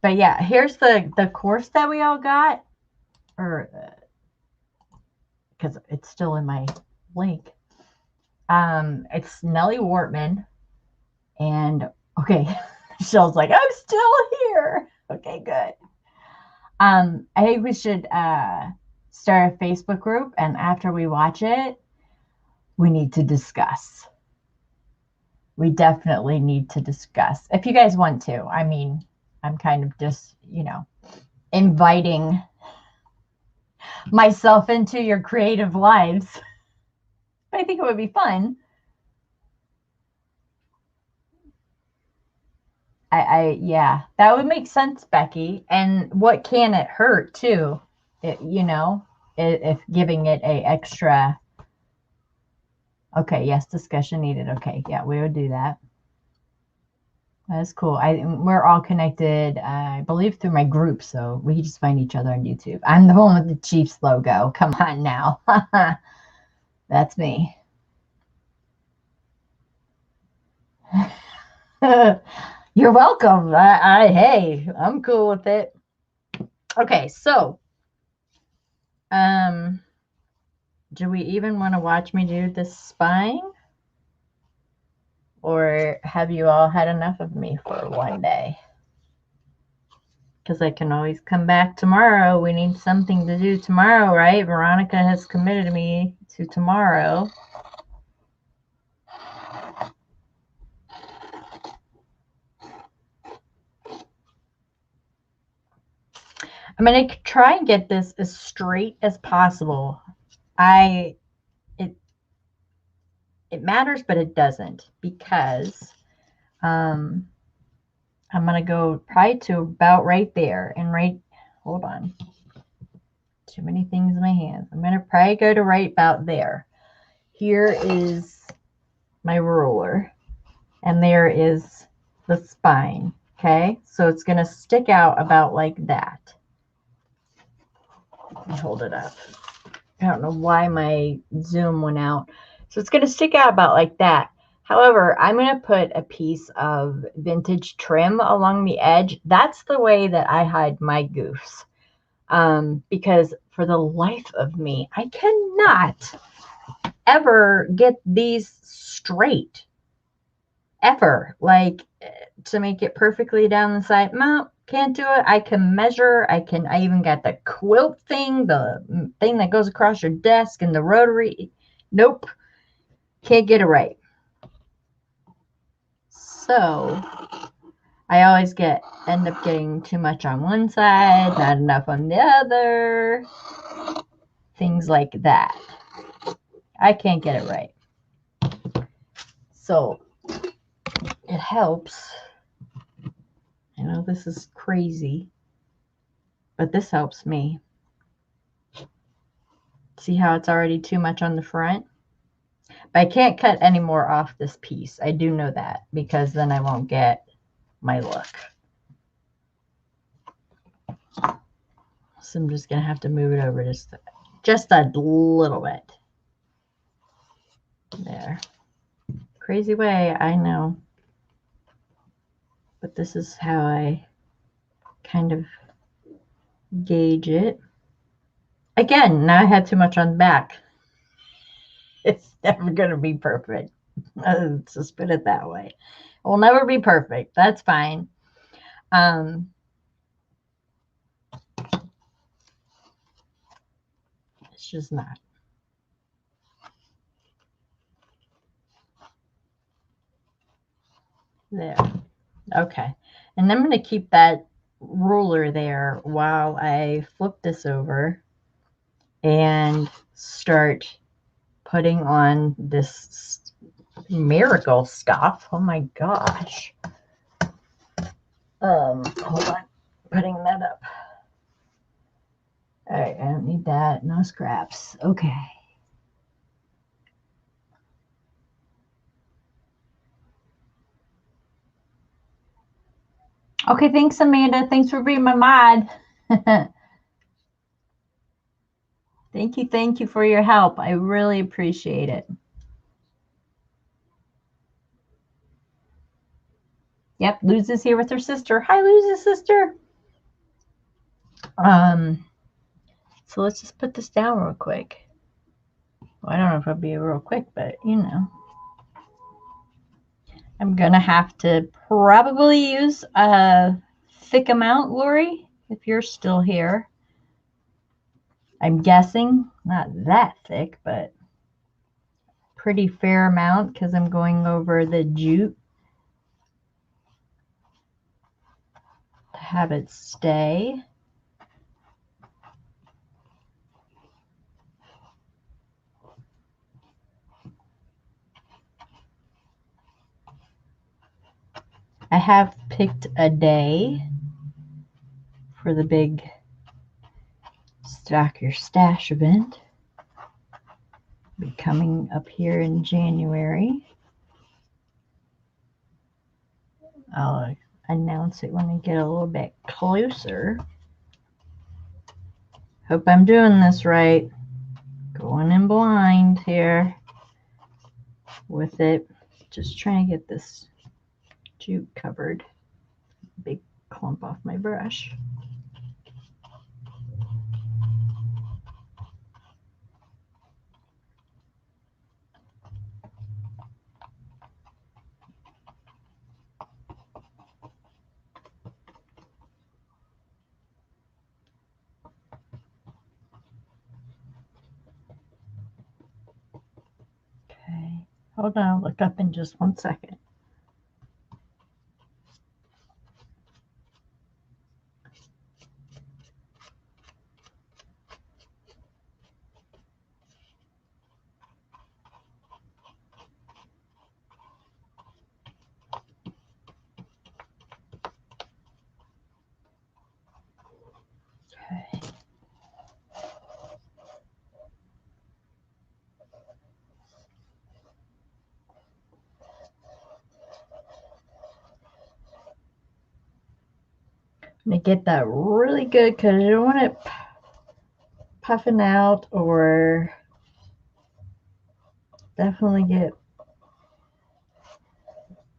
But yeah, here's the course that we all got, or because it's still in my link. It's Nellie Wortman, and okay, Michelle's like, I'm still here. Okay, good. I think we should start a Facebook group, and after we watch it, we need to discuss. We definitely need to discuss. If you guys want to. I mean, I'm kind of just, you know, inviting myself into your creative lives. But I think it would be fun. Yeah, that would make sense, Becky. And what can it hurt too? You know, if giving it a extra. Okay, yes, discussion needed. Okay, yeah, we would do that. That's cool. We're all connected, I believe, through my group, so we can just find each other on YouTube. I'm the one with the Chiefs logo. Come on now. That's me. You're welcome. Hey, I'm cool with it. Okay, so do we even want to watch me do this spine? Or have you all had enough of me for one day? Because I can always come back tomorrow. We need something to do tomorrow, right? Veronica has committed me to tomorrow. I'm going to try and get this as straight as possible. It matters, but it doesn't, because I'm going to go probably to about right there and hold on. Too many things in my hands. I'm going to probably go to right about there. Here is my ruler, and there is the spine. Okay, so it's going to stick out about like that. Let me hold it up. I don't know why my zoom went out. So it's going to stick out about like that. However, I'm going to put a piece of vintage trim along the edge. That's the way that I hide my goofs. Because for the life of me, I cannot ever get these straight. Ever. Like, to make it perfectly down the side. No, can't do it. I can measure. I even got the quilt thing, the thing that goes across your desk, and the rotary. Nope. Can't get it right. So I always end up getting too much on one side, not enough on the other. Things like that. I can't get it right. So it helps. I know this is crazy, but this helps me. See how it's already too much on the front? But I can't cut any more off this piece. I do know that, because then I won't get my look. So I'm just going to have to move it over just a little bit. There. Crazy way, I know. But this is how I kind of gauge it. Again, now I had too much on the back. It's never going to be perfect. Let's just put it that way. It will never be perfect. That's fine. It's just not. There. Okay. And I'm going to keep that ruler there while I flip this over and start putting on this miracle stuff. Oh my gosh. Hold on. Putting that up. All right, I don't need that. No scraps. Okay. Okay, thanks, Amanda. Thanks for being my mod. Thank you for your help. I really appreciate it. Yep, Luz is here with her sister. Hi, Luz's sister. So let's just put this down real quick. Well, I don't know if it'll be real quick, but you know. I'm gonna have to probably use a thick amount, Lori, if you're still here. I'm guessing not that thick, but pretty fair amount, because I'm going over the jute to have it stay. I have picked a day for the big Stock Your Stash event. Be coming up here in January. I'll announce it when I get a little bit closer. Hope I'm doing this right. Going in blind here with it. Just trying to get this jute covered. Big clump off my brush. Okay, hold on, I'll look up in just 1 second. Okay. I'm gonna get that really good because I don't want it puffing out, or definitely get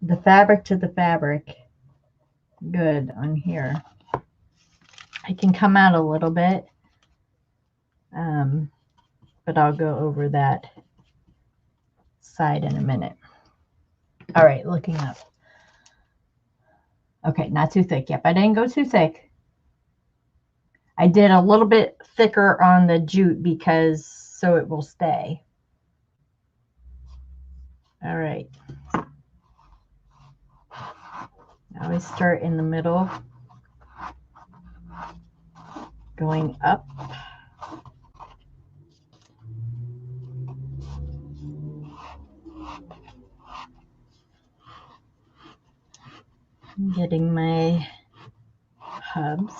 the fabric to the fabric good on here. I can come out a little bit, but I'll go over that side in a minute. All right, looking up. Okay, not too thick. Yep, I didn't go too thick. I did a little bit thicker on the jute because so it will stay. All right. I always start in the middle, going up. Getting my hubs.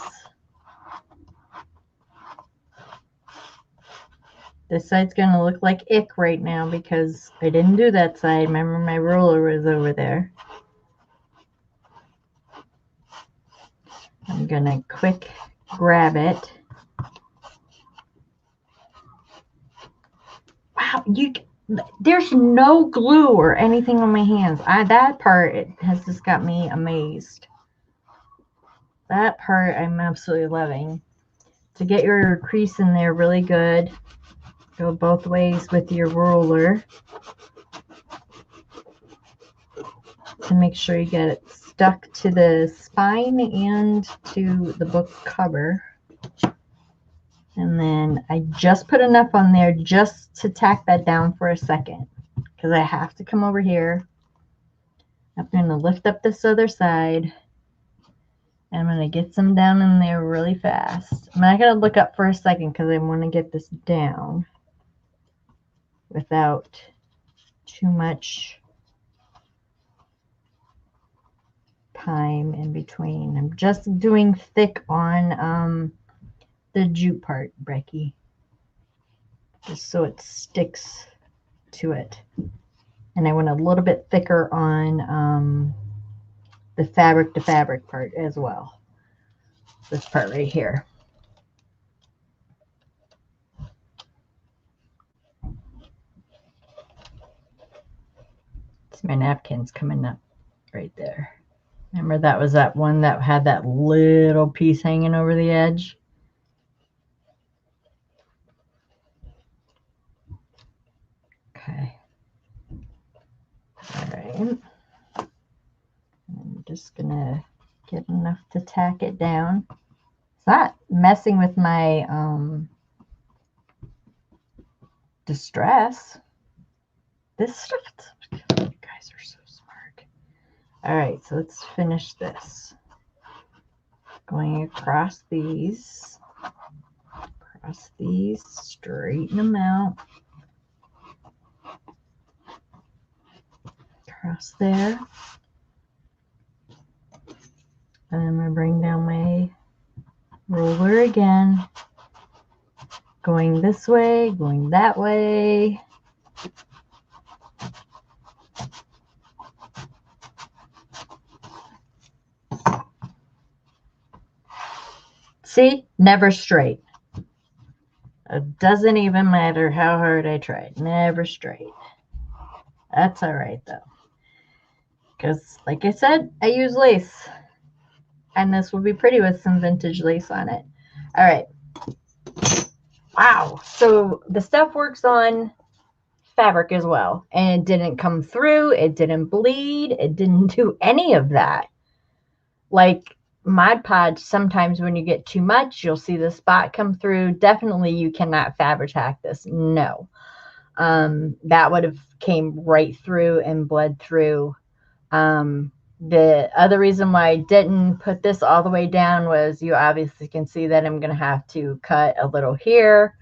This side's going to look like ick right now because I didn't do that side. Remember, my ruler was over there. I'm going to quick grab it. Wow, there's no glue or anything on my hands. That part has just got me amazed. That part I'm absolutely loving. To get your crease in there really good, go both ways with your ruler to make sure you get it stuck to the spine and to the book cover. And then I just put enough on there just to tack that down for a second because I have to come over here. I'm going to lift up this other side. And I'm going to get some down in there really fast. I'm not going to look up for a second because I want to get this down without too much time in between. I'm just doing thick on the jute part, Brecky, just so it sticks to it. And I went a little bit thicker on the fabric to fabric part as well. This part right here. It's my napkins coming up right there. Remember that was that one that had that little piece hanging over the edge? Okay. All right. I'm just going to get enough to tack it down. It's not messing with my distress. This stuff, you guys are so smart. All right, so let's finish this. Going across these, straighten them out. Across there. And I'm going to bring down my ruler again. Going this way, going that way. See, never straight. It doesn't even matter how hard I tried. Never straight. That's all right, though. Because, like I said, I use lace. And this will be pretty with some vintage lace on it. All right. Wow. So the stuff works on fabric as well. And it didn't come through. It didn't bleed. It didn't do any of that. Like Mod Podge, sometimes when you get too much, you'll see the spot come through. Definitely you cannot fabric tack this. No. That would have came right through and bled through. The other reason why I didn't put this all the way down was you obviously can see that I'm going to have to cut a little here.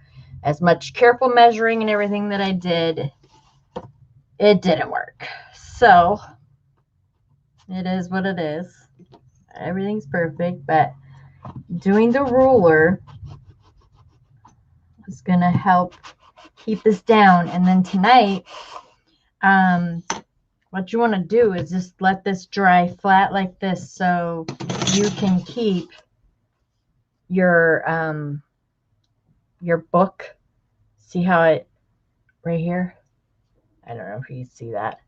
As much careful measuring and everything that I did, it didn't work. So it is what it is. Everything's perfect, but doing the ruler is going to help keep this down. And then tonight, what you want to do is just let this dry flat like this so you can keep your book. See how it right here? I don't know if you see that.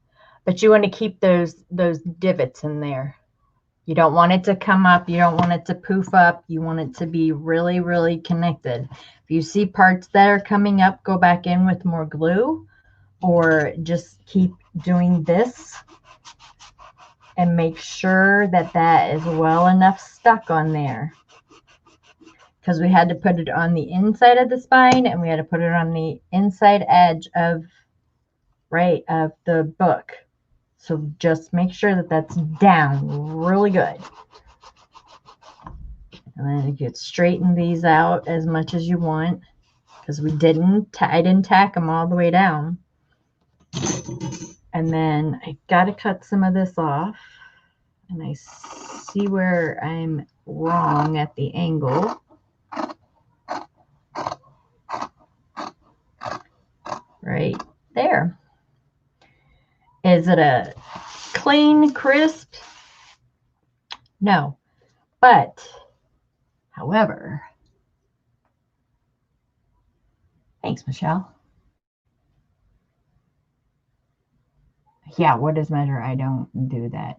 But you want to keep those divots in there. You don't want it to come up. You don't want it to poof up. You want it to be really, really connected. If you see parts that are coming up, go back in with more glue or just keep doing this and make sure that that is well enough stuck on there. Because we had to put it on the inside of the spine and we had to put it on the inside edge of the book. So just make sure that that's down really good. And then you can straighten these out as much as you want, because I didn't tack them all the way down. And then I got to cut some of this off, and I see where I'm wrong at the angle. Right there. Is it a clean, crisp? No. But, however, thanks, Michelle. Yeah, what is measure? I don't do that.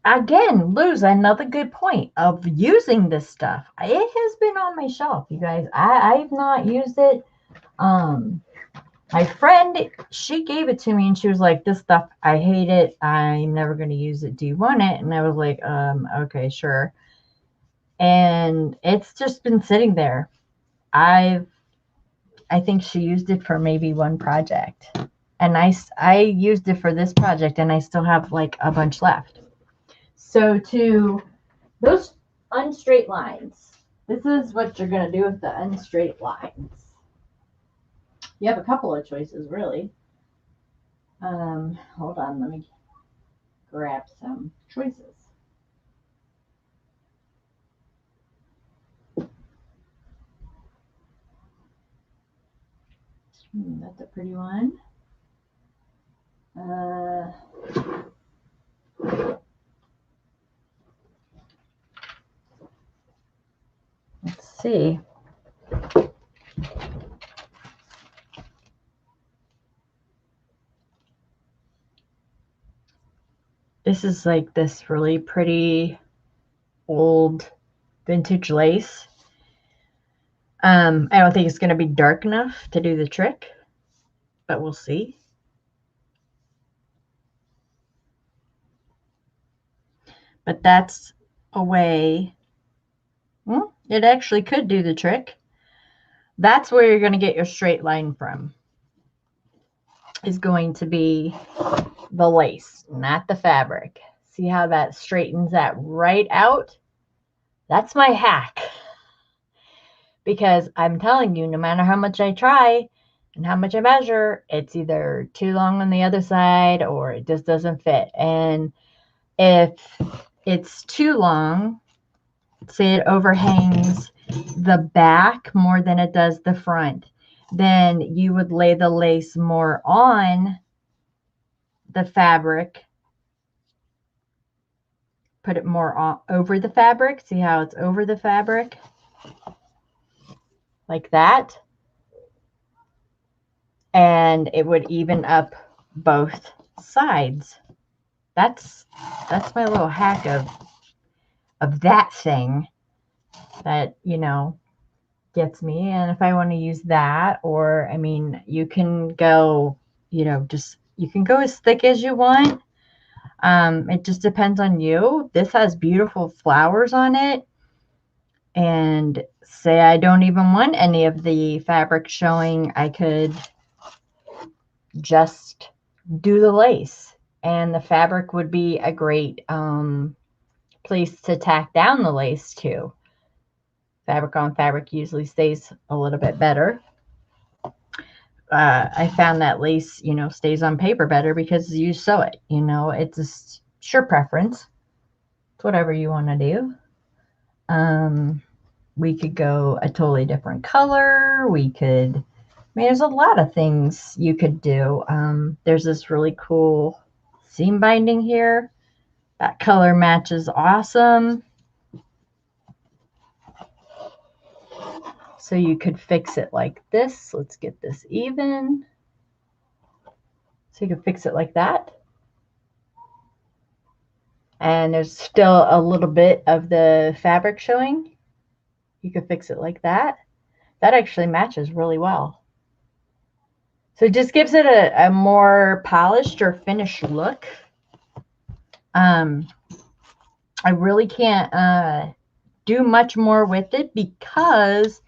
Again, Luz, another good point of using this stuff. It has been on my shelf, you guys. I've not used it. My friend, she gave it to me and she was like, this stuff, I hate it. I'm never going to use it. Do you want it? And I was like, okay, sure. And it's just been sitting there. I think she used it for maybe one project. And I used it for this project and I still have like a bunch left. So to those unstraight lines, this is what you're going to do with the unstraight lines. You have a couple of choices, really. Hold on, let me grab some choices. That's a pretty one. Let's see. This is like this really pretty old vintage lace. I don't think it's going to be dark enough to do the trick, but we'll see. But that's a way. Well, it actually could do the trick. That's where you're going to get your straight line from. Is going to be the lace, not the fabric. See how that straightens that right out? That's my hack. Because I'm telling you, no matter how much I try and how much I measure, it's either too long on the other side or it just doesn't fit. And if it's too long, say it overhangs the back more than it does the front, then you would lay the lace more on the fabric, put it more over the fabric. See how it's over the fabric? Like that. And it would even up both sides. That's my little hack of that thing that, you know, gets me. And if I want to use that, or I mean, you can go, you know, just you can go as thick as you want. It just depends on you. This has beautiful flowers on it. And say I don't even want any of the fabric showing, I could just do the lace, and the fabric would be a great place to tack down the lace to. Fabric on fabric usually stays a little bit better. I found that lace, you know, stays on paper better because you sew it. You know, it's just your preference. It's whatever you want to do. We could go a totally different color. We could, I mean, there's a lot of things you could do. There's this really cool seam binding here. That color matches awesome. So you could fix it like this. Let's get this even. So you could fix it like that. And there's still a little bit of the fabric showing. You could fix it like that. That actually matches really well. So it just gives it a more polished or finished look. I really can't do much more with it because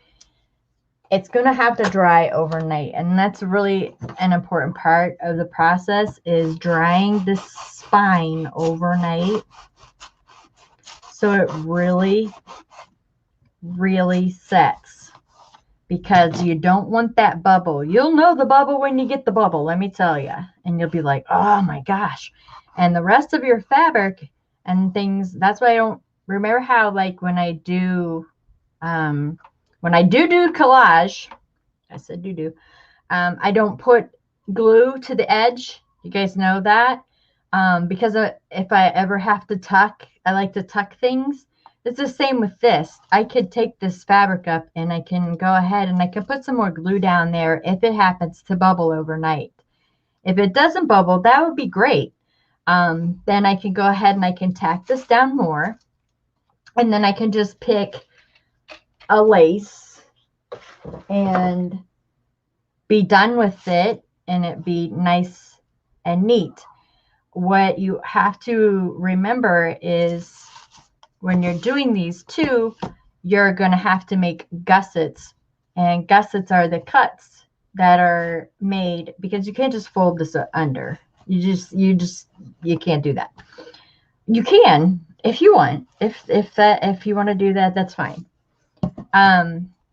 it's going to have to dry overnight. And that's really an important part of the process, is drying the spine overnight. So it really, really sets, because you don't want that bubble. You'll know the bubble when you get the bubble, let me tell you. And you'll be like, oh my gosh. And the rest of your fabric and things, that's why I don't remember how, like, when I do collage, I said do, I don't put glue to the edge. You guys know that? Because if I ever have to tuck, I like to tuck things. It's the same with this. I could take this fabric up and I can go ahead and I can put some more glue down there if it happens to bubble overnight. If it doesn't bubble, that would be great. Then I can go ahead and I can tack this down more. And then I can just pick a lace and be done with it, and it be nice and neat. What you have to remember is, when you're doing these too, you're going to have to make gussets, and gussets are the cuts that are made, because you can't just fold this under. You can't do that. You can if you want. If you want to do that, that's fine.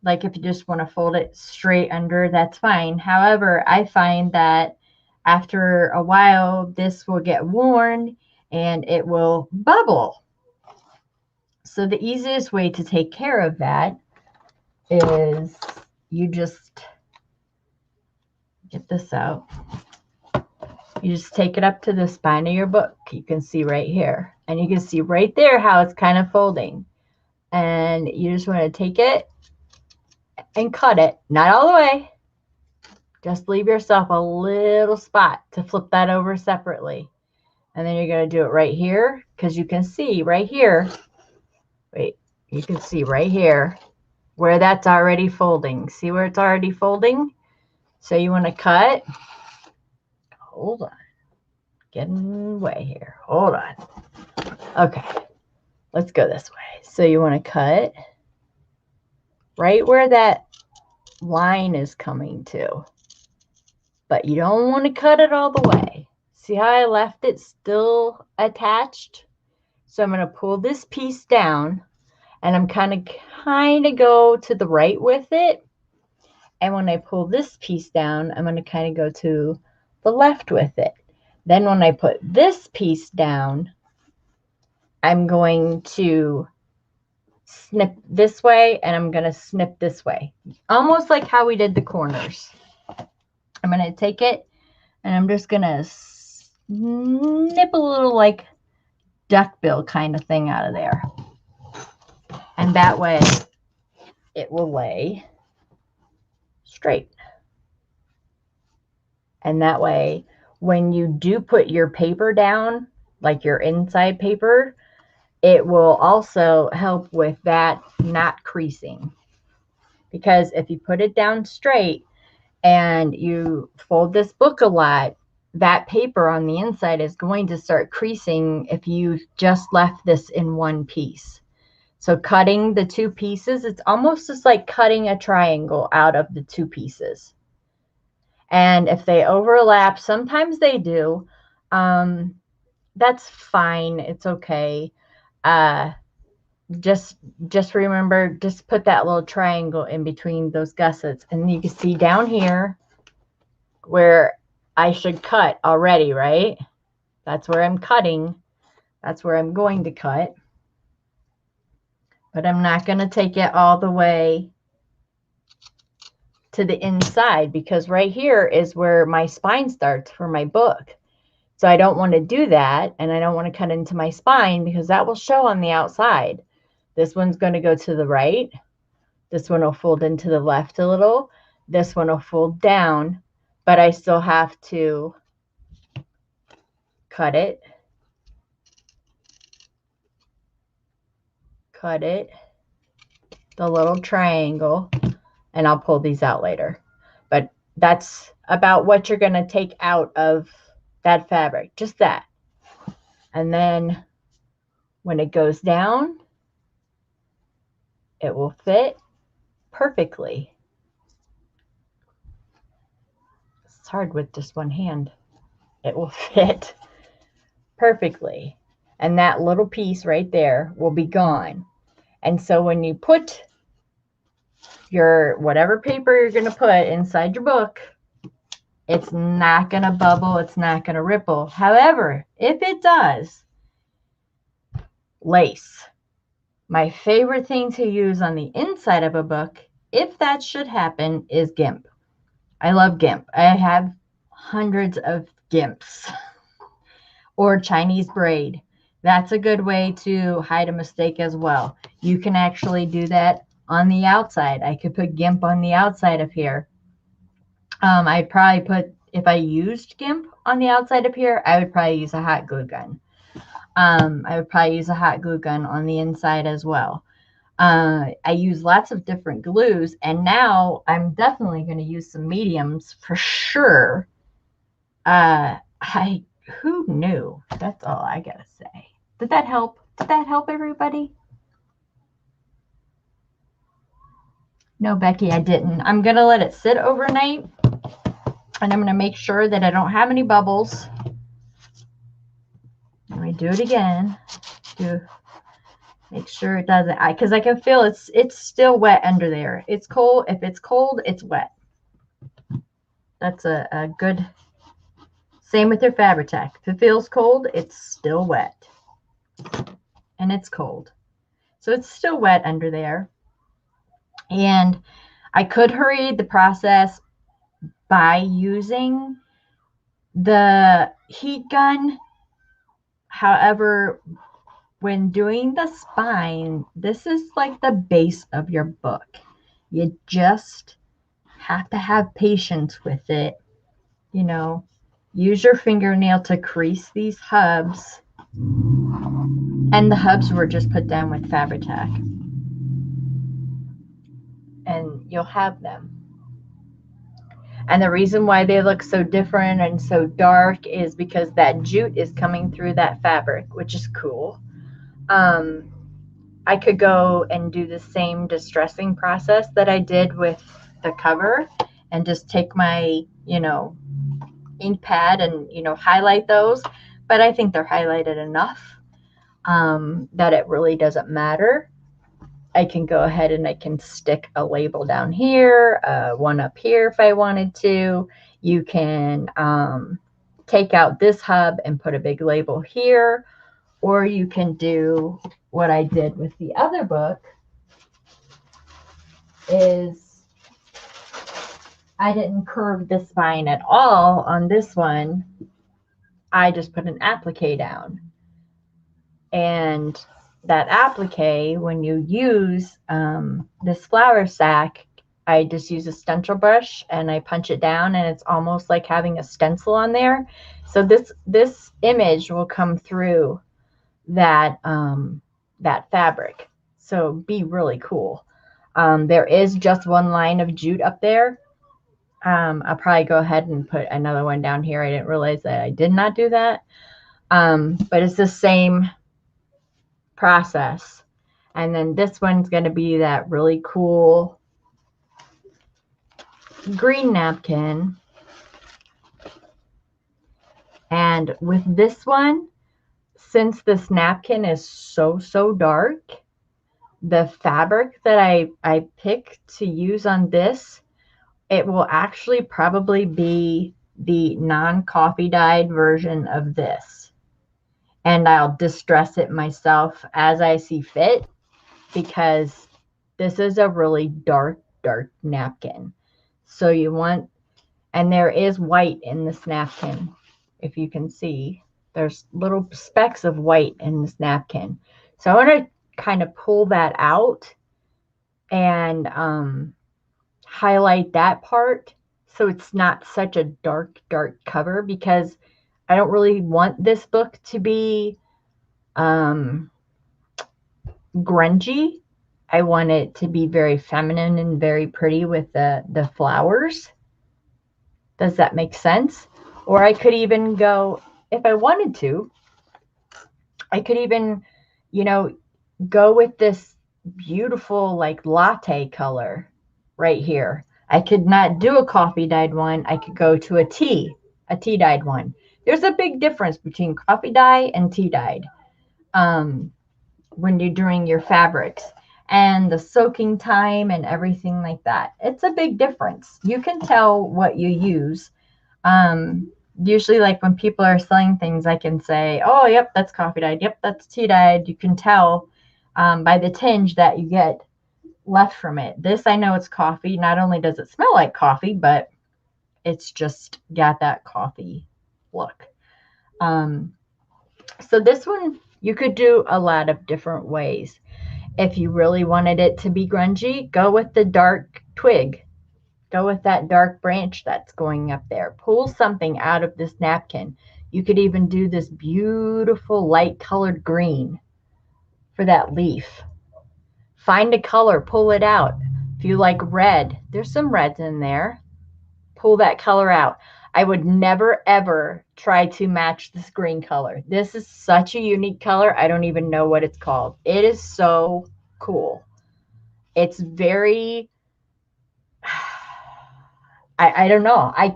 Like if you just want to fold it straight under, that's fine. However, I find that after a while, this will get worn and it will bubble. So the easiest way to take care of that is you just get this out. You just take it up to the spine of your book. You can see right here. And you can see right there how it's kind of folding. And you just want to take it and cut it. Not all the way. Just leave yourself a little spot to flip that over separately. And then you're going to do it right here, because you can see right here. Wait, you can see right here where that's already folding. See where it's already folding? So you want to cut. Hold on. Getting way here. Hold on. Okay. Let's go this way. So you want to cut right where that line is coming to. But you don't want to cut it all the way. See how I left it still attached? So I'm going to pull this piece down, and I'm kind of go to the right with it. And when I pull this piece down, I'm going to kind of go to the left with it. Then when I put this piece down, I'm going to snip this way, and I'm going to snip this way. Almost like how we did the corners. I'm going to take it, and I'm just going to snip a little, like duckbill kind of thing out of there. And that way it will lay straight. And that way, when you do put your paper down, like your inside paper, it will also help with that not creasing. Because if you put it down straight and you fold this book a lot, that paper on the inside is going to start creasing if you just left this in one piece. So cutting the two pieces, it's almost just like cutting a triangle out of the two pieces. And if they overlap, sometimes they do. That's fine. It's okay. Just remember, just put that little triangle in between those gussets. And you can see down here where I should cut already, right? That's where I'm cutting. That's where I'm going to cut. But I'm not going to take it all the way to the inside, because right here is where my spine starts for my book. So I don't want to do that, and I don't want to cut into my spine because that will show on the outside. This one's going to go to the right. This one will fold into the left a little. This one will fold down, but I still have to cut it, the little triangle, and I'll pull these out later. But that's about what you're going to take out of that fabric, just that. And then when it goes down, it will fit perfectly. It's hard with just one hand. It will fit perfectly. And that little piece right there will be gone. And so when you put your whatever paper you're going to put inside your book, it's not going to bubble. It's not going to ripple. However, if it does, lace. My favorite thing to use on the inside of a book, if that should happen, is GIMP. I love GIMP. I have hundreds of GIMPs. Or Chinese braid. That's a good way to hide a mistake as well. You can actually do that on the outside. I could put GIMP on the outside of here. I'd probably put, if I used GIMP on the outside of here, I would probably use a hot glue gun. I would probably use a hot glue gun on the inside as well. I use lots of different glues, and now I'm definitely going to use some mediums for sure. Who knew? That's all I gotta say. Did that help? Did that help everybody? No, Becky, I didn't. I'm gonna let it sit overnight, and I'm gonna make sure that I don't have any bubbles. Let me do it again to make sure it doesn't. Because I can feel it's still wet under there. It's cold. If it's cold, it's wet. That's a good. Same with your Fabri-Tac. If it feels cold, it's still wet. And it's cold. So it's still wet under there. And I could hurry the process by using the heat gun. However, when doing the spine, this is like the base of your book. You just have to have patience with it. You know, use your fingernail to crease these hubs. And the hubs were just put down with Fabri-Tac. And you'll have them. And the reason why they look so different and so dark is because that jute is coming through that fabric, which is cool. I could go and do the same distressing process that I did with the cover and just take my, ink pad and, highlight those. But I think they're highlighted enough that it really doesn't matter. I can go ahead and I can stick a label down here, one up here if I wanted to. You can take out this hub and put a big label here, or you can do what I did with the other book is I didn't curve the spine at all on this one. I just put an applique down. And that applique, when you use this flour sack, I just use a stencil brush and I punch it down, and it's almost like having a stencil on there. So this image will come through that that fabric. So be really cool. There is just one line of jute up there. I'll probably go ahead and put another one down here. I didn't realize that I did not do that. But it's the same process. And then this one's going to be that really cool green napkin. And with this one, since this napkin is so dark, the fabric that I picked to use on this, it will actually probably be the non-coffee dyed version of this. And I'll distress it myself as I see fit, because this is a really dark napkin. So you want, and there is white in this napkin. If you can see, there's little specks of white in this napkin. So I want to kind of pull that out and highlight that part so it's not such a dark cover, because I don't really want this book to be grungy. I want it to be very feminine and very pretty with the flowers. Does that make sense? Or I could even go, if I wanted to, I could even, go with this beautiful like latte color right here. I could not do a coffee dyed one. I could go to a tea dyed one. There's a big difference between coffee dye and tea dyed when you're doing your fabrics, and the soaking time and everything like that. It's a big difference. You can tell what you use. Usually, like when people are selling things, I can say, oh, yep, that's coffee dyed. Yep, that's tea dyed. You can tell by the tinge that you get left from it. This, I know it's coffee. Not only does it smell like coffee, but it's just got that coffee look. So this one, you could do a lot of different ways. If you really wanted it to be grungy, go with the dark twig. Go with that dark branch that's going up there. Pull something out of this napkin. You could even do this beautiful light colored green for that leaf. Find a color, pull it out. If you like red, there's some reds in there. Pull that color out. I would never, ever try to match this green color. This is such a unique color. I don't even know what it's called. It is so cool. It's very... I don't know. I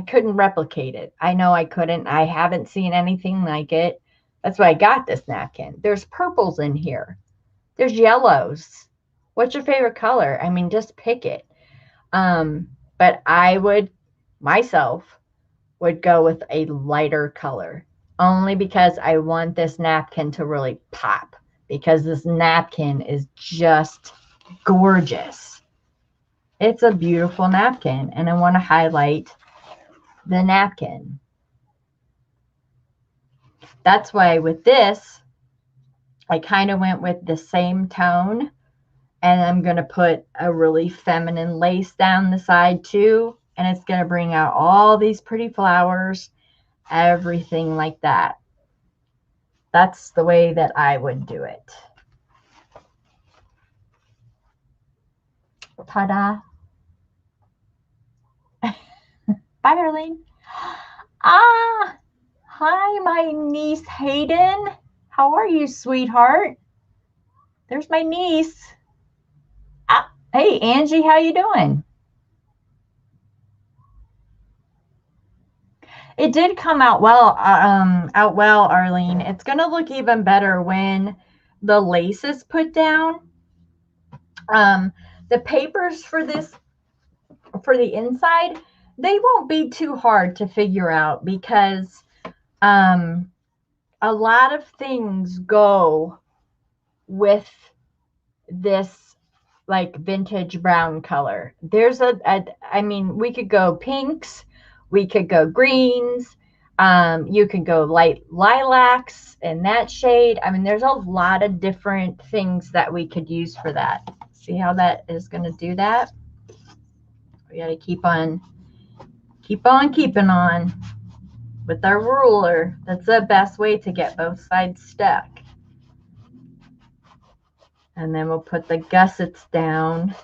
couldn't replicate it. I know I couldn't. I haven't seen anything like it. That's why I got this napkin. There's purples in here. There's yellows. What's your favorite color? I mean, just pick it. But I would, myself, would go with a lighter color, only because I want this napkin to really pop, because this napkin is just gorgeous. It's a beautiful napkin, and I want to highlight the napkin. That's why with this, I kind of went with the same tone, and I'm going to put a really feminine lace down the side too, and it's going to bring out all these pretty flowers, everything like that. That's the way that I would do it. Ta-da. Bye, Arlene. Ah, hi, my niece Hayden. How are you, sweetheart? There's my niece. Ah, hey, Angie, how you doing? It did come out well, Arlene. It's gonna look even better when the lace is put down. The papers for this, for the inside, they won't be too hard to figure out, because a lot of things go with this like vintage brown color. There's I mean, we could go pinks, we could go greens. You can go light lilacs in that shade. I mean, there's a lot of different things that we could use for that. See how that is going to do that? We got to keep on keeping on with our ruler. That's the best way to get both sides stuck. And then we'll put the gussets down.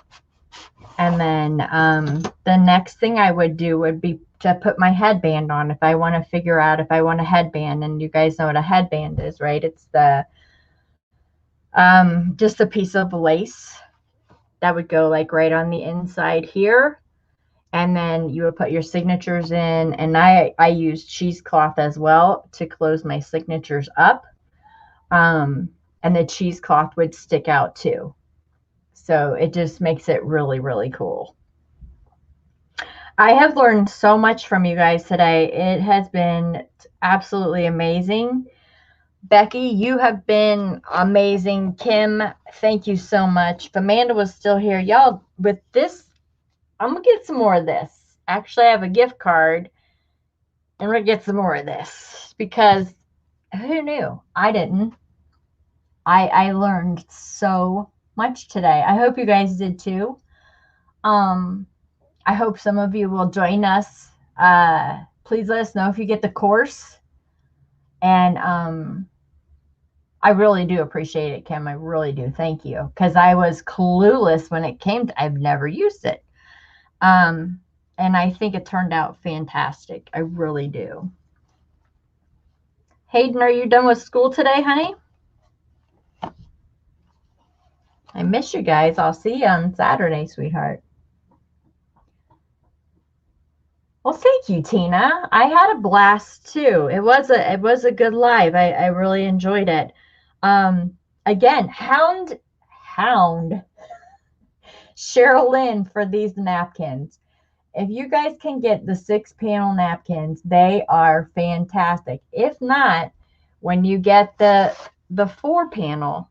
And then the next thing I would do would be to put my headband on if I want to figure out if I want a headband. And you guys know what a headband is, right? It's the just a piece of lace that would go like right on the inside here. And then you would put your signatures in. And I use cheesecloth as well to close my signatures up. And the cheesecloth would stick out too. So it just makes it really, really cool. I have learned so much from you guys today. It has been absolutely amazing. Becky, you have been amazing. Kim, thank you so much. If Amanda was still here, y'all, with this, I'm going to get some more of this. Actually, I have a gift card, and we're going to get some more of this because who knew? I didn't. I learned so much today. I hope you guys did too. I hope some of you will join us. Please let us know if you get the course. And I really do appreciate it, Kim. I really do. Thank you. Because I was clueless when it came to, I've never used it. And I think it turned out fantastic. I really do. Hayden, are you done with school today, honey? I miss you guys. I'll see you on Saturday, sweetheart. Well, thank you, Tina. I had a blast too. It was a good live. I really enjoyed it. Again, hound Cheryl Lynn for these napkins. If you guys can get the 6-panel napkins, they are fantastic. If not, when you get the 4-panel,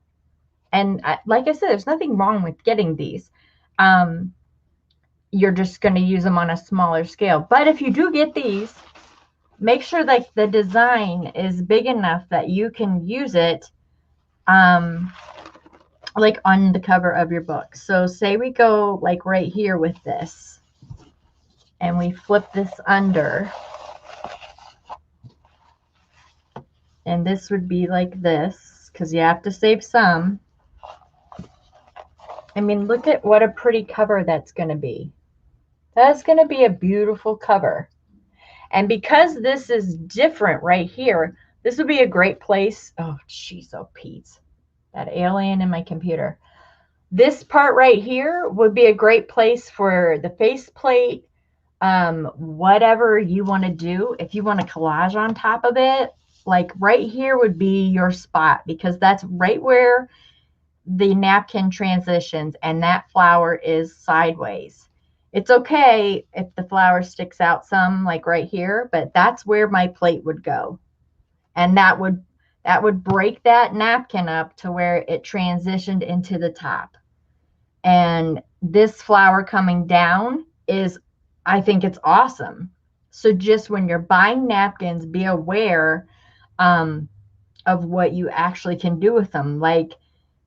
and like I said, there's nothing wrong with getting these. You're just going to use them on a smaller scale. But if you do get these, make sure that the design is big enough that you can use it like on the cover of your book. So say we go like right here with this, and we flip this under, and this would be like this, because you have to save some. I mean, look at what a pretty cover that's going to be. That's going to be a beautiful cover. And because this is different right here, this would be a great place. Oh, jeez, oh, Pete, that alien in my computer. This part right here would be a great place for the faceplate, whatever you want to do. If you want a collage on top of it, like right here would be your spot, because that's right where the napkin transitions, and that flower is sideways. It's okay if the flower sticks out some, like right here, but that's where my plate would go. And that would break that napkin up to where it transitioned into the top. And this flower coming down is, I think it's awesome. So just when you're buying napkins, be aware of what you actually can do with them. Like,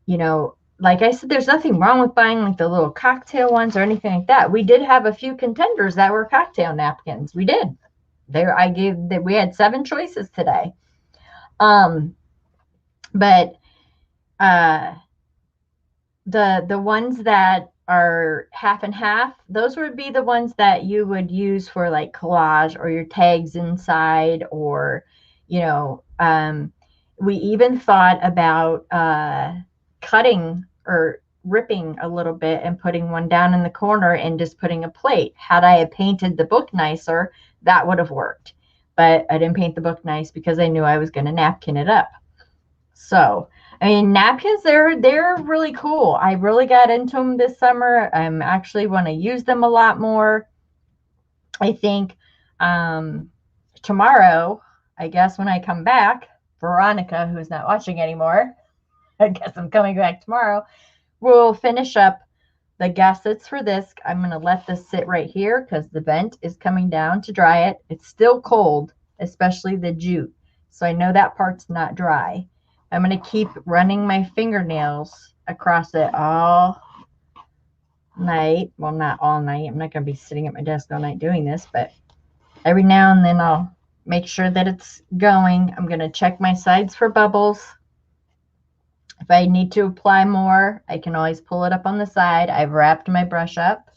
you know, like I said, there's nothing wrong with buying like the little cocktail ones or anything like that. We did have a few contenders that were cocktail napkins. We did. We had 7 choices today. But the ones that are half and half, those would be the ones that you would use for like collage or your tags inside, or, you know, we even thought about cutting or ripping a little bit and putting one down in the corner and just putting a plate. Had I had painted the book nicer, that would have worked. But I didn't paint the book nice because I knew I was going to napkin it up. So, I mean, napkins, they're really cool. I really got into them this summer. I'm actually want to use them a lot more. I think tomorrow, I guess when I come back, Veronica, who's not watching anymore, I guess I'm coming back tomorrow, we'll finish up the gussets for this. I'm going to let this sit right here because the vent is coming down to dry it. It's still cold. especially the jute. So I know that part's not dry. I'm going to keep running my fingernails across it all night. Well, not all night. I'm not going to be sitting at my desk all night doing this, but every now and then I'll make sure that it's going. I'm going to check my sides for bubbles. If I need to apply more, I can always pull it up on the side. I've wrapped my brush up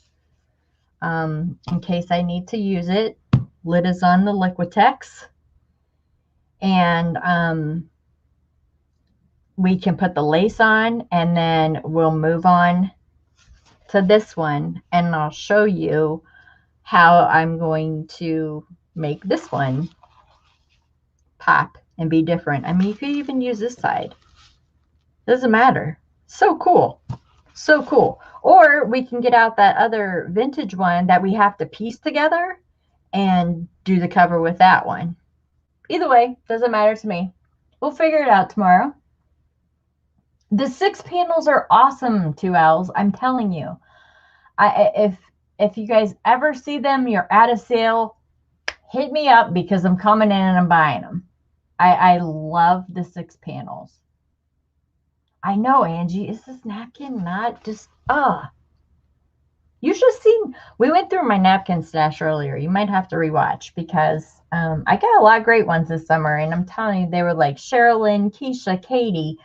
in case I need to use it. Lid is on the Liquitex. And we can put the lace on, and then we'll move on to this one, and I'll show you how I'm going to make this one pop and be different. I mean, you could even use this side. Doesn't matter. So cool. So cool. Or we can get out that other vintage one that we have to piece together and do the cover with that one. Either way, doesn't matter to me. We'll figure it out tomorrow. The 6 panels are awesome, 2Ls. I'm telling you. If you guys ever see them, you're at a sale, hit me up because I'm coming in and I'm buying them. I love the 6 panels. I know, Angie, is this napkin not just, you should have seen, we went through my napkin stash earlier. You might have to rewatch because I got a lot of great ones this summer, and I'm telling you, they were like Sherilyn, Keisha, Katie,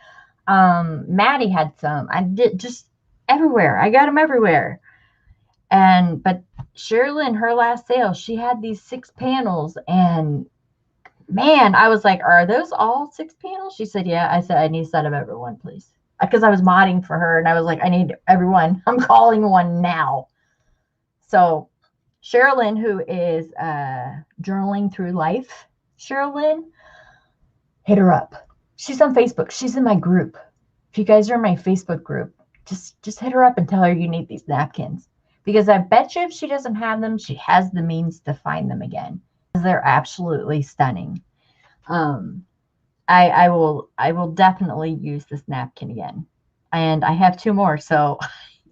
Maddie had some. I did just everywhere. I got them everywhere. But Sherilyn, her last sale, she had these 6 panels, and man, I was like, are those all 6 panels? She said, yeah. I said, I need a set of everyone, please. Because I was modding for her, and I was like, I need everyone. I'm calling one now. So Sherilyn, who is journaling through life, Sherilyn, hit her up. She's on Facebook. She's in my group. If you guys are in my Facebook group, just hit her up and tell her you need these napkins. Because I bet you if she doesn't have them, she has the means to find them again. They're absolutely stunning. I will definitely use this napkin again. And I have 2 more. So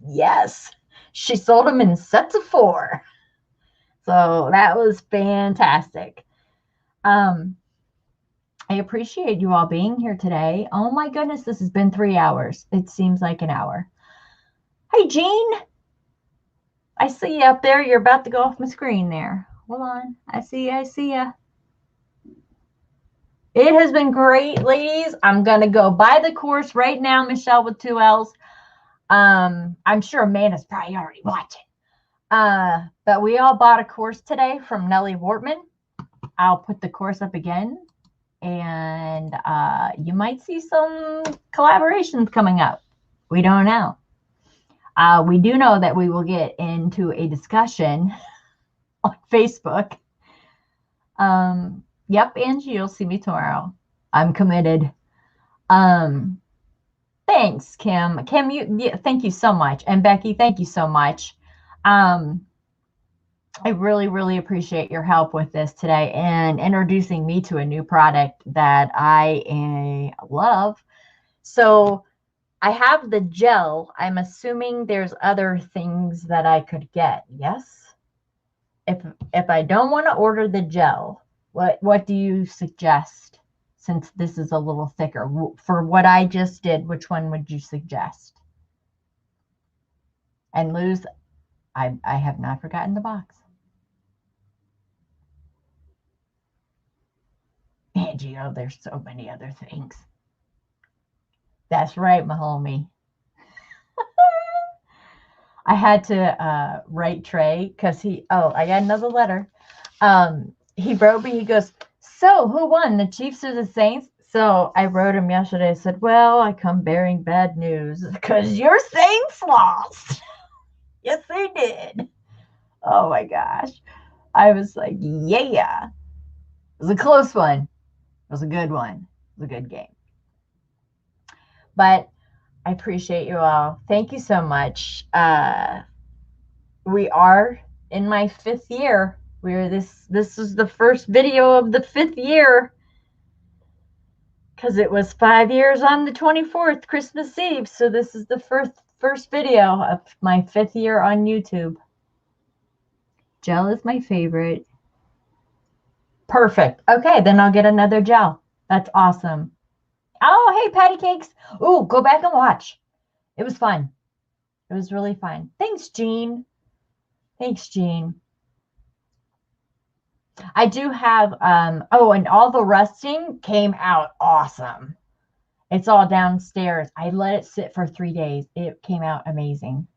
yes, she sold them in sets of 4. So that was fantastic. I appreciate you all being here today. Oh my goodness, this has been 3 hours. It seems like an hour. Hey, Jean. I see you up there. You're about to go off my screen there. Hold on. I see ya. It has been great, ladies. I'm going to go buy the course right now, Michelle with 2 L's. I'm sure Amanda's probably already watching. But we all bought a course today from Nellie Wortman. I'll put the course up again. And you might see some collaborations coming up. We don't know. We do know that we will get into a discussion on Facebook. Yep, Angie, you'll see me tomorrow. I'm committed. Thanks, Kim. Kim, thank you so much. And Becky, thank you so much. I really, really appreciate your help with this today and introducing me to a new product that I love. So I have the gel. I'm assuming there's other things that I could get. Yes. If I don't want to order the gel, what do you suggest? Since this is a little thicker for what I just did, which one would you suggest? And Luz, I have not forgotten the box. Angie, oh, there's so many other things. That's right, my homie. I had to write Trey because I got another letter. He wrote me, he goes, so who won, the Chiefs or the Saints? So I wrote him yesterday. I said, well, I come bearing bad news because your Saints lost. Yes, they did. Oh my gosh. I was like, yeah. It was a close one. It was a good one. It was a good game. But I appreciate you all. Thank you so much. We are in my 5th year. This is the first video of the 5th year. Because it was 5 years on the 24th, Christmas Eve. So this is the first video of my 5th year on YouTube. Gel is my favorite. Perfect. Okay, then I'll get another gel. That's awesome. Oh, hey, patty cakes. Ooh, go back and watch. It was fun. It was really fun. Thanks, Jean. Thanks, Jean. I do have, oh, and all the rusting came out awesome. It's all downstairs. I let it sit for 3 days. It came out amazing.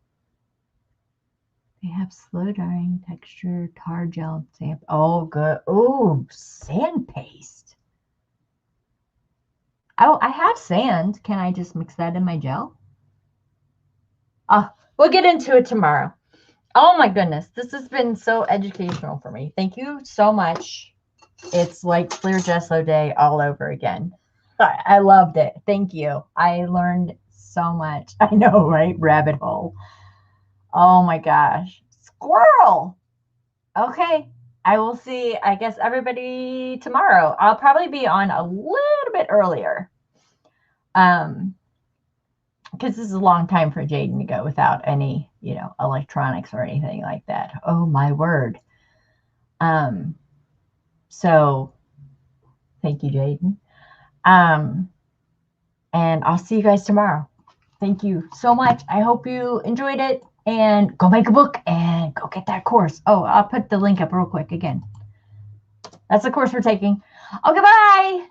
They have slow drying texture, tar gel, sand. Oh, good. Oh, sand paste. Oh, I have sand. Can I just mix that in my gel? We'll get into it tomorrow. Oh my goodness. This has been so educational for me. Thank you so much. It's like Clear Gesso Day all over again. I loved it. Thank you. I learned so much. I know, right? Rabbit hole. Oh my gosh. Squirrel. Okay. I will see, I guess, everybody tomorrow. I'll probably be on a little bit earlier. Because this is a long time for Jaden to go without any, electronics or anything like that. Oh my word. So thank you, Jaden. And I'll see you guys tomorrow. Thank you so much. I hope you enjoyed it, and go make a book and go get that course. Oh, I'll put the link up real quick again. That's the course we're taking. Okay, bye.